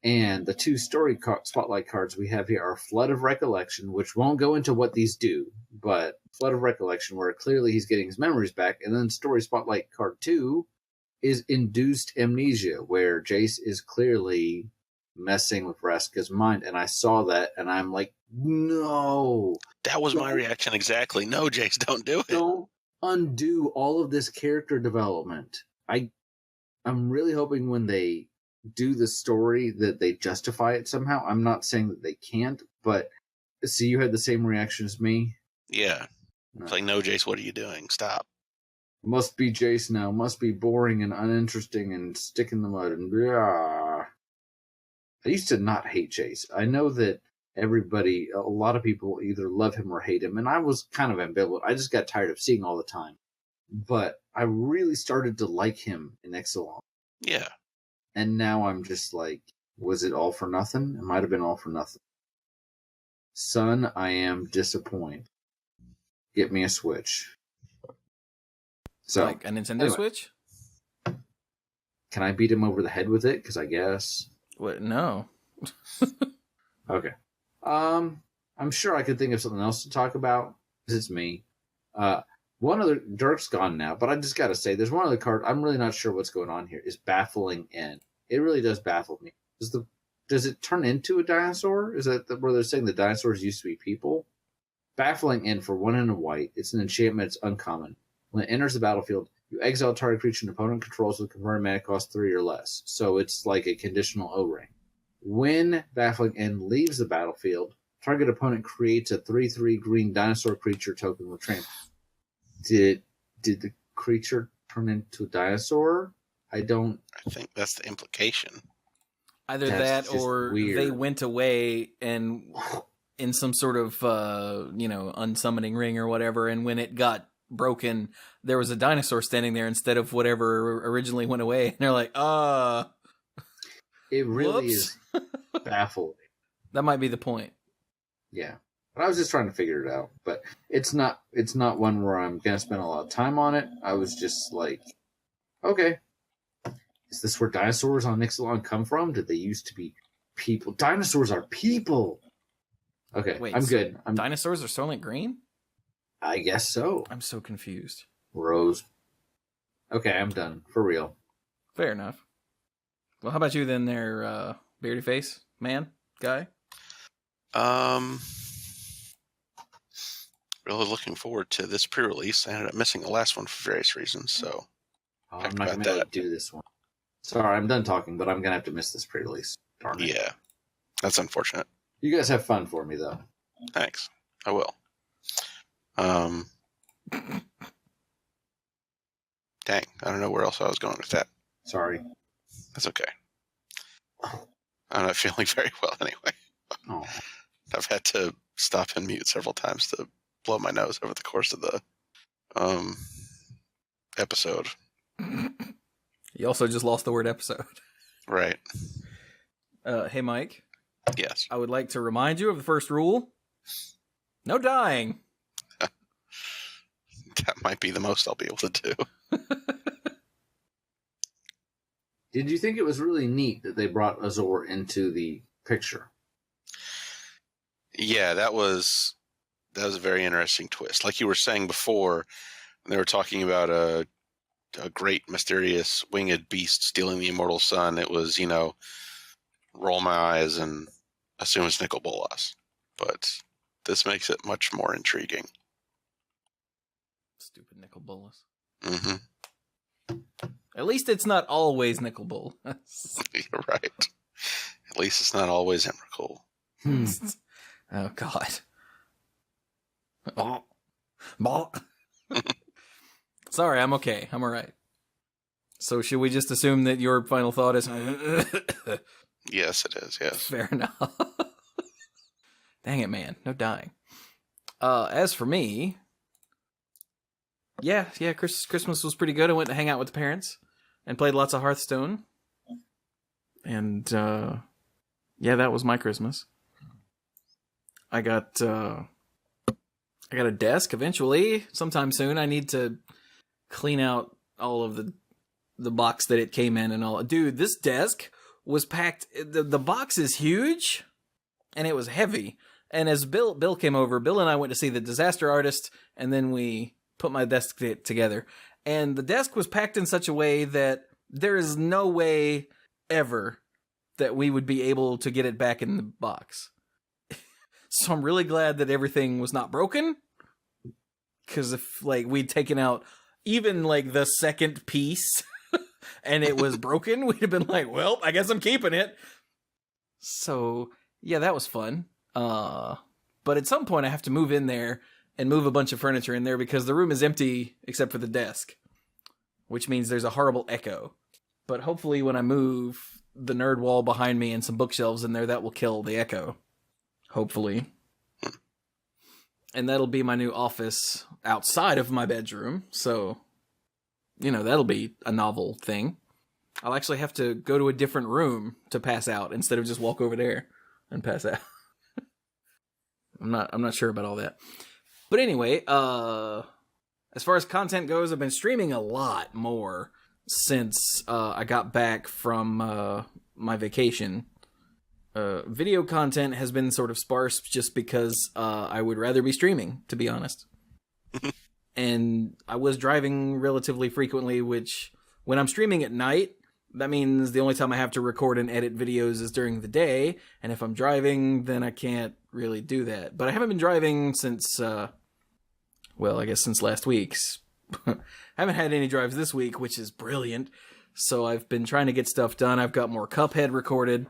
And the 2 story spotlight cards we have here are Flood of Recollection, which won't go into what these do, but Flood of Recollection, where clearly he's getting his memories back. And then story spotlight card 2 is Induced Amnesia, where Jace is clearly messing with Rasca's mind. And I saw that, and I'm like, no. That was my reaction exactly. No, Jace, don't do it. Don't undo all of this character development. I'm really hoping when they do the story that they justify it somehow. I'm not saying that they can't, but see, you had the same reaction as me? Yeah. It's like, no, Jace, what are you doing? Stop. Must be Jace now. Must be boring and uninteresting and stick in the mud and blah. I used to not hate Jace. I know that a lot of people either love him or hate him, and I was kind of ambivalent. I just got tired of seeing all the time. But I really started to like him in Ixalan. Yeah. And now I'm just like, was it all for nothing? It might have been all for nothing. Son, I am disappointed. Get me a Switch. So, like a Nintendo Switch? Can I beat him over the head with it? Because I guess. What? No. Okay. I'm sure I could think of something else to talk about. Because it's me. One other, Dirk's gone now, but I just got to say, there's one other card, I'm really not sure what's going on here, is Baffling End. It really does baffle me. Does it turn into a dinosaur? Is that where they're saying the dinosaurs used to be people? Baffling End for 1 and a white. It's an enchantment, it's uncommon. When it enters the battlefield, you exile target creature an opponent controls with converted mana cost 3 or less. So it's like a conditional O-ring. When Baffling End leaves the battlefield, target opponent creates a 3/3 green dinosaur creature token with trample. Did the creature turn into a dinosaur? I think that's the implication. Either that or weird. They went away and in some sort of unsummoning ring or whatever, and when it got broken, there was a dinosaur standing there instead of whatever originally went away, and they're like, it really is baffling. That might be the point. Yeah. But I was just trying to figure it out. But it's not one where I'm going to spend a lot of time on it. I was just like, okay. Is this where dinosaurs on Ixalan come from? Did they used to be people. Dinosaurs are people. Okay, Wait, I'm so good. Dinosaurs are Soylent Green? I guess so. I'm so confused. Rose. Okay, I'm done. For real. Fair enough. Well, how about you then there, beardy face man guy? Really looking forward to this pre-release. I ended up missing the last one for various reasons, so Oh, Talked I'm not going about to be able that. to do this one. Sorry, I'm done talking, but I'm going to have to miss this pre-release. Darn it. yeah, that's unfortunate. You guys have fun for me, though. Thanks. I will. Dang, I don't know where else I was going with that. Sorry. That's okay. I'm not feeling very well anyway. Oh. I've had to stop and mute several times to blow my nose over the course of the episode. You also just lost the word episode. Right. Hey, Mike. Yes. I would like to remind you of the first rule. No dying. That might be the most I'll be able to do. Did you think it was really neat that they brought Azor into the picture? Yeah, that was a very interesting twist. Like you were saying before, when they were talking about a great mysterious winged beast stealing the Immortal Son, it was, roll my eyes and assume it's Nikolas. But this makes it much more intriguing. Stupid Nikolas. Mm-hmm. At least it's not always Nikolas. You're right. At least it's not always Emrakul. Oh, God. Oh. Oh. Sorry, I'm okay. I'm all right. So should we just assume that your final thought is... Yes, it is, yes. Fair enough. Dang it, man. No dying. As for me... Yeah, Christmas was pretty good. I went to hang out with the parents and played lots of Hearthstone. And, yeah, that was my Christmas. I got a desk eventually, sometime soon. I need to clean out all of the box that it came in and all. Dude, this desk was packed. The box is huge, and it was heavy. And as Bill came over, Bill and I went to see the Disaster Artist, and then we put my desk together. And the desk was packed in such a way that there is no way ever that we would be able to get it back in the box. So I'm really glad that everything was not broken. Because if we'd taken out even the second piece and it was broken, we'd have been like, well, I guess I'm keeping it. So yeah, that was fun. But at some point I have to move in there and move a bunch of furniture in there because the room is empty except for the desk, which means there's a horrible echo. But hopefully when I move the nerd wall behind me and some bookshelves in there, that will kill the echo. Hopefully. And that'll be my new office outside of my bedroom. So, that'll be a novel thing. I'll actually have to go to a different room to pass out instead of just walk over there and pass out. I'm not sure about all that. But anyway, as far as content goes, I've been streaming a lot more since I got back from my vacation. Video content has been sort of sparse just because I would rather be streaming, to be honest. And I was driving relatively frequently, which when I'm streaming at night, that means the only time I have to record and edit videos is during the day. And if I'm driving, then I can't really do that. But I haven't been driving since, I guess since last week's. I haven't had any drives this week, which is brilliant. So I've been trying to get stuff done. I've got more Cuphead recorded.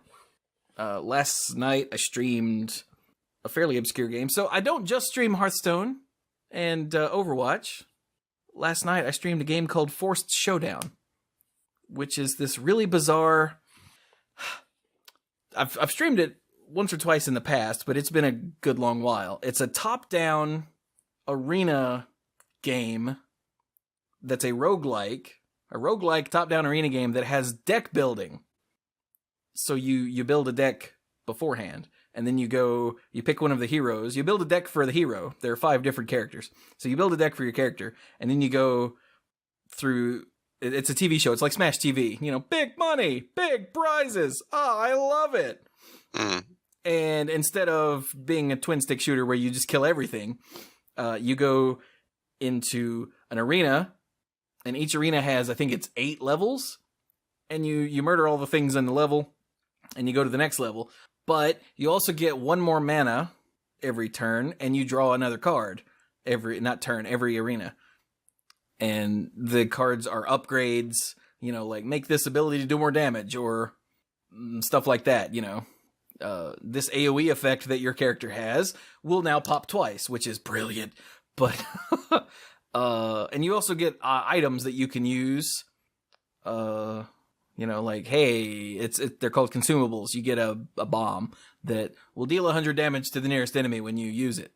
Last night I streamed a fairly obscure game. So I don't just stream Hearthstone and Overwatch. Last night I streamed a game called Forced Showdown, which is this really bizarre... I've streamed it once or twice in the past, but it's been a good long while. It's a top-down arena game that's a roguelike top-down arena game that has deck building. So you build a deck beforehand, and then you pick one of the heroes. You build a deck for the hero. There are 5 different characters. So you build a deck for your character, and then you go through... It's a TV show. It's like Smash TV. Big money, big prizes. Oh, I love it. Mm. And instead of being a twin stick shooter where you just kill everything, you go into an arena, and each arena has, I think it's 8 levels, and you murder all the things in the level, and you go to the next level. But you also get 1 more mana every turn, and you draw another card every arena. And the cards are upgrades, like make this ability to do more damage, or stuff like that, This AoE effect that your character has will now pop twice, which is brilliant. But, and you also get items that you can use, like, hey, they're called consumables. You get a bomb that will deal 100 damage to the nearest enemy when you use it.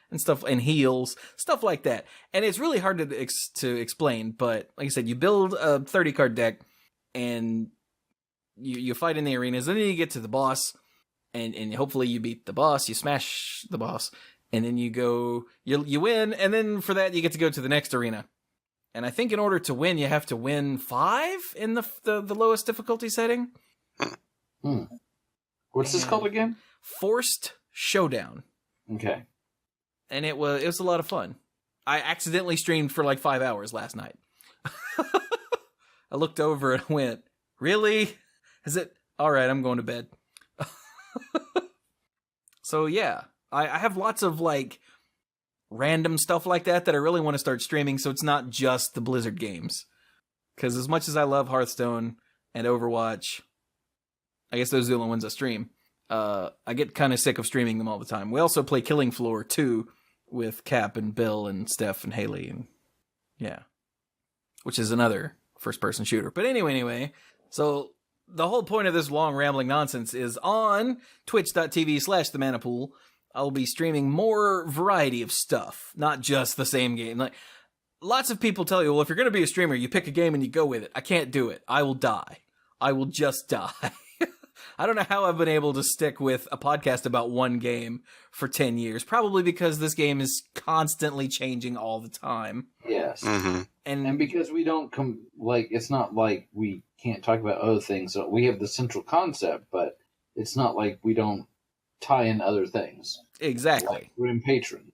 And stuff, and heals, stuff like that. And it's really hard to explain, but like I said, you build a 30-card deck, and you fight in the arenas, and then you get to the boss, and hopefully you beat the boss, you smash the boss, and then you win, and then for that you get to go to the next arena. And I think in order to win, you have to win 5 in the lowest difficulty setting. What's this called again? Forced Showdown. Okay. And it was a lot of fun. I accidentally streamed for like 5 hours last night. I looked over and went, really? Is it? All right, I'm going to bed. So yeah, I have lots of like random stuff like that I really want to start streaming, so it's not just the Blizzard games. Because as much as I love Hearthstone and Overwatch, I guess those are the only ones I stream. I get kind of sick of streaming them all the time. We also play Killing Floor 2 with Cap and Bill and Steph and Haley, and yeah, which is another first-person shooter. But anyway, so the whole point of this long rambling nonsense is on twitch.tv/themanapool, I'll be streaming more variety of stuff, not just the same game. Like, lots of people tell you, well, if you're going to be a streamer, you pick a game and you go with it. I can't do it. I will die. I will just die. I don't know how I've been able to stick with a podcast about one game for 10 years. Probably because this game is constantly changing all the time. Yes. Mm-hmm. And because we don't it's not like we can't talk about other things. So we have the central concept, but it's not like we don't tie in other things. Exactly. Like we're in Patreon.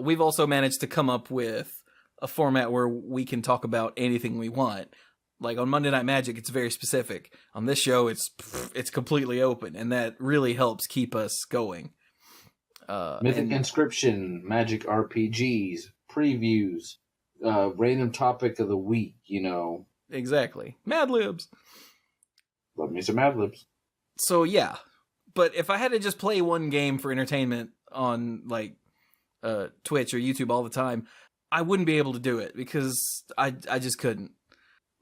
We've also managed to come up with a format where we can talk about anything we want. Like on Monday Night Magic, it's very specific. On this show, it's completely open, and that really helps keep us going. Mythic Inscription, Magic RPGs, previews, random topic of the week, Exactly. Mad Libs. Love me some Mad Libs. So, yeah. But if I had to just play one game for entertainment on, like, Twitch or YouTube all the time, I wouldn't be able to do it, because I just couldn't.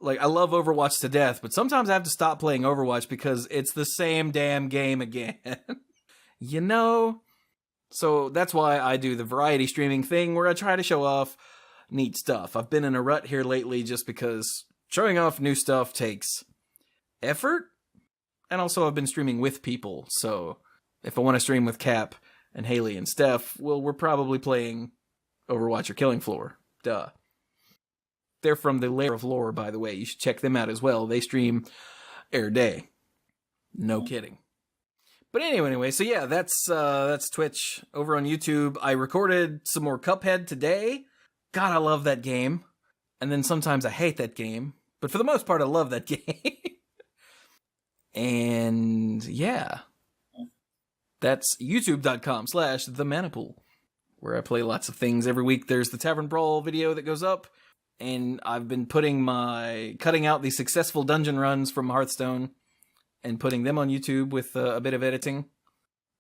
Like, I love Overwatch to death, but sometimes I have to stop playing Overwatch because it's the same damn game again. So that's why I do the variety streaming thing where I try to show off neat stuff. I've been in a rut here lately just because showing off new stuff takes effort. And also I've been streaming with people. So if I want to stream with Cap and Haley and Steph, well, we're probably playing Overwatch or Killing Floor. Duh. They're from the Lair of Lore, by the way. You should check them out as well. They stream every day. No kidding. But anyway, so yeah, that's Twitch. Over on YouTube, I recorded some more Cuphead today. God, I love that game. And then sometimes I hate that game. But for the most part, I love that game. And yeah, that's youtube.com/themanapool, where I play lots of things every week. There's the Tavern Brawl video that goes up. And I've been cutting out the successful dungeon runs from Hearthstone and putting them on YouTube with a bit of editing.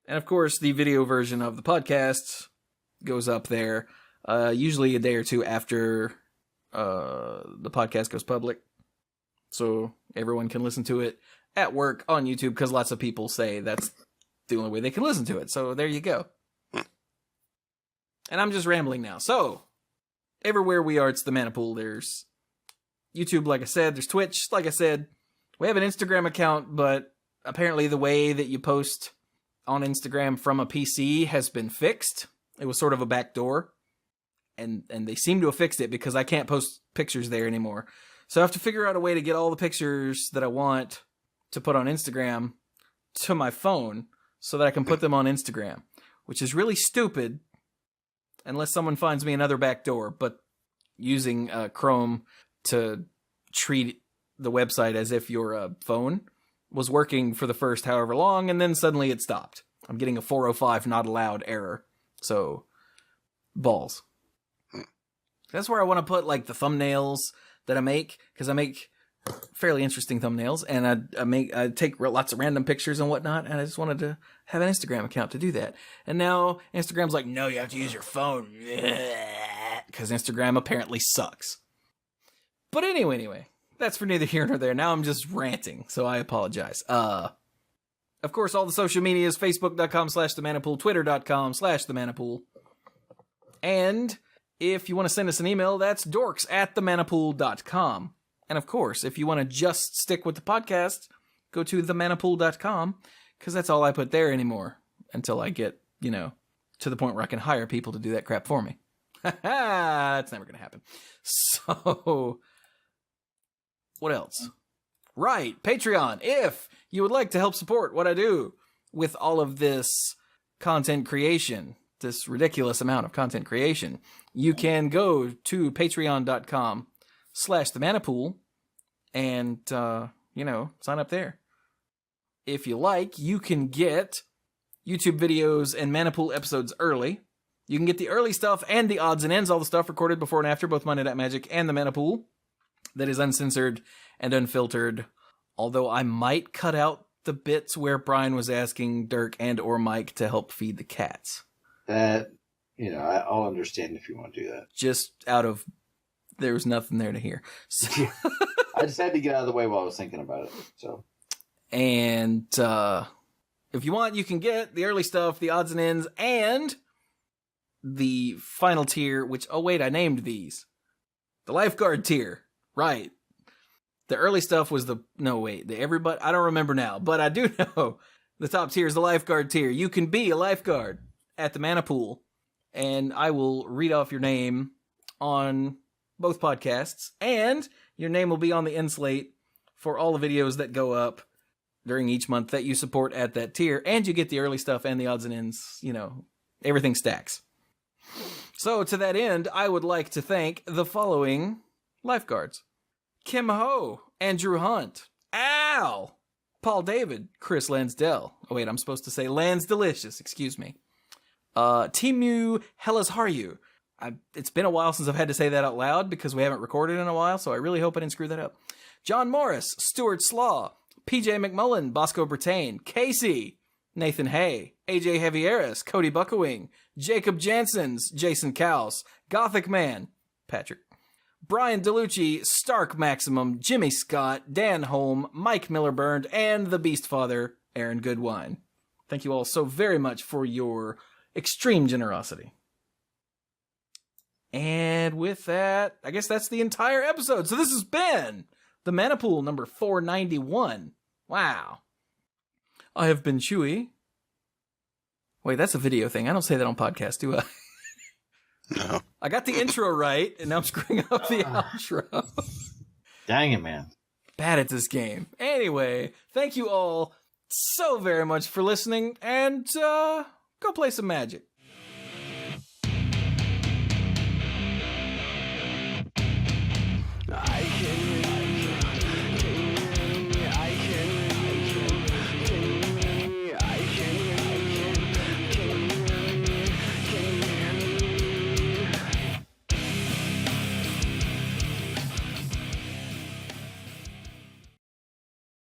And of course, the video version of the podcast goes up there, usually a day or two after the podcast goes public. So everyone can listen to it at work on YouTube, because lots of people say that's the only way they can listen to it. So there you go. And I'm just rambling now. So everywhere we are, it's the Manapool. There's YouTube, like I said. There's Twitch, like I said. We have an Instagram account, but apparently the way that you post on Instagram from a PC has been fixed. It was sort of a backdoor. And they seem to have fixed it, because I can't post pictures there anymore. So I have to figure out a way to get all the pictures that I want to put on Instagram to my phone so that I can put them on Instagram, which is really stupid unless someone finds me another back door. But using Chrome to treat the website as if your phone was working for the first however long, and then suddenly it stopped. I'm getting a 405 not allowed error. So, balls. That's where I want to put like the thumbnails that I make, because I make fairly interesting thumbnails, and I take lots of random pictures and whatnot, and I just wanted to have an Instagram account to do that. And now Instagram's like, no, you have to use your phone, because Instagram apparently sucks. But anyway, that's for neither here nor there. Now I'm just ranting, so I apologize. Of course, all the social media is facebook.com/themanapool, twitter.com/themanapool. And if you want to send us an email, that's dorks@themanapool.com. And of course, if you want to just stick with the podcast, go to themanapool.com, because that's all I put there anymore until I get, to the point where I can hire people to do that crap for me. That's never going to happen. So, what else? Right, Patreon. If you would like to help support what I do with all of this content creation, this ridiculous amount of content creation, you can go to patreon.com/themanapool and, sign up there. If you like, you can get YouTube videos and Manapool episodes early. You can get the early stuff and the odds and ends, all the stuff recorded before and after both Monday Night Magic and the Manapool, that is uncensored and unfiltered. Although I might cut out the bits where Brian was asking Dirk and or Mike to help feed the cats. That, I'll understand if you want to do that. Just out of, there was nothing there to hear. So, I just had to get out of the way while I was thinking about it. So, and if you want, you can get the early stuff, the odds and ends, and the final tier, which, I named these. The lifeguard tier. Right. The early stuff was the everybody, I don't remember now, but I do know the top tier is the lifeguard tier. You can be a lifeguard at the Manapool, and I will read off your name on both podcasts, and your name will be on the end slate for all the videos that go up during each month that you support at that tier, and you get the early stuff and the odds and ends, everything stacks. So to that end, I would like to thank the following lifeguards: Kim Ho, Andrew Hunt, Al, Paul David, Chris Lansdell. Oh wait, I'm supposed to say Lans Delicious, excuse me. Timu Hellas Haryu. It's been a while since I've had to say that out loud because we haven't recorded in a while, so I really hope I didn't screw that up. John Morris, Stuart Slaw, PJ McMullen, Bosco Bertain, Casey, Nathan Hay, AJ Javieres, Cody Buckawing, Jacob Jansens, Jason Kaus, Gothic Man, Patrick, Brian DeLucci, Stark Maximum, Jimmy Scott, Dan Holm, Mike Miller-Burned, and the Beast Father, Aaron Goodwine. Thank you all so very much for your extreme generosity. And with that, I guess that's the entire episode. So this has been the Manapool number 491. Wow. I have been Chewy. Wait, that's a video thing. I don't say that on podcast, do I? No. I got the intro right, and now I'm screwing up the outro. dang it, man. Bad at this game. Anyway, thank you all so very much for listening, and go play some Magic.